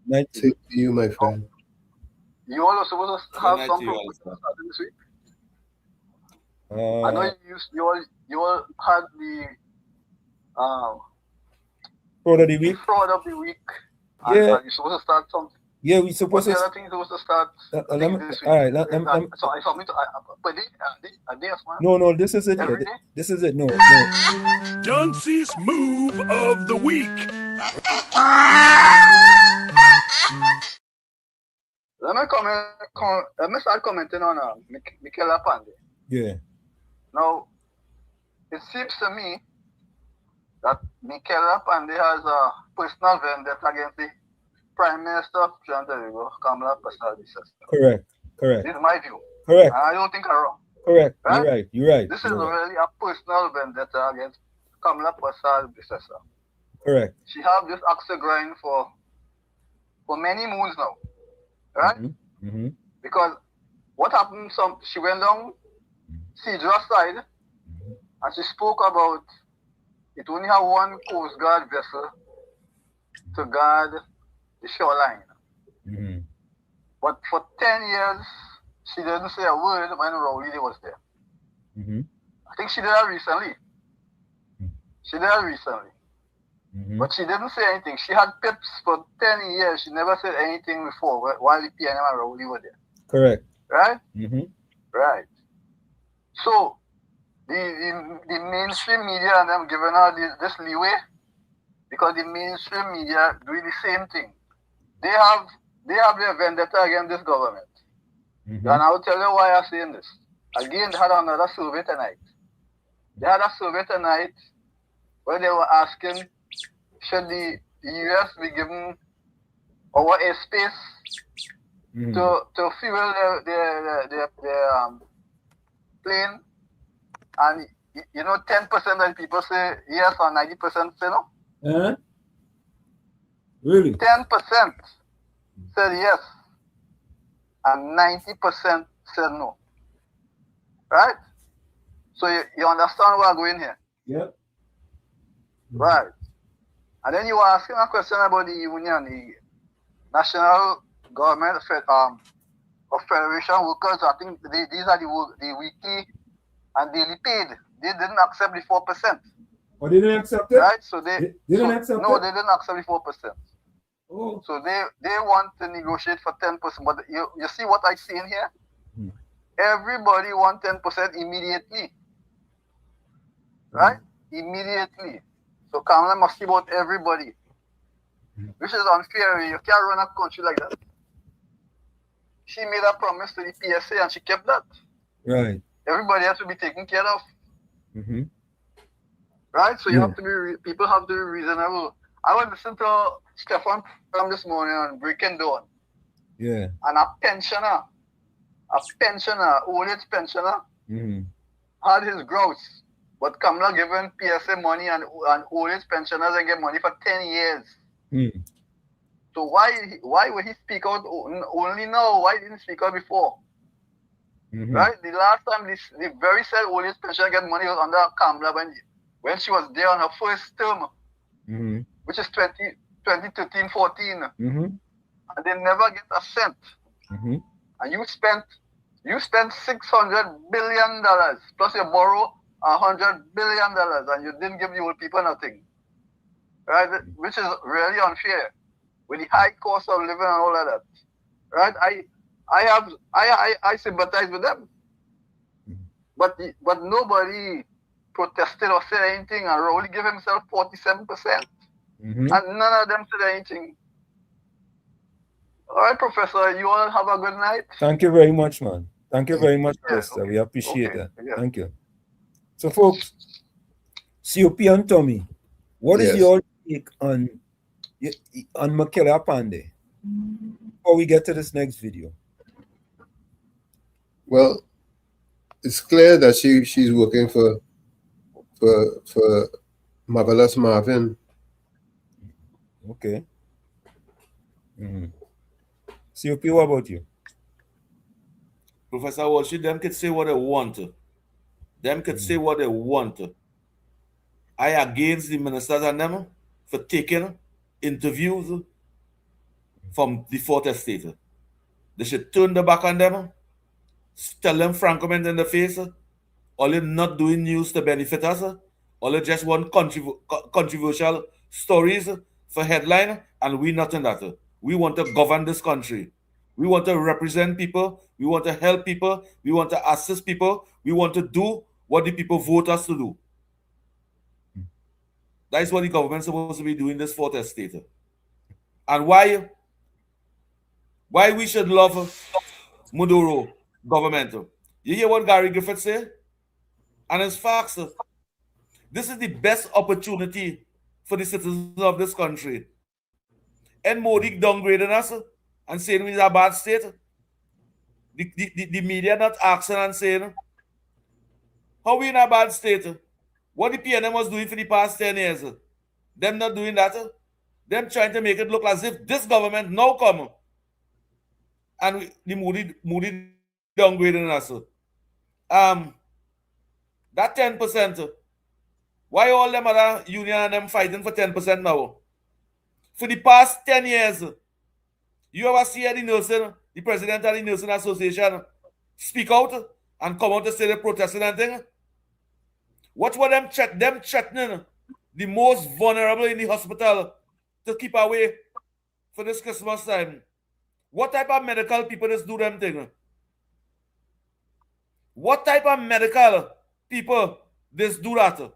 Night to you, my friend. You all are supposed to have some starting this week. I know you all had the fraud of the week. Fraud of the week. Yeah. And you're supposed to start something. Yeah, we're supposed to. to. The other thing supposed to start this week. All right. So I submit. But a day of No, this is it. Every day? This is it. No. Duncy's move of the week. let me start commenting on Michaela Pandey. Yeah. Now, it seems to me that Michaela Pandey has a personal vendetta against the Prime Minister of Trinidad, Kamala Prasad-Bissessar. Correct. Correct. This is my view. Correct. And I don't think I'm wrong. Correct. Right? You're right. You're right. This You're is right. really a personal vendetta against Kamala Prasad-Bissessar. Correct. She have this axe to grind for many moons now. Right? Mm-hmm. Mm-hmm. Because what happened, she went down Cedra's side and she spoke about it only have one Coast Guard vessel to guard the shoreline. Mm-hmm. But for 10 years, she didn't say a word when Rowley was there. Mm-hmm. I think she did that recently. Mm-hmm. But she didn't say anything. She had pips for 10 years. She never said anything before while the PNM and Rowley were there. Correct. Right? Mm-hmm. Right. So, the mainstream media and them giving her this leeway because the mainstream media doing the same thing. They have their vendetta against this government. Mm-hmm. And I'll tell you why I'm saying this. Again, they had another survey tonight. They had a survey tonight where they were asking, should the US be given our airspace to fuel their plane? And 10% of the people say yes or 90% say no. Uh-huh. Really? 10% said yes and 90% said no. Right? So you understand where I'm going here? Yep. Right. And then you were asking a question about the union, the national government of Federation workers. I think these are the weekly and daily paid. They didn't accept the 4%. Oh, they didn't accept it? Right? So they didn't accept it? No, they didn't accept the 4%. Oh. So they want to negotiate for 10%. But you see what I see in here? Everybody want 10% immediately. Right? Immediately. So Kamala must see about everybody. Which is unfair. You can't run a country like that. She made a promise to the PSA and she kept that. Right. Everybody has to be taken care of. Mm-hmm. Right? So you have to be, people have to be reasonable. I was listening to Stefan from this morning on Breaking Dawn. Yeah. And a pensioner, old age pensioner, had his grouse. But Kamala given PSA money and old age pensioners and get money for 10 years. So why would he speak out only now? Why didn't he speak out before? Right? The last time the very said old age pensioner get money was under Kamala when she was there on her first term, which is 2013-14. And they never get a cent. And you spent $600 billion plus you borrow $100 billion and you didn't give the old people nothing. Right? Which is really unfair with the high cost of living and all of that. Right? I sympathize with them. But nobody protested or said anything, and Rowley gave himself 47%. And none of them said anything. All right, Professor, you all have a good night. Thank you very much, man. Thank you very much, Professor. We appreciate that. Yeah. Thank you. So, folks, COP and Tommy, what is your take on Michaela Pandey before we get to this next video? Well, it's clear that she's working for Marvelous Marvin. Okay. COP, what about you? Professor Walsh, them could say what they want. Them could say what they want. I against the ministers and them for taking interviews from the fourth estate. They should turn their back on them, tell them frankly in the face, all they not doing news to benefit us, all they just want controversial stories for headline, and we not in that. We want to govern this country. We want to represent people. We want to help people. We want to assist people. We want to do what the people vote us to do. That is what the government is supposed to be doing, this fourth estate. And why why we should love Maduro government. You hear what Gary Griffith say? And it's facts. This is the best opportunity for the citizens of this country. And Modi downgrading us and saying we're in a bad state. The media not asking and saying, how we in a bad state? What the PNM was doing for the past 10 years? Them not doing that. Them trying to make it look as if this government now come and the Moody downgrading us. That 10%, why all them other union and them fighting for 10% now? For the past 10 years, you ever see Eddie Nielsen, the president of the Nielsen Association, speak out and come out to say they're protesting and thing? What were them threatening the most vulnerable in the hospital to keep away for this Christmas time? What type of medical people just do them thing? What type of medical people just do that?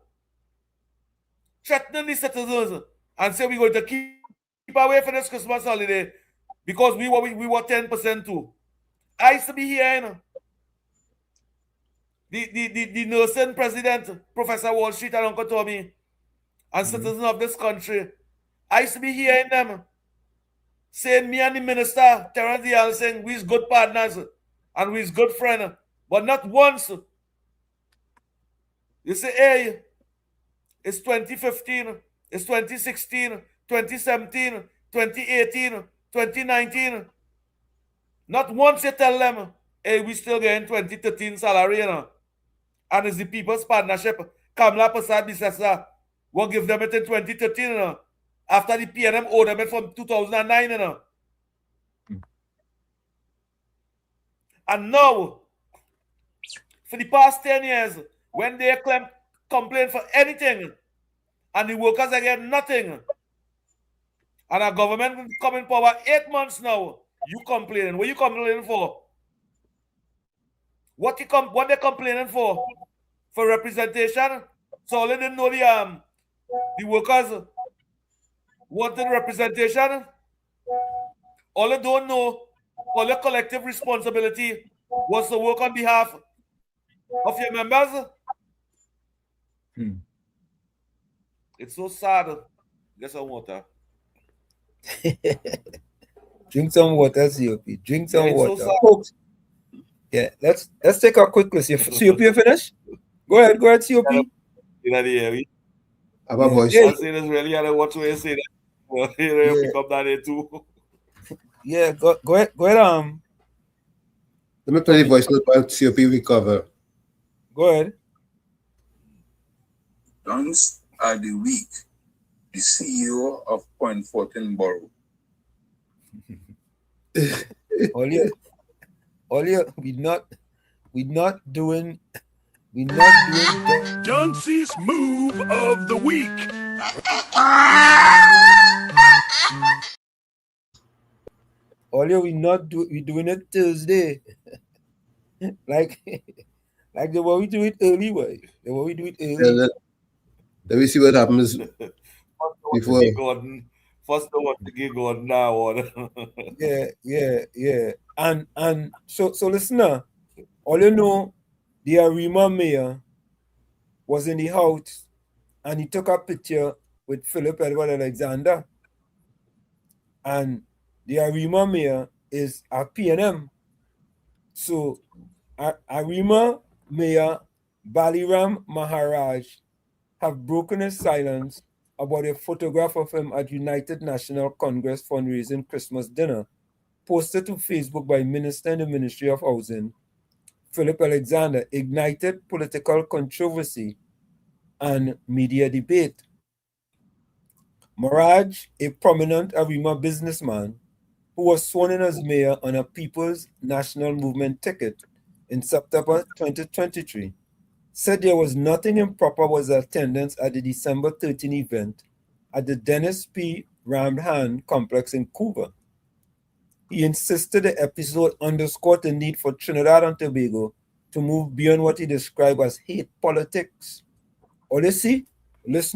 Threatening the citizens and say we're going to keep away for this Christmas holiday because we were 10% too. I used to be here, you know. The nursing president, Professor Wall Street and Uncle Tommy, and citizens of this country, I used to be hearing them saying me and the minister, Terence Yal, saying we're good partners and we're good friends, but not once. You say, hey, it's 2015, it's 2016, 2017, 2018, 2019. Not once you tell them, hey, we still getting 2013 salary, you know. And it's the People's Partnership, Kamla Prasad Bisesa, will give them it in 2013, you know, after the PNM owed them it from 2009, you know. And now, for the past 10 years, when they complain for anything, and the workers are getting nothing, and our government come in power 8 months now, you complaining. What you complaining for? What they complaining for? For representation? So all they didn't know the workers wanted representation. All they don't know, all the collective responsibility was to work on behalf of your members. It's so sad. Get some water. Drink some water, COP. Drink some water. So Folks, yeah, let's take a quick listen. COP, you finished? Go ahead, COP. In the area. Our voice. I say this really, I don't want to say that. You pick up that there too. Yeah, go ahead. Let me play the voice note while COP recover. Go ahead. Guns are the weak, the CEO of Point 14 Borough. Olia, we're not doing Dunce's move of the week. Olia, we're doing it Thursday. like the way we do it early way. The way we do it early. Yeah, let me see what happens before. First the one to get going now. Yeah. And so listen now. All you know, the Arima mayor was in the house and he took a picture with Philip Edward Alexander. And the Arima mayor is a PNM. So Arima mayor Baliram Maharaj have broken his silence about a photograph of him at United National Congress fundraising Christmas dinner posted to Facebook by Minister in the Ministry of Housing, Philip Alexander, ignited political controversy and media debate. Maharaj, a prominent Arima businessman who was sworn in as mayor on a People's National Movement ticket in September 2023, said there was nothing improper with attendance at the December 13 event at the Dennis P. Ramhan complex in Cuba. He insisted the episode underscored the need for Trinidad and Tobago to move beyond what he described as hate politics. Listen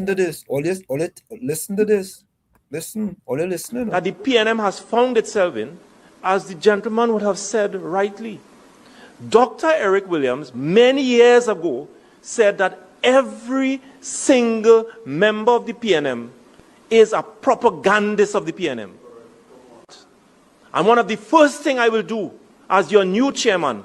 to this. Listen to this. Listen, all listening. That the PNM has found itself in as the gentleman would have said rightly. Dr. Eric Williams, many years ago, said that every single member of the PNM is a propagandist of the PNM. And one of the first things I will do as your new chairman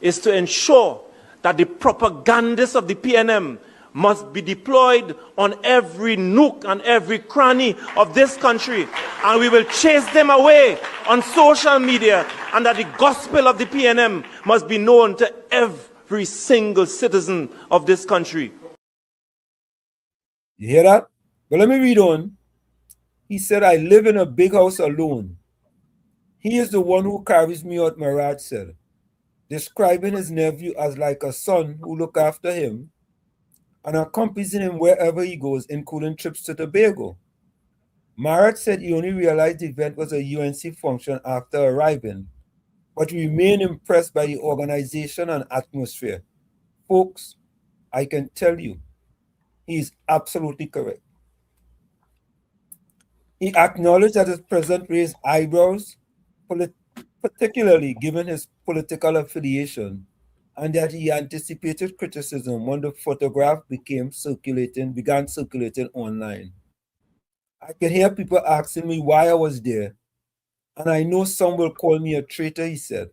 is to ensure that the propagandists of the PNM must be deployed on every nook and every cranny of this country. And we will chase them away on social media, and that the gospel of the PNM must be known to every single citizen of this country. You hear that? But let me read on. He said, I live in a big house alone. He is the one who carries me out, Maraj said, describing his nephew as like a son who look after him and accompanying him wherever he goes, including trips to Tobago. Maraj said he only realized the event was a UNC function after arriving, but remained impressed by the organization and atmosphere. Folks, I can tell you, he is absolutely correct. He acknowledged that his presence raised eyebrows, particularly given his political affiliation, and that he anticipated criticism when the photograph began circulating online. I can hear people asking me why I was there, and I know some will call me a traitor, he said,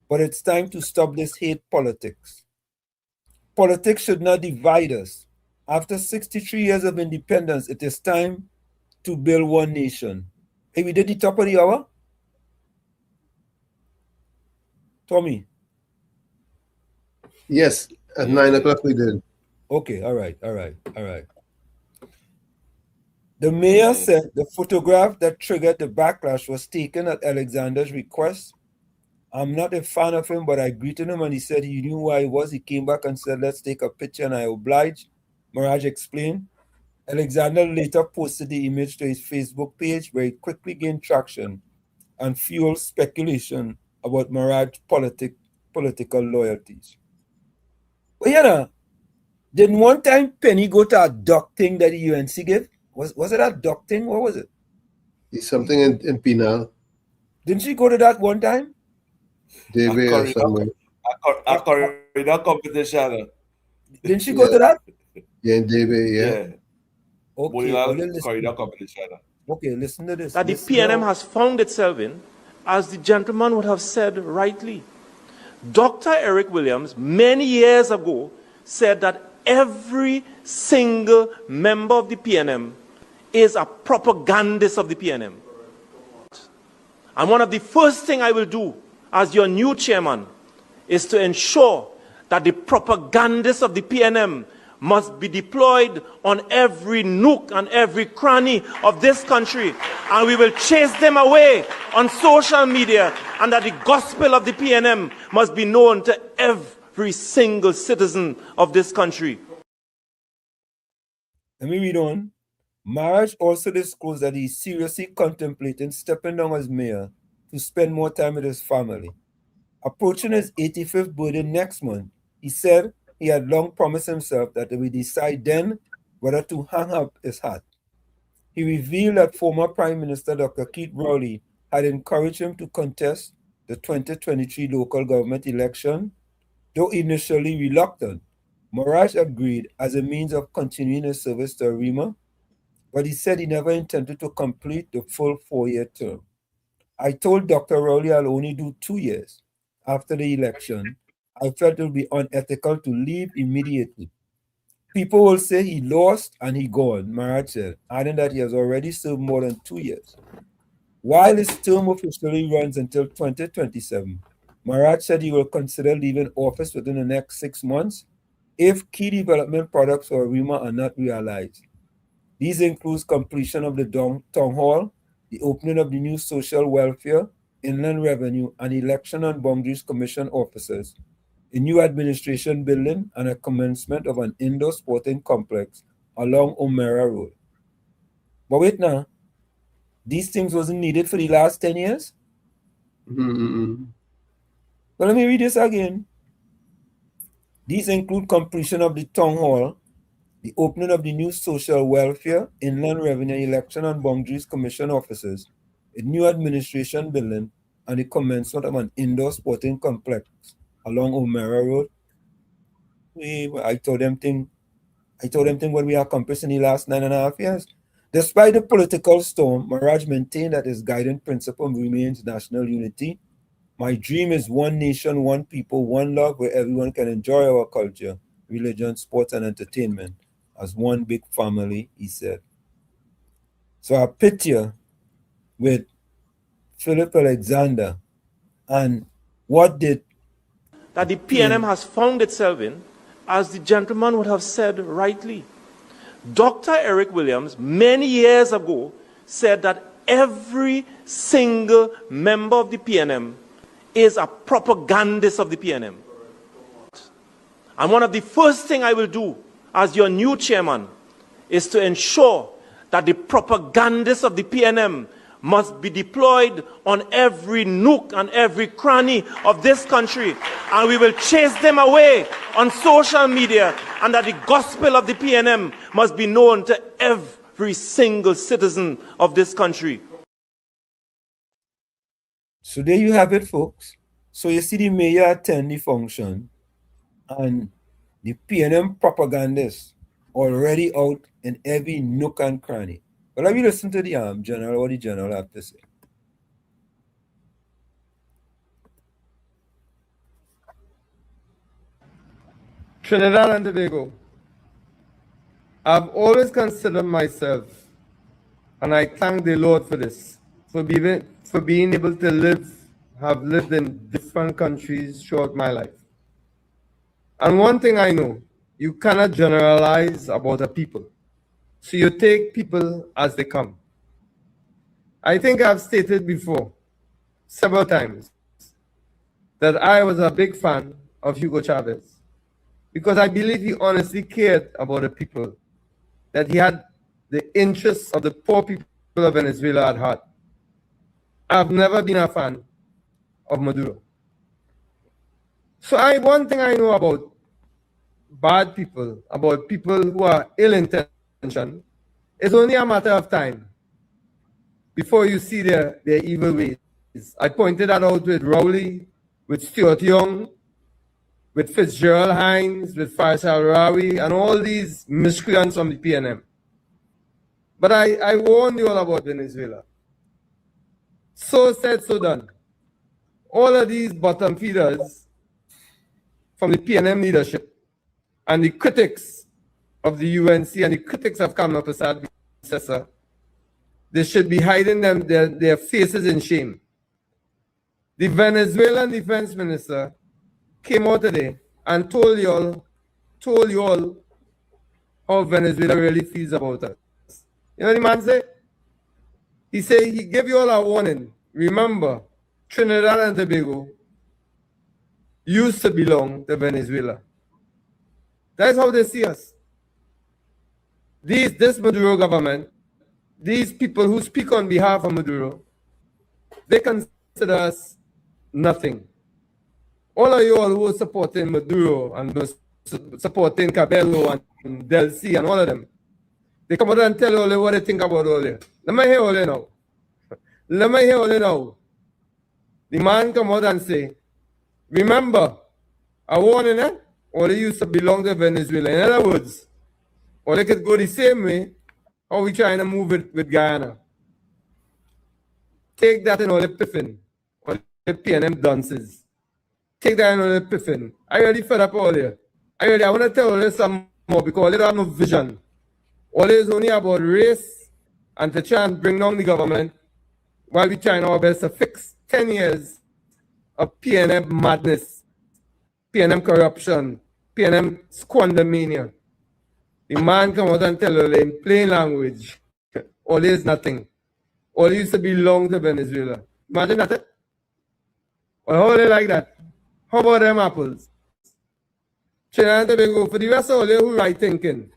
but it's time to stop this hate politics. Politics should not divide us. After 63 years of independence, it is time to build one nation. Hey, we did the top of the hour? Tommy? Yes, at 9 o'clock we did. Okay, all right. The mayor said the photograph that triggered the backlash was taken at Alexander's request. I'm not a fan of him, but I greeted him and he said he knew who I was. He came back and said, let's take a picture, and I obliged. Maraj explained. Alexander later posted the image to his Facebook page, where it quickly gained traction and fueled speculation about Maraj's political loyalties. But didn't one time Penny go to a duck thing that the UNC gave? Was it a duck thing? What was it? It's something in Pinal. Didn't she go to that one time? David or somewhere. A corrida competition. Didn't she go to that? Yeah, in David, yeah. Okay, listen to this. That the PNM has found itself in, as the gentleman would have said rightly. Dr. Eric Williams, many years ago, said that every single member of the PNM is a propagandist of the PNM. And one of the first things I will do as your new chairman is to ensure that the propagandists of the PNM must be deployed on every nook and every cranny of this country, and we will chase them away on social media, and that the gospel of the PNM must be known to every single citizen of this country. Let me read on. Maraj also disclosed that he's seriously contemplating stepping down as mayor to spend more time with his family. Approaching his 85th birthday next month, he said he had long promised himself that he would decide then whether to hang up his hat. He revealed that former Prime Minister Dr. Keith Rowley had encouraged him to contest the 2023 local government election, though initially reluctant. Maraj agreed as a means of continuing his service to Arima, but he said he never intended to complete the full 4-year term. I told Dr. Rowley I'll only do 2 years. After the election, I felt it would be unethical to leave immediately. People will say he lost and he gone, Maraj said, adding that he has already served more than 2 years. While his term officially runs until 2027, Maraj said he will consider leaving office within the next 6 months if key development products for Arima are not realized. These include completion of the town hall, the opening of the new social welfare, inland revenue, and election and boundaries commission officers, a new administration building, and a commencement of an indoor sporting complex along O'Mara Road. But wait now, these things wasn't needed for the last 10 years? But let me read this again. These include completion of the town hall, the opening of the new social welfare, inland revenue, election and boundaries commission offices, a new administration building, and the commencement of an indoor sporting complex along O'Mara Road. I told them thing what we accomplished in the last 9.5 years. Despite the political storm, Maraj maintained that his guiding principle remains national unity. My dream is one nation, one people, one love, where everyone can enjoy our culture, religion, sports, and entertainment as one big family, he said. So I picture with Philip Alexander and what did that the PNM has found itself in, as the gentleman would have said rightly. Dr. Eric Williams, many years ago, said that every single member of the PNM is a propagandist of the PNM. And one of the first things I will do as your new chairman is to ensure that the propagandists of the PNM must be deployed on every nook and every cranny of this country, and we will chase them away on social media, and that the gospel of the PNM must be known to every single citizen of this country. So there you have it, folks. So you see the mayor attend the function, and the PNM propagandists already out in every nook and cranny. But let me listen to the general, what the general have to say. Trinidad and Tobago, I've always considered myself, and I thank the Lord for this, for being able to have lived in different countries throughout my life. And one thing I know, you cannot generalize about a people. So you take people as they come. I think I've stated before, several times, that I was a big fan of Hugo Chavez, because I believe he honestly cared about the people, that he had the interests of the poor people of Venezuela at heart. I've never been a fan of Maduro. So one thing I know about bad people, about people who are ill-intentioned, it's only a matter of time before you see their evil ways. I pointed that out with Rowley, with Stuart Young, with Fitzgerald Hines, with Faisal Rawi, and all these miscreants from the PNM. But I warned you all about Venezuela. So said, so done. All of these bottom feeders from the PNM leadership and the critics of the UNC and the critics of Kamla Prasad, they should be hiding their faces in shame. The Venezuelan defense minister came out today and told you all how Venezuela really feels about us. You know what the man said? He said he gave you all a warning. Remember, Trinidad and Tobago used to belong to Venezuela. That's how they see us. This Maduro government, these people who speak on behalf of Maduro, they consider us nothing. All of you all who are supporting Maduro and supporting Cabello and Del C and all of them, they come out and tell you what they think about all this. Let me hear all they now. Let me hear all they now. The man come out and say, remember, I warning them, or they used to belong to Venezuela. In other words, or they could go the same way how we trying to move it with Guyana. Take that in all the piffin, or the PNM dances. Take that in all the piffin. I already fed up all here. I want to tell you some more because they don't have no vision. All is only about race and to try and bring down the government while we trying our best to fix 10 years of PNM madness, PNM corruption, PNM squandermania. The man come out and tell you in plain language, all is nothing. All used to belong to Venezuela. Imagine that. Well, how they like that? How about them apples? Trinidad and Tobago, for the rest of all you who right thinking,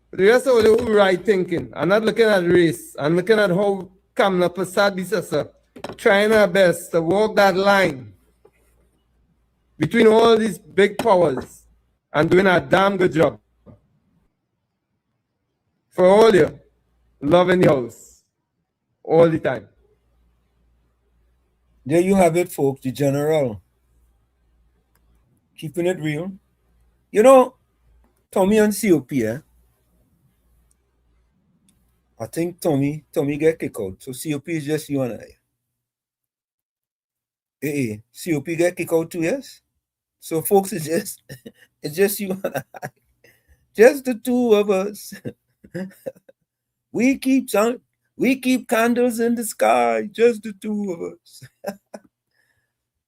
for the rest of all you who right thinking, and not looking at race, and looking at how Kamla Prasad Bisasa trying our best to walk that line between all these big powers and doing a damn good job. For all you, love in the house, all the time. There you have it, folks. The general. Keeping it real. You know, Tommy and COP, I think Tommy get kicked out. So COP is just you and I. COP get kicked out too, yes? So folks, it's just you and I. Just the two of us. we keep candles in the sky, just the two of us.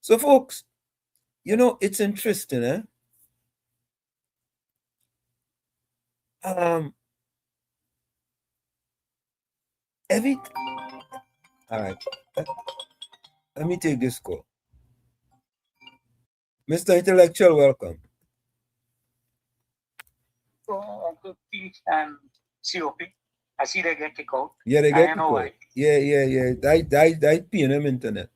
So folks, you know, it's interesting, all right. Let me take this call. Mr. Intellectual, welcome. So Uncle P and COP, I see they get kicked out. Yeah, they get kicked out. Why. Yeah. That PNM internet.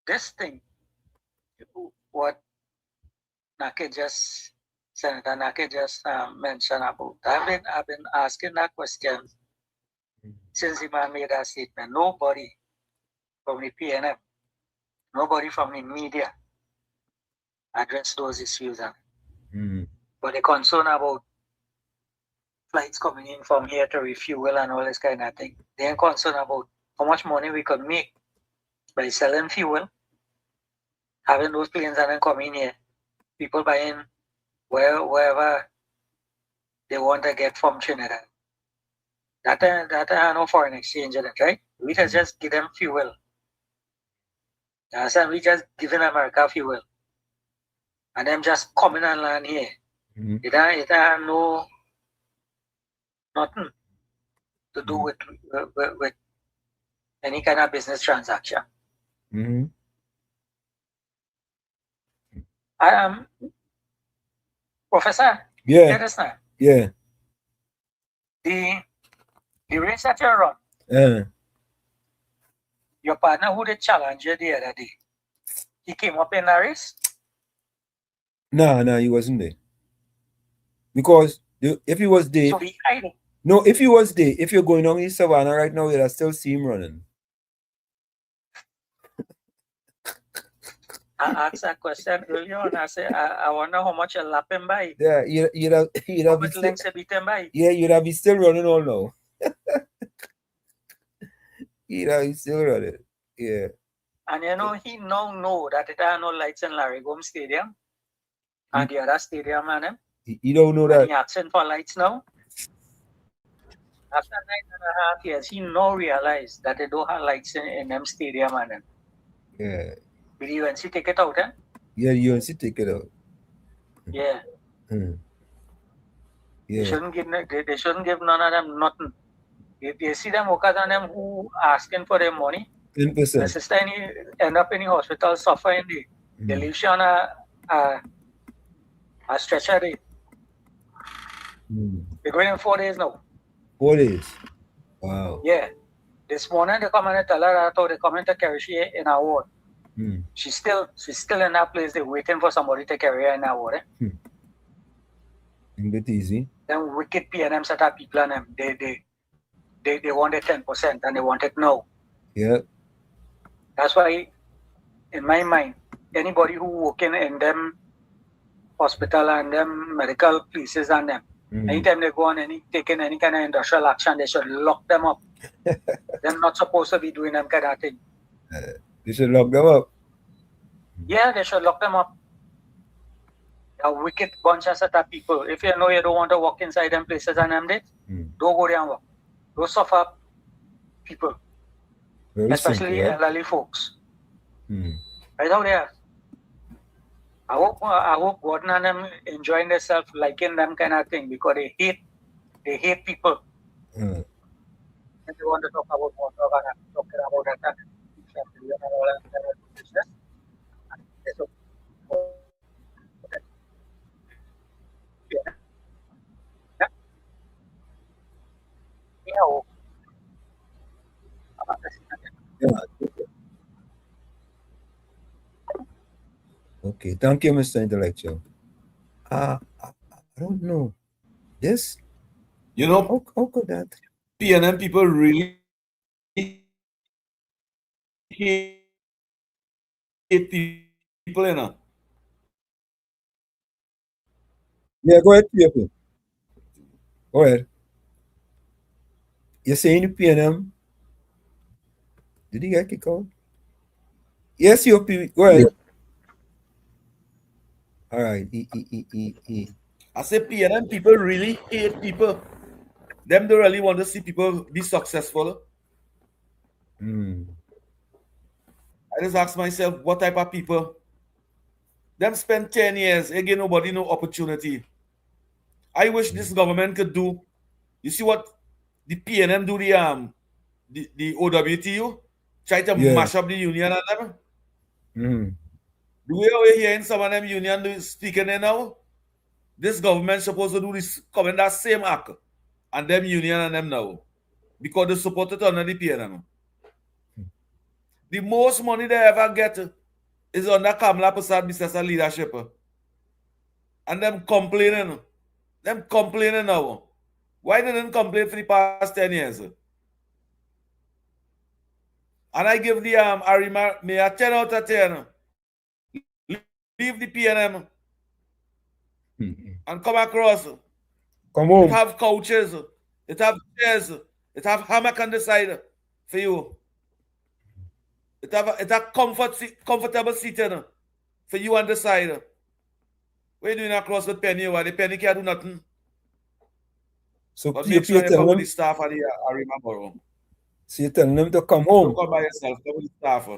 This thing, what Senator Nake just mentioned about, I've been asking that question since the man made that statement. Nobody from the PNM, nobody from the media addressed those issues. But the concern about flights coming in from here to refuel and all this kind of thing, they're concerned about how much money we could make by selling fuel, having those planes and then coming here, people buying wherever they want to get from Trinidad. That no foreign exchange in it, right? We just give them fuel. We just giving America fuel. And them just coming and land here. It had nothing to do with any kind of business transaction. Professor, yeah, this now. Yeah. The race that you run, your partner who did challenge you the other day, he came up in the race? No, he wasn't there. Because if he was there, so he hiding. No, if he was there, if you're going on in Savannah right now, you'll still see him running. I asked that question earlier and I said, I wonder how much you're lapping by. Yeah, you'd have been still running all now. You'd have still running. Yeah. And you know, he now know that there are no lights in Larrigome Stadium and the other stadium and him. He don't know that. He asking for lights now. After 9.5 years, he now realized that they don't have lights in them stadium and him. Yeah. Will the UNC take it out, Yeah, the UNC take it out. Yeah. Yeah. They shouldn't give none of them nothing. If you see them workers and them who asking for their money, 10%. the sister end up in the hospital suffering. They leave you on a stretcher day. They're going in 4 days now. 4 days. Wow. Yeah. This morning they come and tell her that they come in to carry she in a ward. She's still in that place. They're waiting for somebody to carry her in that ward. Ain't it easy? Them wicked PNM set up people and them. They wanted 10% and they want it now. Yeah. That's why, in my mind, anybody who working in them hospital and them medical places and them, anytime they go on taking any kind of industrial action, they should lock them up. They're not supposed to be doing them kind of thing. They should lock them up. Yeah, they should lock them up. A wicked bunch of set of people. If you know you don't want to walk inside them places and them dates, don't go there and walk. Don't suffer people. Very especially simple, right? elderly folks. Right out there. I hope Gordon and them enjoying themselves, liking them kind of thing, because they hate people. And they want to talk about more, talking about that and all that business. Okay, thank you, Mr. Intellectual. I don't know. This You know, how could that? PNM people really hate people, you know. Yeah, go ahead, people. Go ahead. You're saying the PNM? Did he get kicked out? Yes, COP. Go ahead. All right. I say PNM people really hate people. Them don't really want to see people be successful. I just ask myself, what type of people? Them spend 10 years, again, nobody no opportunity. I wish this government could do. You see what the PNM do, the OWTU? Try to Yeah. mash up the union and them. Mm. The way we're hearing some of them union speaking there now, this government supposed to do this, come in that same act, and them union and them now. Because they support it under the PNM. The most money they ever get is under Kamala Prasad business and leadership. And them complaining. Them complaining now. Why they didn't complain for the past 10 years? And I give the Arima me a 10 out of 10. Leave the PNM and come across. Come home. It have couches. It have chairs. It have hammock on the side for you. It have comfortable seating for you on the side. What are you doing across with Penny? The Penny can't do nothing. So But you're make sure you telling come with them, the staff at the Arima Borough. so you're telling them to come Don't home. come by yourself. Come with the staff.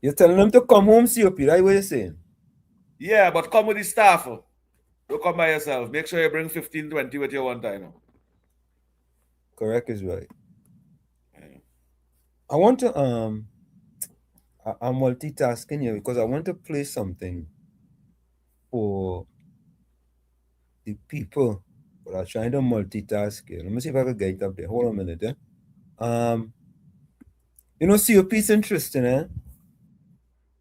You're telling them to come home, COP, right? What you're saying? Yeah, but come with the staff. Don't come by yourself. Make sure you bring 15, 20 with you one time. Correct is right. I want to I'm multitasking here because I want to play something for the people that are trying to multitask here. Let me see if I can get it up there. Hold on a minute, You know, COP is interesting, eh?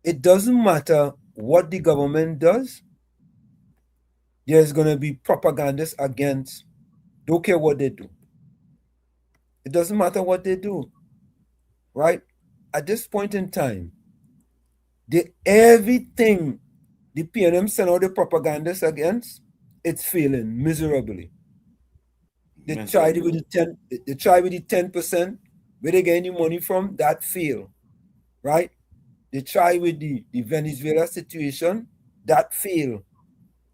It doesn't matter what the government does, there's gonna be propagandists against, don't care what they do. It doesn't matter what they do, right? At this point in time, everything the PNM send out the propagandists against, it's failing miserably. They tried with the 10%, where they get any money from, that fail, right? They try with the Venezuela situation, that fail,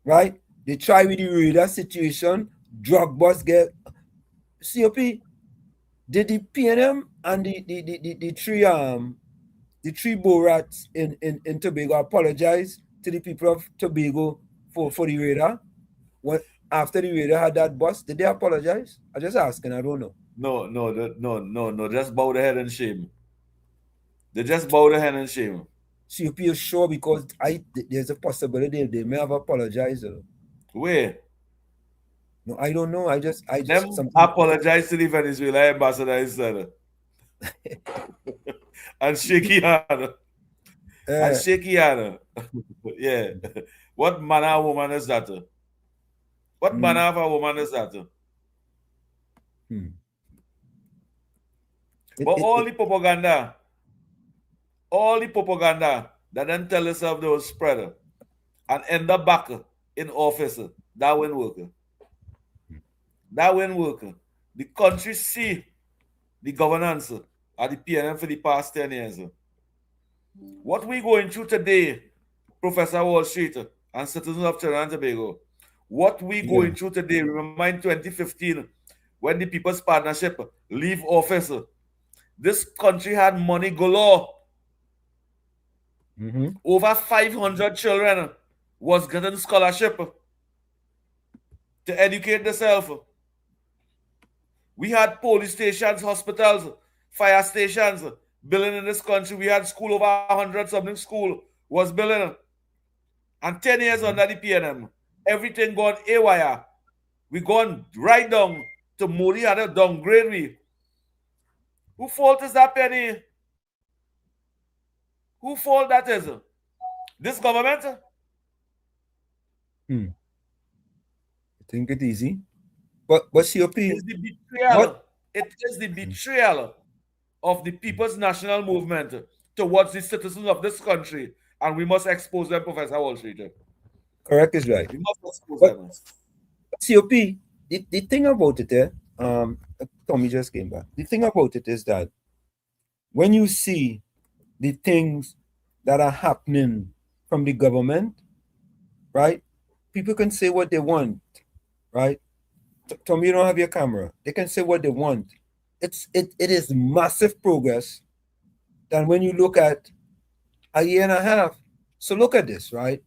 right? They try with the radar situation, drug bust get COP. Did the PNM and the three Borats in Tobago apologize to the people of Tobago for the radar? What after the radar had that bust, did they apologize? I'm just asking, I don't know. No. Just bow their head in shame. They just bow their head in shame. COP is sure because there's a possibility they may have apologized. Where? No, I don't know. I just them something. Apologize to the Venezuela ambassador instead. And shaky hand. And shaky hand. Yeah. What manner of woman is that? What manner of a woman is that? But all the propaganda that then tell yourself they will spread and end up back in office, that won't work. That won't work. The country see the governance at the PNM for the past 10 years. What we going through today, Professor Wall Street and citizens of Trinidad and Tobago, what we going through today, remember in 2015, when the People's Partnership leave office, this country had money galore. Over 500 children was getting scholarship to educate themselves. We had police stations, hospitals, fire stations building in this country. We had school, over 100 something school was building. And 10 years under the PNM, everything gone AWire. We gone right down to Modi had a downgrade me. Who fault is that, Penny? Who fault that is? This government? Think it easy. But COP, it's the betrayal. It is the betrayal of the People's National Movement towards the citizens of this country, and we must expose them, Professor Wall Street. Correct is right. We must expose but them. COP, the thing about it, Tommy just came back. The thing about it is that when you see the things that are happening from the government, right? People can say what they want, right? Tommy, you don't have your camera. They can say what they want. It is massive progress than when you look at a year and a half. So look at this, right?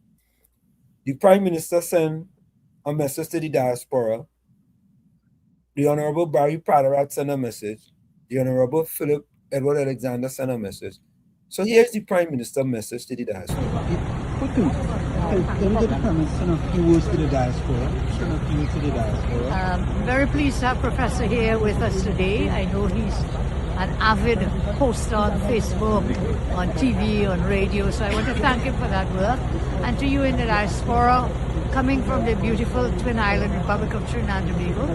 The Prime Minister sent a message to the diaspora. The Honorable Barry Praderat sent a message. The Honorable Philip Edward Alexander sent a message. So here's the Prime Minister message to the diaspora. Let me get the comments, send a few words to the diaspora. Send a few to the diaspora. Very pleased to have Professor here with us today. I know he's an avid poster on Facebook, on TV, on radio, so I want to thank him for that work. And to you in the diaspora, coming from the beautiful Twin Island Republic of Trinidad and Tobago,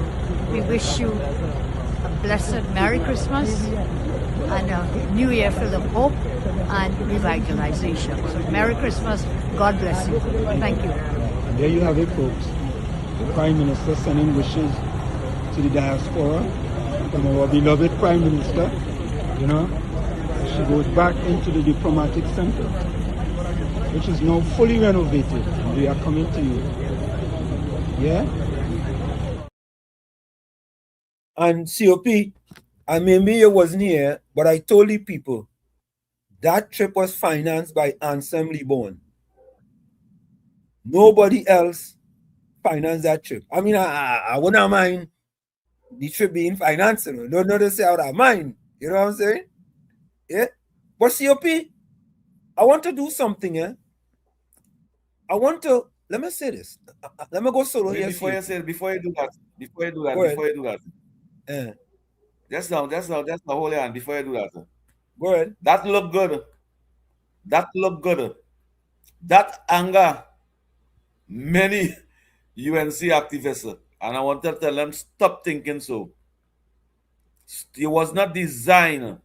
we wish you a blessed Merry Christmas and a New Year full of hope and revitalization. So Merry Christmas, God bless you. Thank you. And there you have it, folks. The Prime Minister sending wishes to the diaspora from our beloved Prime Minister. You know, she goes back into the diplomatic center, which is now fully renovated, and we are coming to you. Yeah? And COP, and maybe you wasn't here, but I told the people that trip was financed by Ansem Libon. Nobody else financed that trip. I mean, I wouldn't mind the trip being financed. You know? Don't say out of mind. You know what I'm saying? Yeah. But COP, I want to do something. I want to, let me say this. Let me go solo here. Before you do that. Yeah. That's the whole hand. Before you do that. Go ahead. That look good. That anger many UNC activists, and I want to tell them, stop thinking so. It was not designed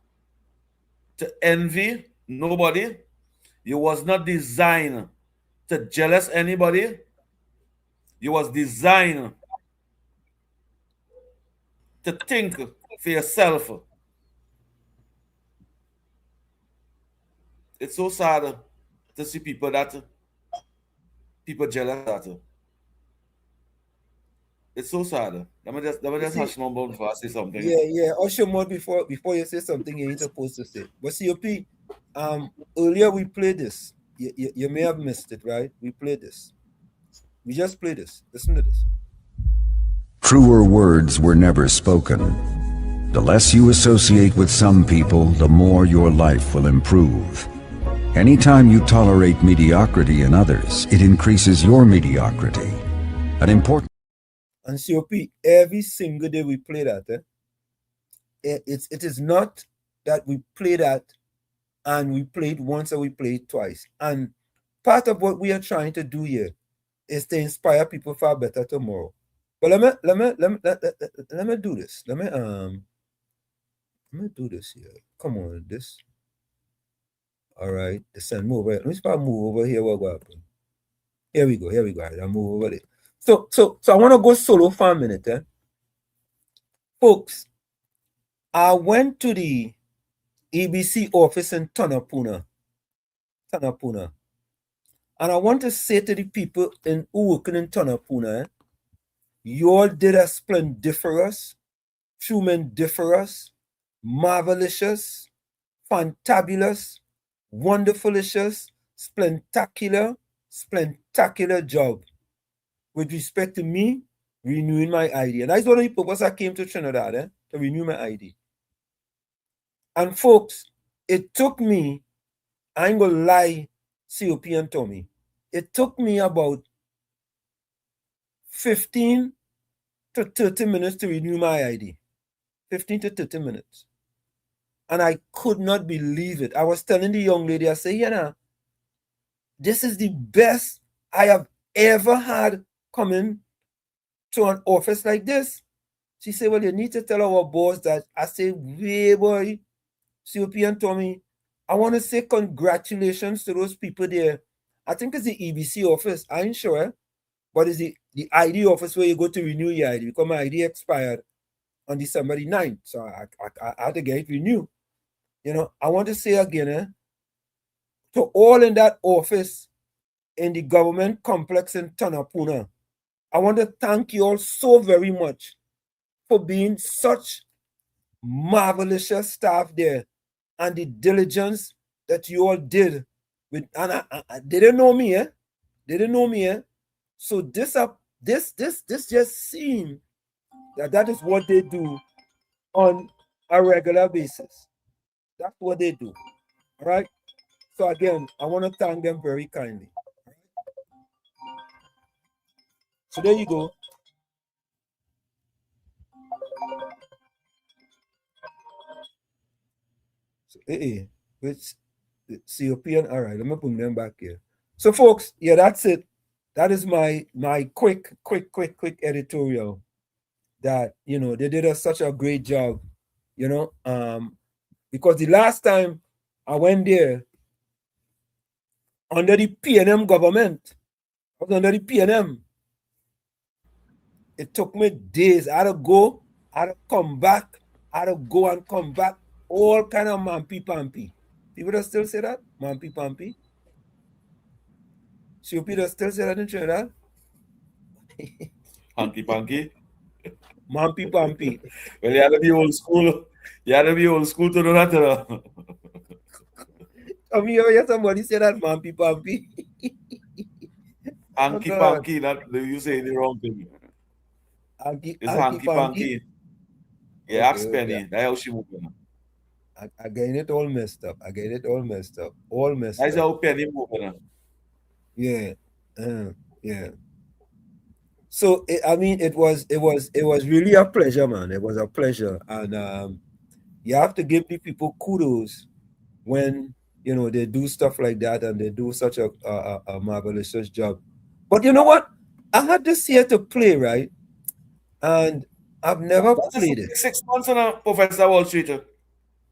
to envy nobody. It was not designed to jealous anybody. It was designed to think for yourself. It's so sad to see people jealous that. It's so sad. Let me just hush my mouth before I say something. Yeah. Hush your mouth before you say something you ain't supposed to say. But COP, earlier we played this. You may have missed it, right? We played this. We just played this. Listen to this. Truer words were never spoken. The less you associate with some people, the more your life will improve. Anytime you tolerate mediocrity in others, it increases your mediocrity. An important... And COP, every single day we play that. It is not that we play that and we played once or we played twice. And part of what we are trying to do here is to inspire people for a better tomorrow. But let me do this. Let me do this here. Come on, this. All right, send move over. Let me start move over here. What will happen? Here we go. I'll move over there. So I want to go solo for a minute, folks. I went to the EBC office in Tanapuna, and I want to say to the people who working in Tanapuna, you all did a splendiferous, tremendous, marvelous, fantabulous, wonderfulicious, spectacular job with respect to me renewing my ID. And that's one of the purpose I came to Trinidad, to renew my ID. And folks, it took me, I ain't gonna lie, COP and Tommy, it took me about 15 to 30 minutes to renew my ID. 15 to 30 minutes. And I could not believe it. I was telling the young lady, I said, this is the best I have ever had coming to an office like this. She said, well, you need to tell our boss that. I say, way boy, COP and Tommy, I want to say congratulations to those people there. I think it's the EBC office. I ain't sure. But it's the ID office where you go to renew your ID because my ID expired on December the 9th. So I had to get it renewed. You know, I want to say again, to all in that office in the government complex in Tanapuna, I want to thank you all so very much for being such marvelous staff there and the diligence that you all did. With, and they didn't know me, They didn't know me, So this just seemed that is what they do on a regular basis. That's what they do. All right. So again, I want to thank them very kindly. So there you go. So, which COP and all right, let me put them back here. So folks, yeah, that's it. That is my quick editorial. That they did such a great job, because the last time I went there under the PNM government, I was under the PNM. It took me days. I had to go, I had to come back, I had to go and come back. All kind of mampy-pampy. People that still say that? Mampy-pampy. COP that still say that in Trinidad? Hanky-panky. Mampy-pampy. Well, you had to be old school. You had to be old school to know that. I mean, you hear somebody say that mampy-pampy? Hanky-panky, you say the wrong thing. It's hanky-panky. Yeah, ask Penny. That's how she moving. I get it all messed up. All messed That's up. how Penny moving. Yeah. Yeah. So it was really a pleasure, man. It was a pleasure. And you have to give the people kudos when they do stuff like that and they do such a marvelous job. But you know what? I had this here to play, right? And I've never played it. 6 months on a Professor Wall Street.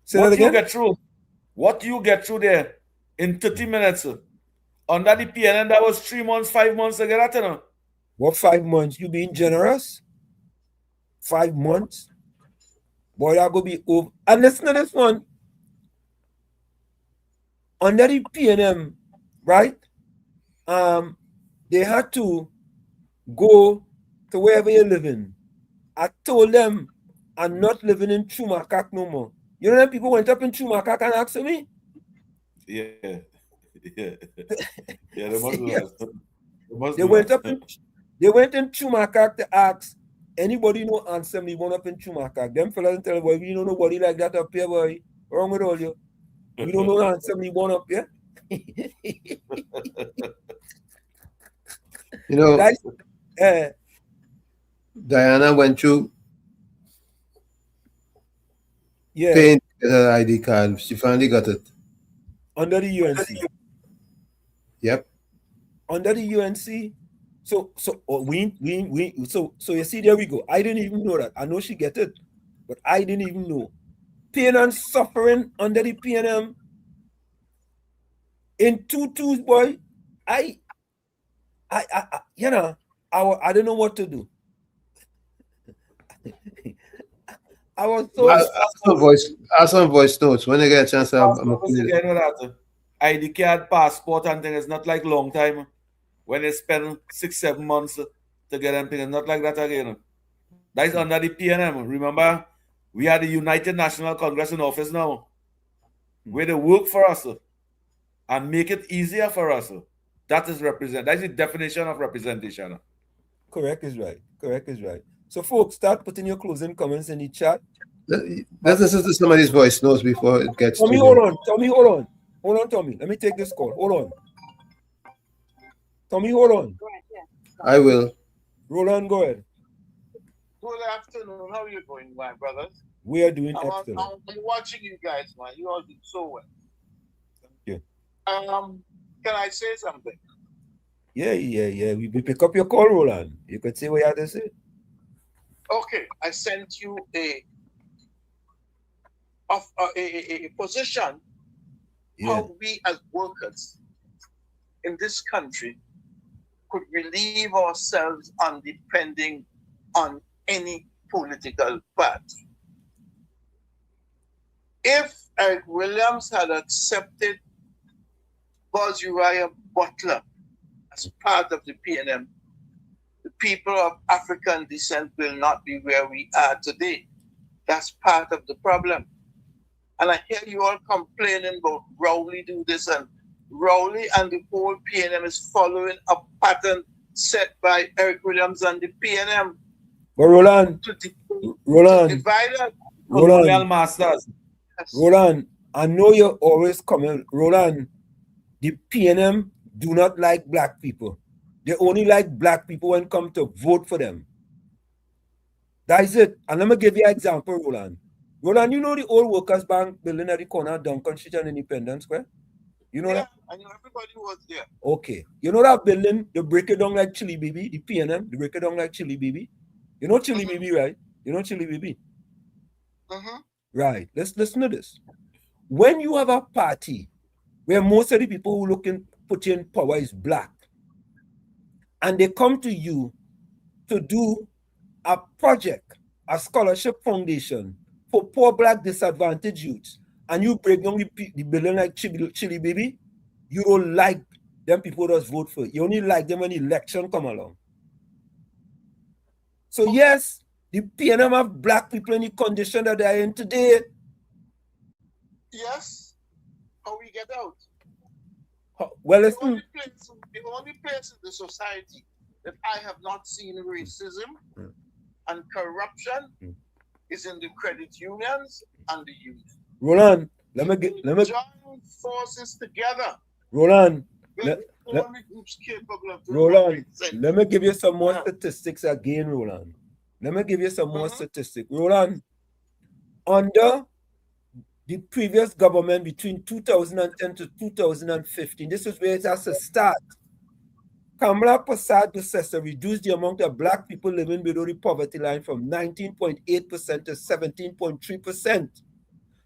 Say that again? What you get through there in 30 minutes? Under the PNN, that was 3 months, 5 months to get that, What 5 months? You being generous? 5 months? Boy, I go be over. And listen to this one. Under the PNM, right? They had to go to wherever you're living. I told them I'm not living in Chumakak no more. You know, people went up in Chumakak and asked me? Yeah. Yeah, they must do that. They went in Chumakak to ask anybody know answer me one up in Chumakak. Them fellas tell boy, we don't know nobody like that up here, boy. Wrong with all you. We don't know answer me one up here. Diana went through paying to get her ID card. She finally got it. Under the UNC. Yep. Under the UNC. So you see, there we go. I didn't even know that. I know she get it, but I didn't even know. Pain and suffering under the PNM. In 2 boy, I don't know what to do. I was so ask some voice notes when they get a chance. ID card, passport, and things. It's not like long time when they spend 6-7 months to get them things. It's not like that again. That is under the PNM. Remember, we had the United National Congress in office now, where they work for us and make it easier for us. That is that's the definition of representation. Correct is right. So folks, start putting your closing comments in the chat. Let's listen to somebody's voice notes before it gets Tommy, hold on. Hold on, Tommy. Let me take this call. Hold on. Tommy, hold on. I will. Roland, go ahead. Good afternoon. How are you going, my brothers? We are doing excellent. I'm watching you guys, man. You all do so well. Thank you. Can I say something? Yeah. We pick up your call, Roland. You could say what you had to say. Okay, I sent you a position how we as workers in this country could relieve ourselves on depending on any political party. If Eric Williams had accepted WZYE Butler as part of the PNM, the people of African descent will not be where we are today. That's part of the problem. And I hear you all complaining about Rowley do this, and Rowley and the whole PNM is following a pattern set by Eric Williams and the PNM. But Roland, Colonial masters. Roland, I know you're always coming. Roland, the PNM do not like black people. They only like black people when come to vote for them. That is it. And let me give you an example, Roland. Roland, you know the old Workers' Bank building at the corner of Duncan Street and Independence Square? You know that? I know everybody was there. Okay. You know that building, they break it down like Chili Baby, the PNM, they break it down like Chili Baby. You know Chili Baby, right? You know Chili Baby? Right. Let's listen to this. When you have a party where most of the people who put in power is black, and they come to you to do a project, a scholarship foundation for poor black disadvantaged youths, and you break down the building like Chili Baby, you don't like them people just vote for it. You only like them when the election come along. So yes, the PNM have black people in the condition that they are in today. Yes. How we get out? Well, the only place in the society that I have not seen racism and corruption is in the credit unions and the youth. Roland, let me join forces together. Roland, groups capable of Roland, let me give you some more statistics again, Roland. Let me give you some more statistics. Roland, under the previous government between 2010 to 2015, this is where it has to start. Kamala Prasad reduced the amount of black people living below the poverty line from 19.8% to 17.3%.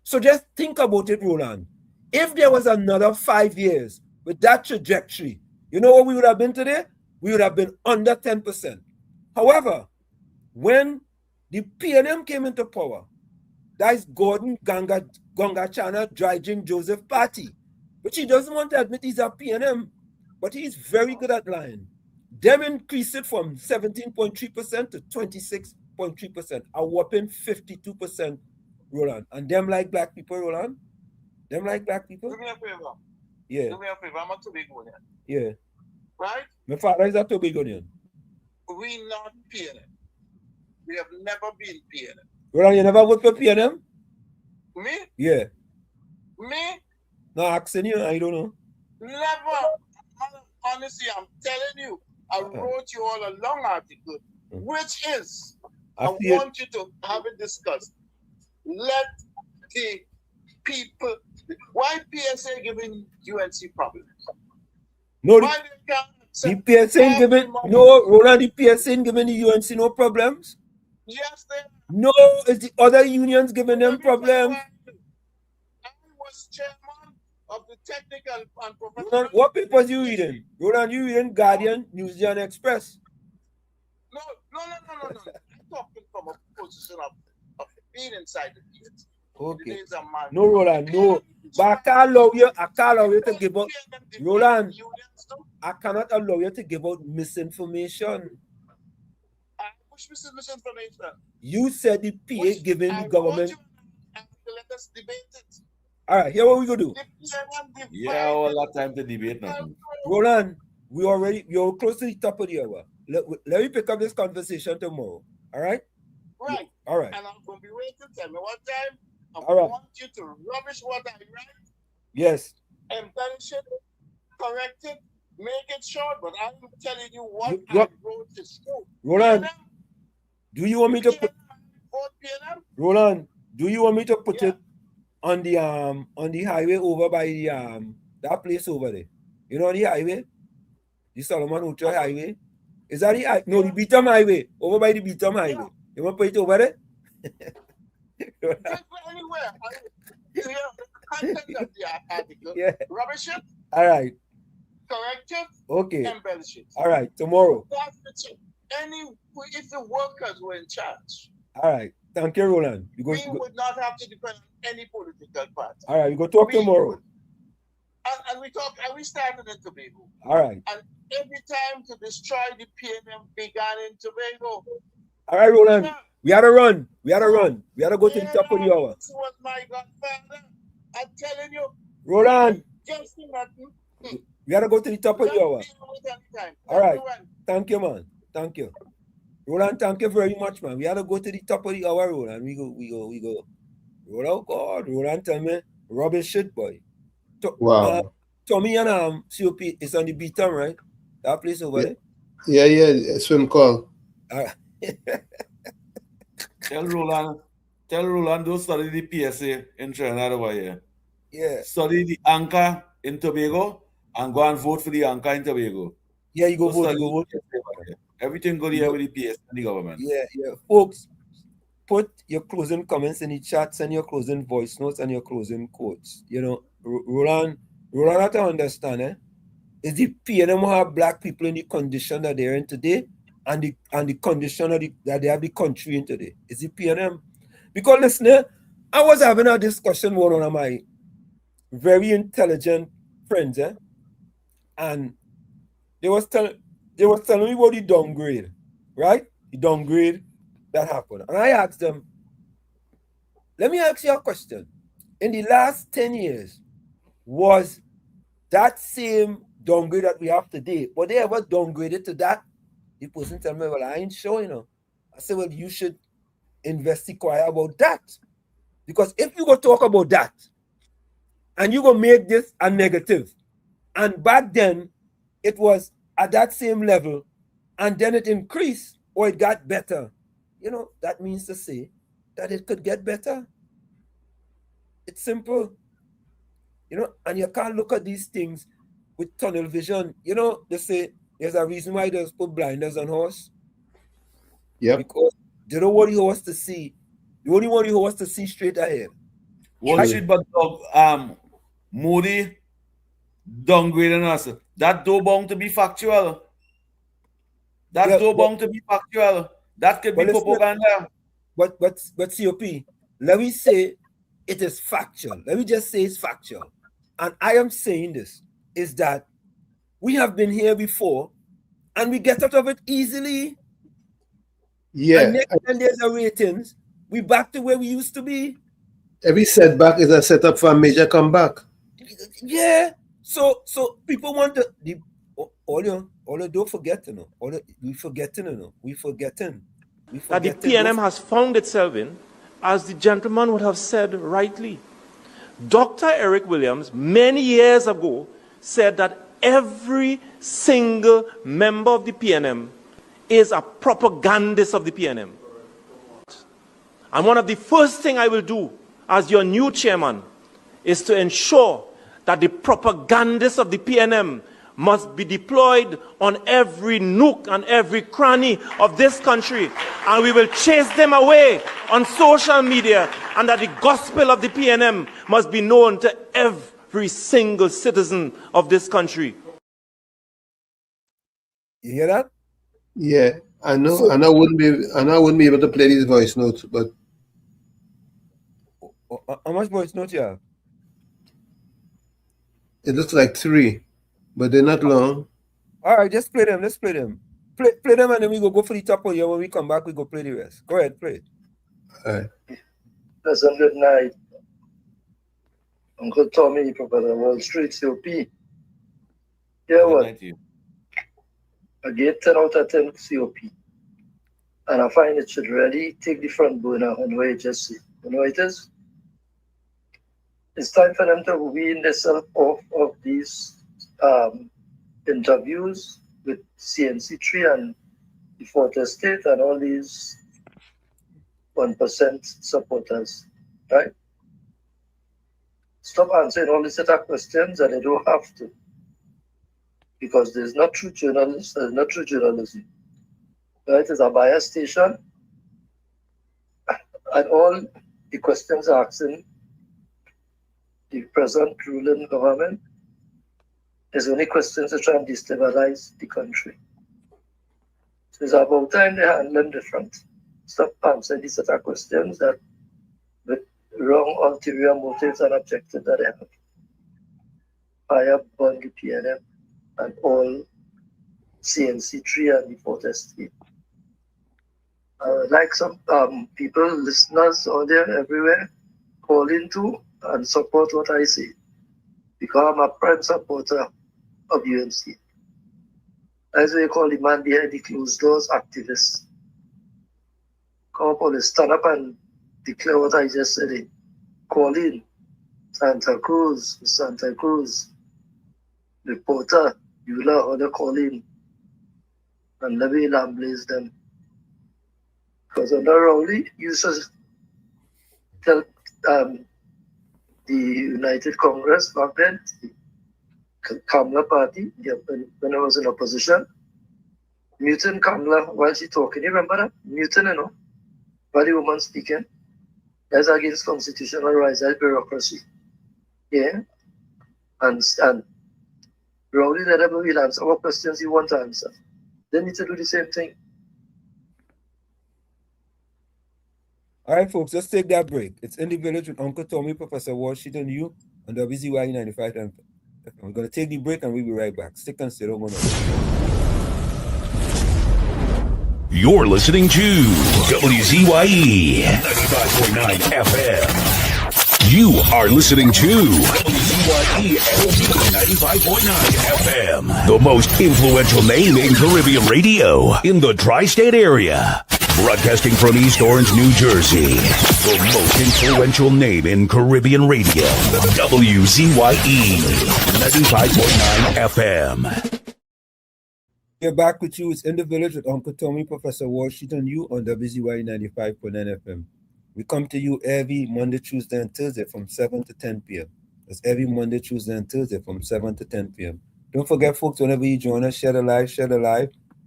So just think about it, Roland. If there was another 5 years with that trajectory, you know what we would have been today? We would have been under 10%. However, when the PNM came into power, that is Gordon Gongachana Dryjing Joseph Party, which he doesn't want to admit he's a PNM, but he's very good at lying. Them increased it from 17.3% to 26.3%, a whopping 52%, Roland. And them like black people, Roland? Them like black people? Do me a favor. Yeah. Do me a favor. I'm a Tobagonian. Yeah. Right? My father is a Tobagonian. We not PNM. We have never been PNM. Roland, you never vote for PNM? Me? Yeah. Me? No, asking you, I don't know. Never. Honestly, I'm telling you, I wrote you all a long article, which is, I want you to have it discussed. Let the people, why PSA giving UNC problems? No, the PSA ain't giving, no, Roland, the PSA ain't giving the UNC no problems? Yes, they are. No, it's the other unions giving them problems. I was chairman of the technical and professional. Roland, what papers you reading? Roland, you reading Guardian, Newsday and Express? No. I'm talking from a position of being inside the PSA. Okay. No, Roland, no. But I can't allow you to give out, Roland, I cannot allow you to give out misinformation. Which misinformation? You said the PA giving the government. Let us debate it. All right, here what we gonna do. Yeah, all that time to debate nothing. Roland, you're close to the top of the hour. Let me pick up this conversation tomorrow. All right? Right. All right. And I'm going to be waiting. Tell me what time. I want you to rubbish what I write. Yes. Embellish it, correct it, make it short, but I'm telling you what I wrote is true. Roland, do you want me to put Roland, do you want me to put it on the highway over by the that place over there? You know the highway? The Solomon Hotel Highway? Is that the no the Beetham Highway? Over by the Beetham Highway. You want to put it over there? Anywhere. So, yeah, the content of the article. Yeah. Rubbish it, All right. correct it, Okay. embellish it. All right. Tomorrow. That's the thing. If the workers were in charge, All right. Thank you, Roland. we would not have to depend on any political party. All right. We go talk tomorrow. And we started in Tobago. All right. And every time to destroy the PNM began in Tobago. All right, Roland. We had to run. We had to run. We had to go to the top of the hour. This was my godfather. I'm telling you. Roland. Just nothing. We had to go to the top of the hour. All right. Thank you, man. Thank you. Roland, thank you very much, man. We had to go to the top of the hour, Roland. We go. Roland, God. Roland, tell me, rubbish shit, boy. Wow. Tommy and COP is on the beat, right? That place over there? Yeah. Swim call. Tell Roland, don't study the PSA in Trinidad over here. Yeah. Study the anchor in Tobago and go and vote for the anchor in Tobago. Yeah, you go vote. Everything good here with the PSA and the government. Yeah. Folks, put your closing comments in the chat, send your closing voice notes and your closing quotes. You know, Roland have to understand, is the PNM have black people in the condition that they're in today and the condition that they have the country in today? Is the PNM? Because listen, I was having a discussion with one of my very intelligent friends, and they was telling me about the downgrade, right? The downgrade that happened. And I asked them, let me ask you a question. In the last 10 years, was that same downgrade that we have today, were they ever downgraded to that? The person tell me, well, I ain't sure, you know. I said, well, you should investigate about that. Because if you go talk about that, and you go make this a negative, and back then, it was at that same level, and then it increased, or it got better, you know, that means to say that it could get better. It's simple. You know, and you can't look at these things with tunnel vision. You know, they say there's a reason why they put blinders on horse. Yeah. Because they don't want the horse to see. They only want the horse to see straight ahead. What shit but Moody downgrading us? That do bound to be factual. That bound to be factual. That could be propaganda. But COP, let me say it is factual. Let me just say it's factual. And I am saying this, is that we have been here before and we get out of it easily. Yeah. And next time there's a ratings, we back to where we used to be. Every setback is a setup for a major comeback. Yeah. So people want to don't forget, you know. We forgetting. That the PNM has found itself in, as the gentleman would have said rightly. Dr. Eric Williams, many years ago, said that every single member of the PNM is a propagandist of the PNM. And one of the first things I will do as your new chairman is to ensure that the propagandists of the PNM must be deployed on every nook and every cranny of this country. And we will chase them away on social media, and that the gospel of the PNM must be known to every single citizen of this country. You hear that? Yeah, I know. So, and I wouldn't be able to play these voice notes, but how much voice notes you have? It looks like 3, but they're not long. All right, just play them. Let's play them. Play them, and then we go for the top of you. When we come back, we go play the rest. Go ahead, play it. All right. Pleasant good night. Uncle Tommy, Professor Wall Street, COP. Yeah, what? I gave 10 out of 10 COP. And I find it should really take the front burner on what you just said. You know what it is? It's time for them to wean themselves off of these interviews with CNC3 and the Forte State and all these 1% supporters, right? Stop answering all these set of questions, and they don't have to. Because there's not true journalists, there's not true journalism. Right? It's a bias station, And all the questions asking the present ruling government is only questions to try and destabilize the country. So it's about time they handle them different. Stop answering these set of questions that with wrong ulterior motives and objectives that they have. Fire burn the PNM and all CNC3 and the Fortest team. Like some people, listeners out there everywhere, call into and support what I say. Because I'm a prime supporter of UNC. As we call the man behind the closed doors activists. Come up and stand up and declare what I just said. Call in Santa Cruz, reporter, Eula, other call in. And let me lambaze them. Because under Rowley, you just tell the United Congress back then, the Kamala party, when I was in opposition, muting Kamala while she talking. You remember that? Muting, you know, while the woman speaking. That's against constitutional rights, that's bureaucracy. Yeah? And Rowley let them will answer what questions you want to answer. They need to do the same thing. All right, folks, let's take that break. It's In the Village with Uncle Tommy, Professor Washington, you, on WZYE 95. And we're going to take the break and we'll be right back. Stick and stay. Don't go nowhere. You're listening to WZYE 95.9 FM. You are listening to WZYE 95.9 FM, the most influential name in Caribbean radio in the tri-state area. Broadcasting from East Orange, New Jersey, the most influential name in Caribbean radio, WZYE 95.9 FM. We're back with you. It's In the Village with Uncle Tommy, Professor Washington, you on WZYE 95.9 FM. We come to you every Monday, Tuesday, and Thursday from 7 to 10 p.m. That's every Monday, Tuesday, and Thursday from 7 to 10 p.m. Don't forget, folks, whenever you join us, share the live.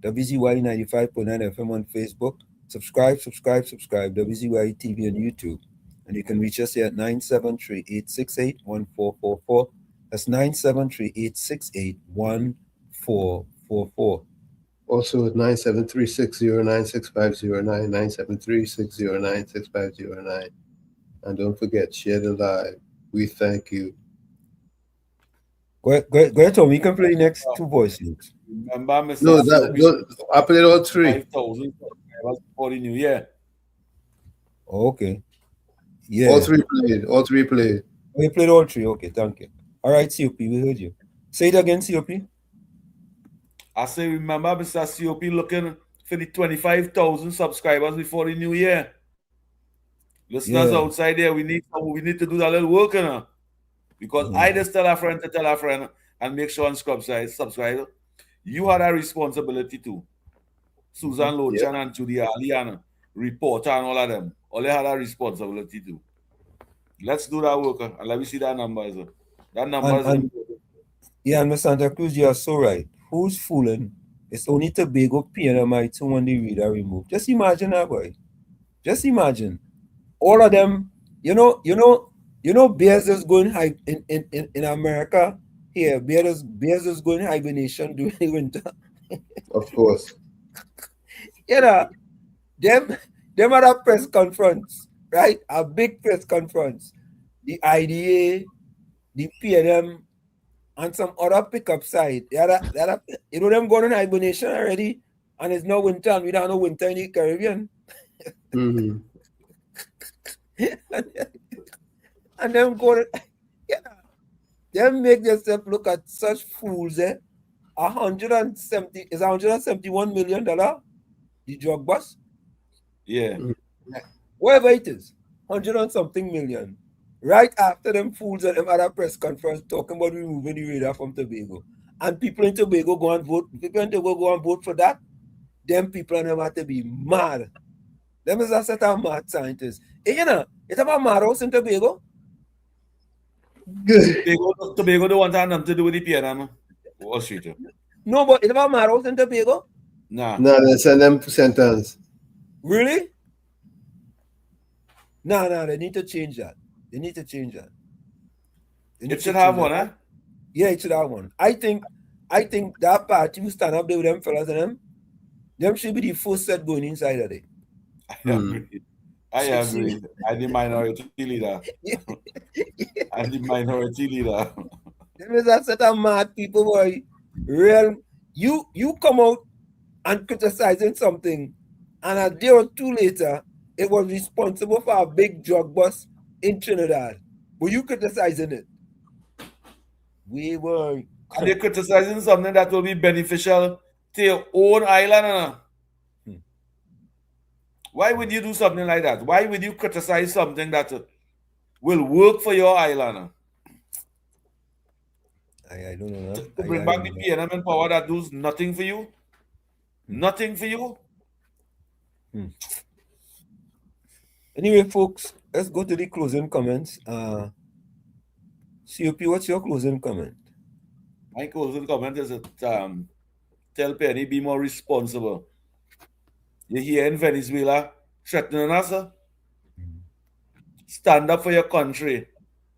WZYE 95.9 FM on Facebook. Subscribe, WZYE TV on YouTube. And you can reach us here at 973-868-1444. That's 973-868-1444. Also at 973-609-6509, 973-609-6509. And don't forget, share the live. We thank you. Go ahead, Tom. You can play the next two voices. Remember, Mr. No, I played all three. 5,000 for the new year. Okay. Yeah. All three played. Oh, you played all three. Okay, thank you. All right, COP, we heard you. Say it again, COP. I say, remember, Mr. COP looking for the 25,000 subscribers before the new year. Listeners outside there, we need to do that little work, you know? Because I just tell a friend and make sure and subscribe. You had a responsibility too. Susan Lochan and Judy Ali and reporter and all of them. All they had a responsibility too. Let's do that work and let me see that number. That number is important. Yeah, Mr. Santa Cruz, you are so right. Who's fooling? It's only Tobago PNMI 2 when the reader removed. Just imagine that, boy. Just imagine. All of them, you know, bears is going in America. Here, bears is going hibernation during the winter. Of course. You know, them at a press conference, right? A big press conference. The IDA, the PNM, and some other pickup side. You know them going on hibernation already, and it's no winter, and we don't know winter in the Caribbean. Mm-hmm. And them going, them make themselves look at such fools. $171 million, the drug bust. Yeah. Whatever it is, 100 and something million. Right after them fools at them at a press conference talking about removing the radar from Tobago. And people in Tobago go and vote. People in Tobago go and vote for that. Them people and them have to be mad. Them is a set of mad scientists. You know, it's about mad house in Tobago. Good. Tobago don't want nothing to do with the PNM. Wall Street. No, but it's about mad house in Tobago. Nah. No, they send them sentence. Really? No, they need to change that. They need to change that. It should have one, eh? Yeah, it should have one. I think that party who stand up there with them fellas and them should be the first set going inside of it. I agree. I agree. I'm the minority leader. I'm the minority leader. There is a set of mad people, boy. Real, you come out and criticizing something, and a day or two later, it was responsible for a big drug bust in Trinidad. Were you criticizing it? We were. And they're criticizing something that will be beneficial to your own island. Why would you do something like that? Why would you criticize something that will work for your island? I don't know. To bring back the PNM in power that does nothing for you? Nothing for you? Anyway, folks, let's go to the closing comments. COP, what's your closing comment? My closing comment is that tell Penny be more responsible. You hear in Venezuela threatening us? Stand up for your country.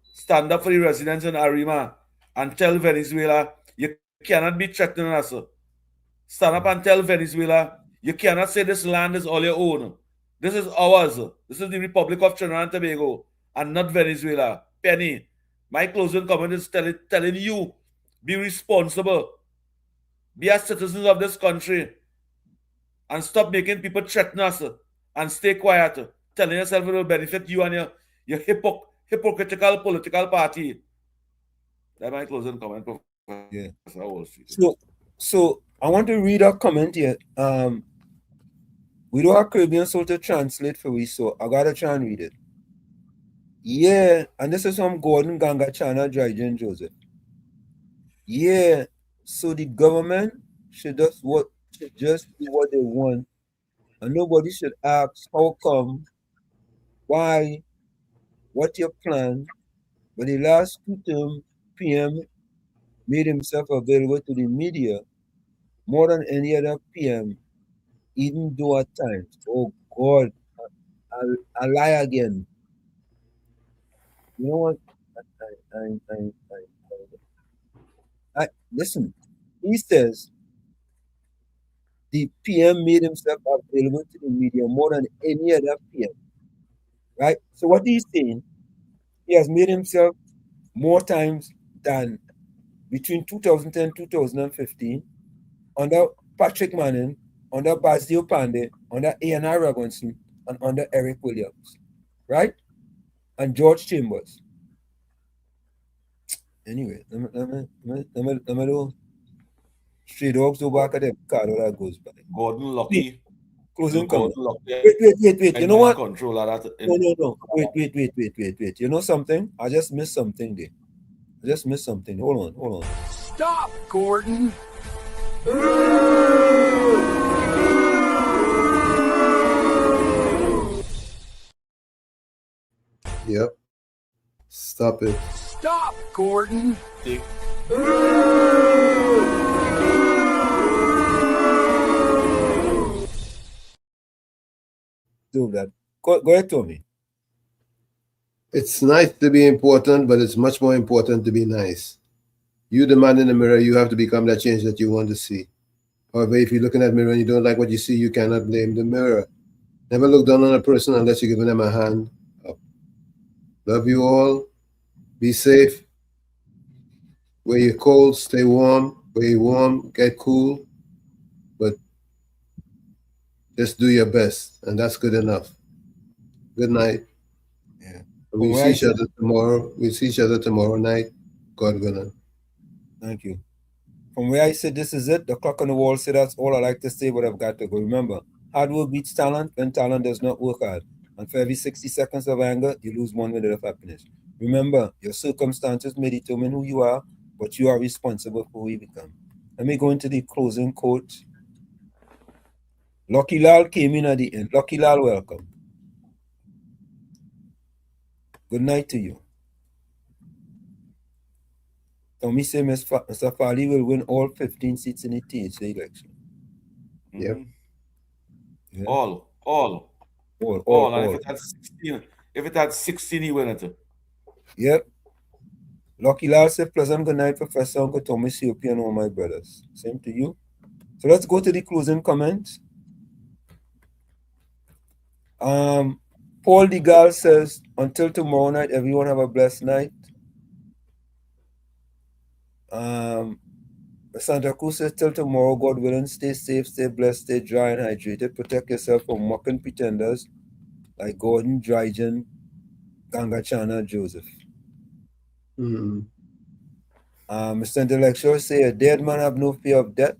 Stand up for the residents in Arima and tell Venezuela you cannot be threatening us. Stand up and tell Venezuela you cannot say this land is all your own. This is ours. This is the Republic of Trinidad and Tobago and not Venezuela. Penny, my closing comment is telling you, be responsible. Be as citizens of this country and stop making people threaten us and stay quiet, telling yourself it will benefit you and your hypocritical political party. That's my closing comment, Professor. Yeah. Wall Street. So I want to read a comment here. We don't have Caribbean Soul to translate for we, so I gotta try and read it. Yeah, and this is from Gordon Ganga Chana Dryden Joseph. Yeah, so the government should just do what they want, and nobody should ask how come, why, what your plan. But the last 2 term PM made himself available to the media more than any other PM, even though at times, oh God, I lie again. You know what? Listen, he says the PM made himself available to the media more than any other PM. Right? So what he's saying, he has made himself more times than between 2010 and 2015 under Patrick Manning, under Basil Pandey, under A.N.R. Robinson, and under Eric Williams. Right? And George Chambers. Anyway, let me do Stray Dogs go back at the card that goes by. Gordon Lucky. Closing comment. Wait. You know what? Control of that. No. Wait. You know something? I just missed something there. Hold on. Stop, Gordon. Yep. Stop it. Stop, Gordon. Do that. Go ahead, Tommy. It's nice to be important, but it's much more important to be nice. You, the man in the mirror, you have to become that change that you want to see. However, if you're looking at the mirror and you don't like what you see, you cannot blame the mirror. Never look down on a person unless you're giving them a hand up. Love you all. Be safe. Where you're cold, stay warm. Where you're warm, get cool. But just do your best, and that's good enough. Good night. Yeah. We'll see each other tomorrow. We'll see each other tomorrow night, God willing. Thank you. From where I said this is it, the clock on the wall said that's all I like to say, but I've got to go. Remember, hard work beats talent when talent does not work hard. And for every 60 seconds of anger, you lose 1 minute of happiness. Remember, your circumstances may determine who you are, but you are responsible for who you become. Let me go into the closing quote. Lucky Lal came in at the end. Lucky Lal, welcome. Good night to you. Tommy said Mr. Farley will win all 15 seats in the THC election. Yep. Yeah. All. And if it had 16, If it had 16, he win it. Yep. Lucky Lal said, pleasant good night, Professor Uncle Tommy, COP, and all my brothers. Same to you. So let's go to the closing comments. Paul Degal says, until tomorrow night, everyone have a blessed night. Santa Cruz says, till tomorrow, God willing, stay safe, stay blessed, stay dry and hydrated. Protect yourself from mocking pretenders like Gordon, Dryden, Gangachana, Joseph. Mr. Intellectual say, a dead man have no fear of death.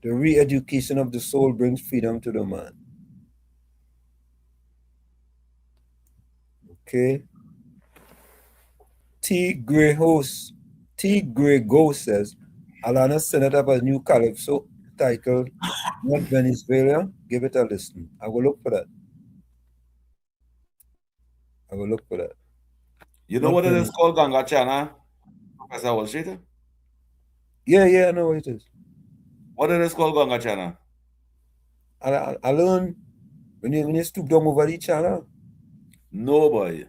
The re-education of the soul brings freedom to the man. Okay. T. Gray Ghost says, Alana Senate have a new calypso titled Not Venezuela. Give it a listen. I will look for that. You know what it is called, Gangachana, Professor Wall Street? Yeah, I know what it is. What it is called, Gangachana? I learned when you stoop down over the channel. No, boy.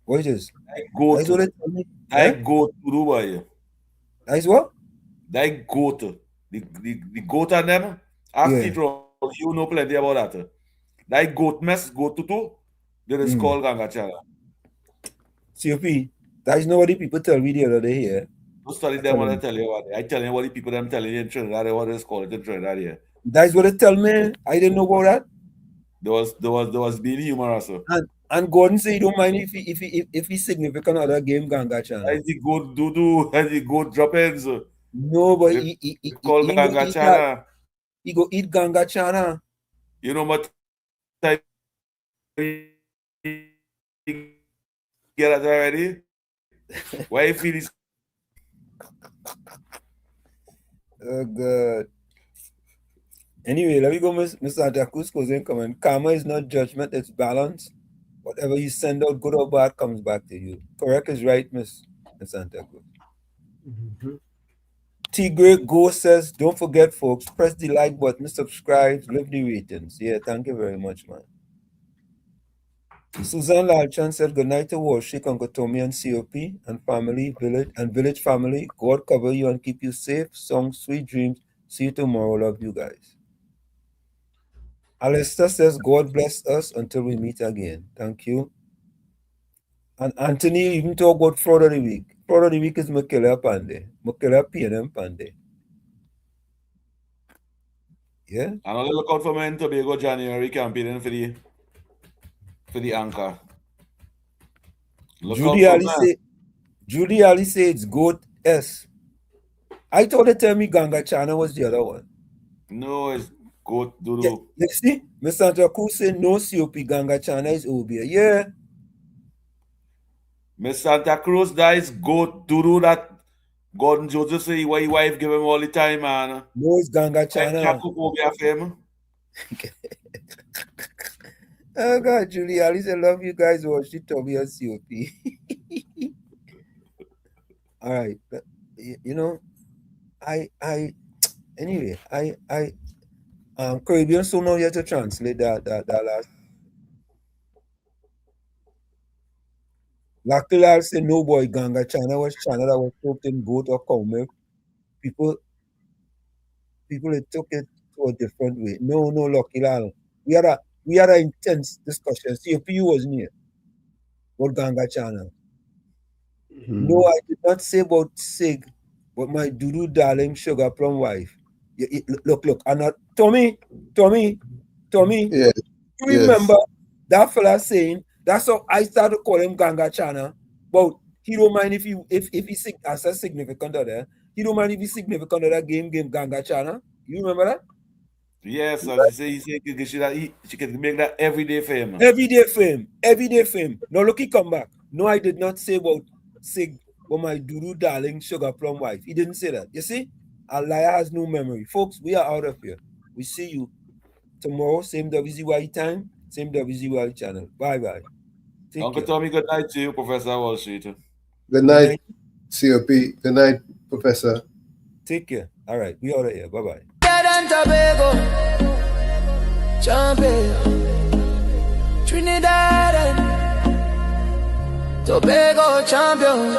What it is? Goat. What it tell me. Goat to do, boy. That's what? That goat. The goat and them, after you know plenty about that. That goat mess, goat to that is called Gangachana. COP, that is not what the people tell me the other day here. Don't study them what I tell you about it. I tell you what the people them telling you in Trinidad, what it is called in Trinidad here. That is what they tell me. I didn't know about that. There was being humorous. And Gordon say he don't mind if he's significant other game Gangachana. As the goat do, as the goat drop ins. No, but he called Gangachana. He go eat Gangachana. You know what type get that already? Why you feel this? Oh God. Anyway, let me go, Mr. Santa Cruz goes in comment. Karma is not judgment, it's balance. Whatever you send out, good or bad, comes back to you. Correct is right, Miss Santa Cruz. T. Great Go says, don't forget, folks, press the like button, subscribe, leave the ratings. Yeah, thank you very much, man. Suzanne Lalchan said, good night to Warshik, Uncle Tommy and COP and family, village family. God cover you and keep you safe. Songs, sweet dreams. See you tomorrow. Love you guys. Alistair says, God bless us until we meet again. Thank you. And Anthony even talk about fraud of the week. Fraud of the week is Makela Pandey. Makela PNM Pandey. Yeah. And I'll look out for me in Tobago January campaigning for the anchor. Judy Ali say it's Goat S. I thought they tell me Gangachana was the other one. No, it's Goat Doodoo. You see, Mr. Santa Cruz say no COP Gangachana is Obia. Yeah. Miss Santa Cruz, that is Goat Doodoo that Gordon Joseph say why wife give him all the time, man. No, it's Gangachana. Oh God, Julie Alice, I love you guys. Watch it, Tommy and COP. All right, but, you know, anyway, Caribbean so now you have to translate that last. Luckily, I'll say no boy Ganga China was China that was soaked in goat or cow milk. People took it to a different way. No, Lucky Lal. We had an intense discussion. CPU wasn't here. About Ganga China. No, I did not say about Sig, but my doodoo darling sugar plum wife. Look, I'm not Tommy. Yeah. You remember that fella saying that's how I started to call him Ganga Chana, but he don't mind if he as a significant other. He don't mind if he's significant other game Ganga Chana. You remember that? Yes, as he say she can make that every day for him. Every day for him. No, look, he come back. No, I did not say about Sig, but my doodoo darling sugar plum wife. He didn't say that. You see? A liar has no memory. Folks, we are out of here. We see you tomorrow, same WZYE time, same WZYE channel. Bye-bye. Uncle Tommy, good night to you, Professor Wall Street. Good night, COP. Good night, Professor. Take care. All right, we out of here. Bye-bye. Trinidad and Tobago champion.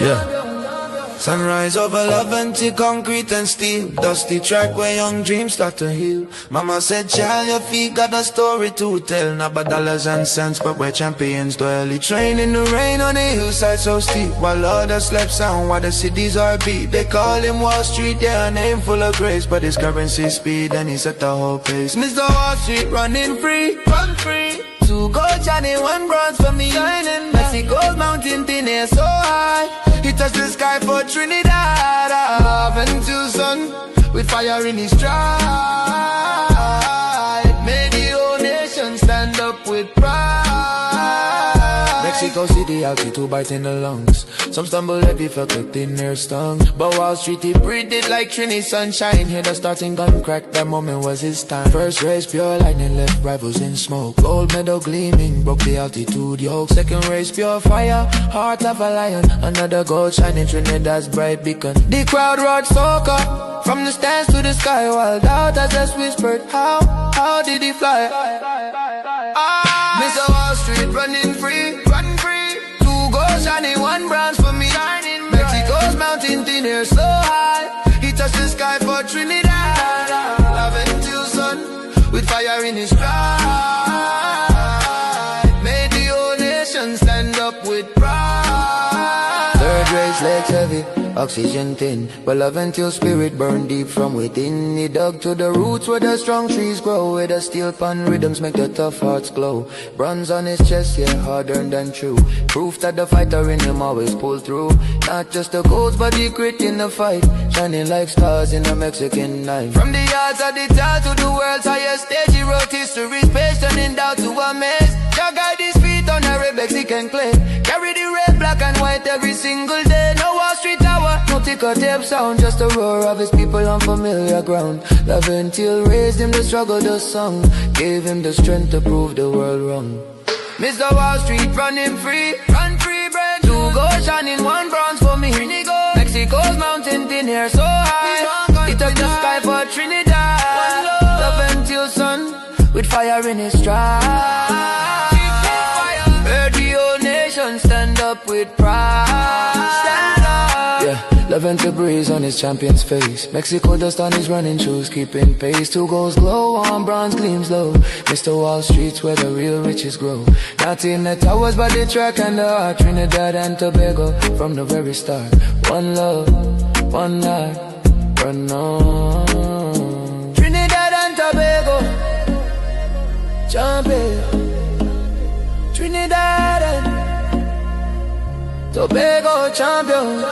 Yeah. Sunrise over love into concrete and steel. Dusty track where young dreams start to heal. Mama said, child, your feet got a story to tell. Not about dollars and cents, but where champions dwell. He train in the rain on the hillside so steep, while others slept sound while the cities are beat. They call him Wall Street, yeah, a name full of grace, but his currency speed and he set the whole pace. Mr. Wall Street running free, run free. 2 gold, Johnny, 1 bronze for me. Mexico's mountain thin air so high. He touched the sky for Trinidad. Love and Tucson with fire in his stride. Made the whole nation stand up with pride. Mexico City, altitude bite in the lungs. Some stumble heavy, felt like thin air stung. But Wall Street, he breathed it like Trini sunshine. Hear the starting gun crack, that moment was his time. First race, pure lightning, left rivals in smoke. Gold medal gleaming, broke the altitude yoke. Second race, pure fire, heart of a lion. Another gold shining, Trinidad's bright beacon. The crowd roared soca, from the stands to the sky. Wild out as just whispered, how did he fly? Mr. Wall Street running free, run free. 2 gold shining, 1 bronze for me. Mexico's mountain thin air so high. He touched the sky for Trinidad. Love and Tucson with fire in his stride. Made the whole nation stand up with pride. Third race legs heavy, oxygen thin, but love until spirit burn deep from within. He dug to the roots where the strong trees grow, where the steel pan rhythms make the tough hearts glow. Bronze on his chest, yeah, hard-earned and true. Proof that the fighter in him always pull through. Not just the codes, but the grit in the fight, shining like stars in a Mexican night. From the yards of the town to the world's highest stage, he wrote history's page, turning doubt to a maze. Jah guide his feet on a red Mexican clay. Carry the red, black and white every single day. No Wall Street Tower, no ticker tape sound, just the roar of his people on familiar ground. Love until raised him to struggle the song, gave him the strength to prove the world wrong. Mr. Wall Street running free, run free, bread. 2 gold shining, 1 bronze for me. Mexico's mountain thin air so high. He touched the sky for Trinidad. Love until sun with fire in his stride. Heard the whole nation stand up with pride. Stand up. Yeah. Love until breeze on his champion's face. Mexico dust on his running shoes, keeping pace. 2 golds glow, 1 bronze gleams low. Mr. Wall Street's where the real riches grow. Not in the towers, but the track and the heart. Trinidad and Tobago from the very start. One love, one life, run on. Trinidad and Tobago, champion. Trinidad and Tobago champion.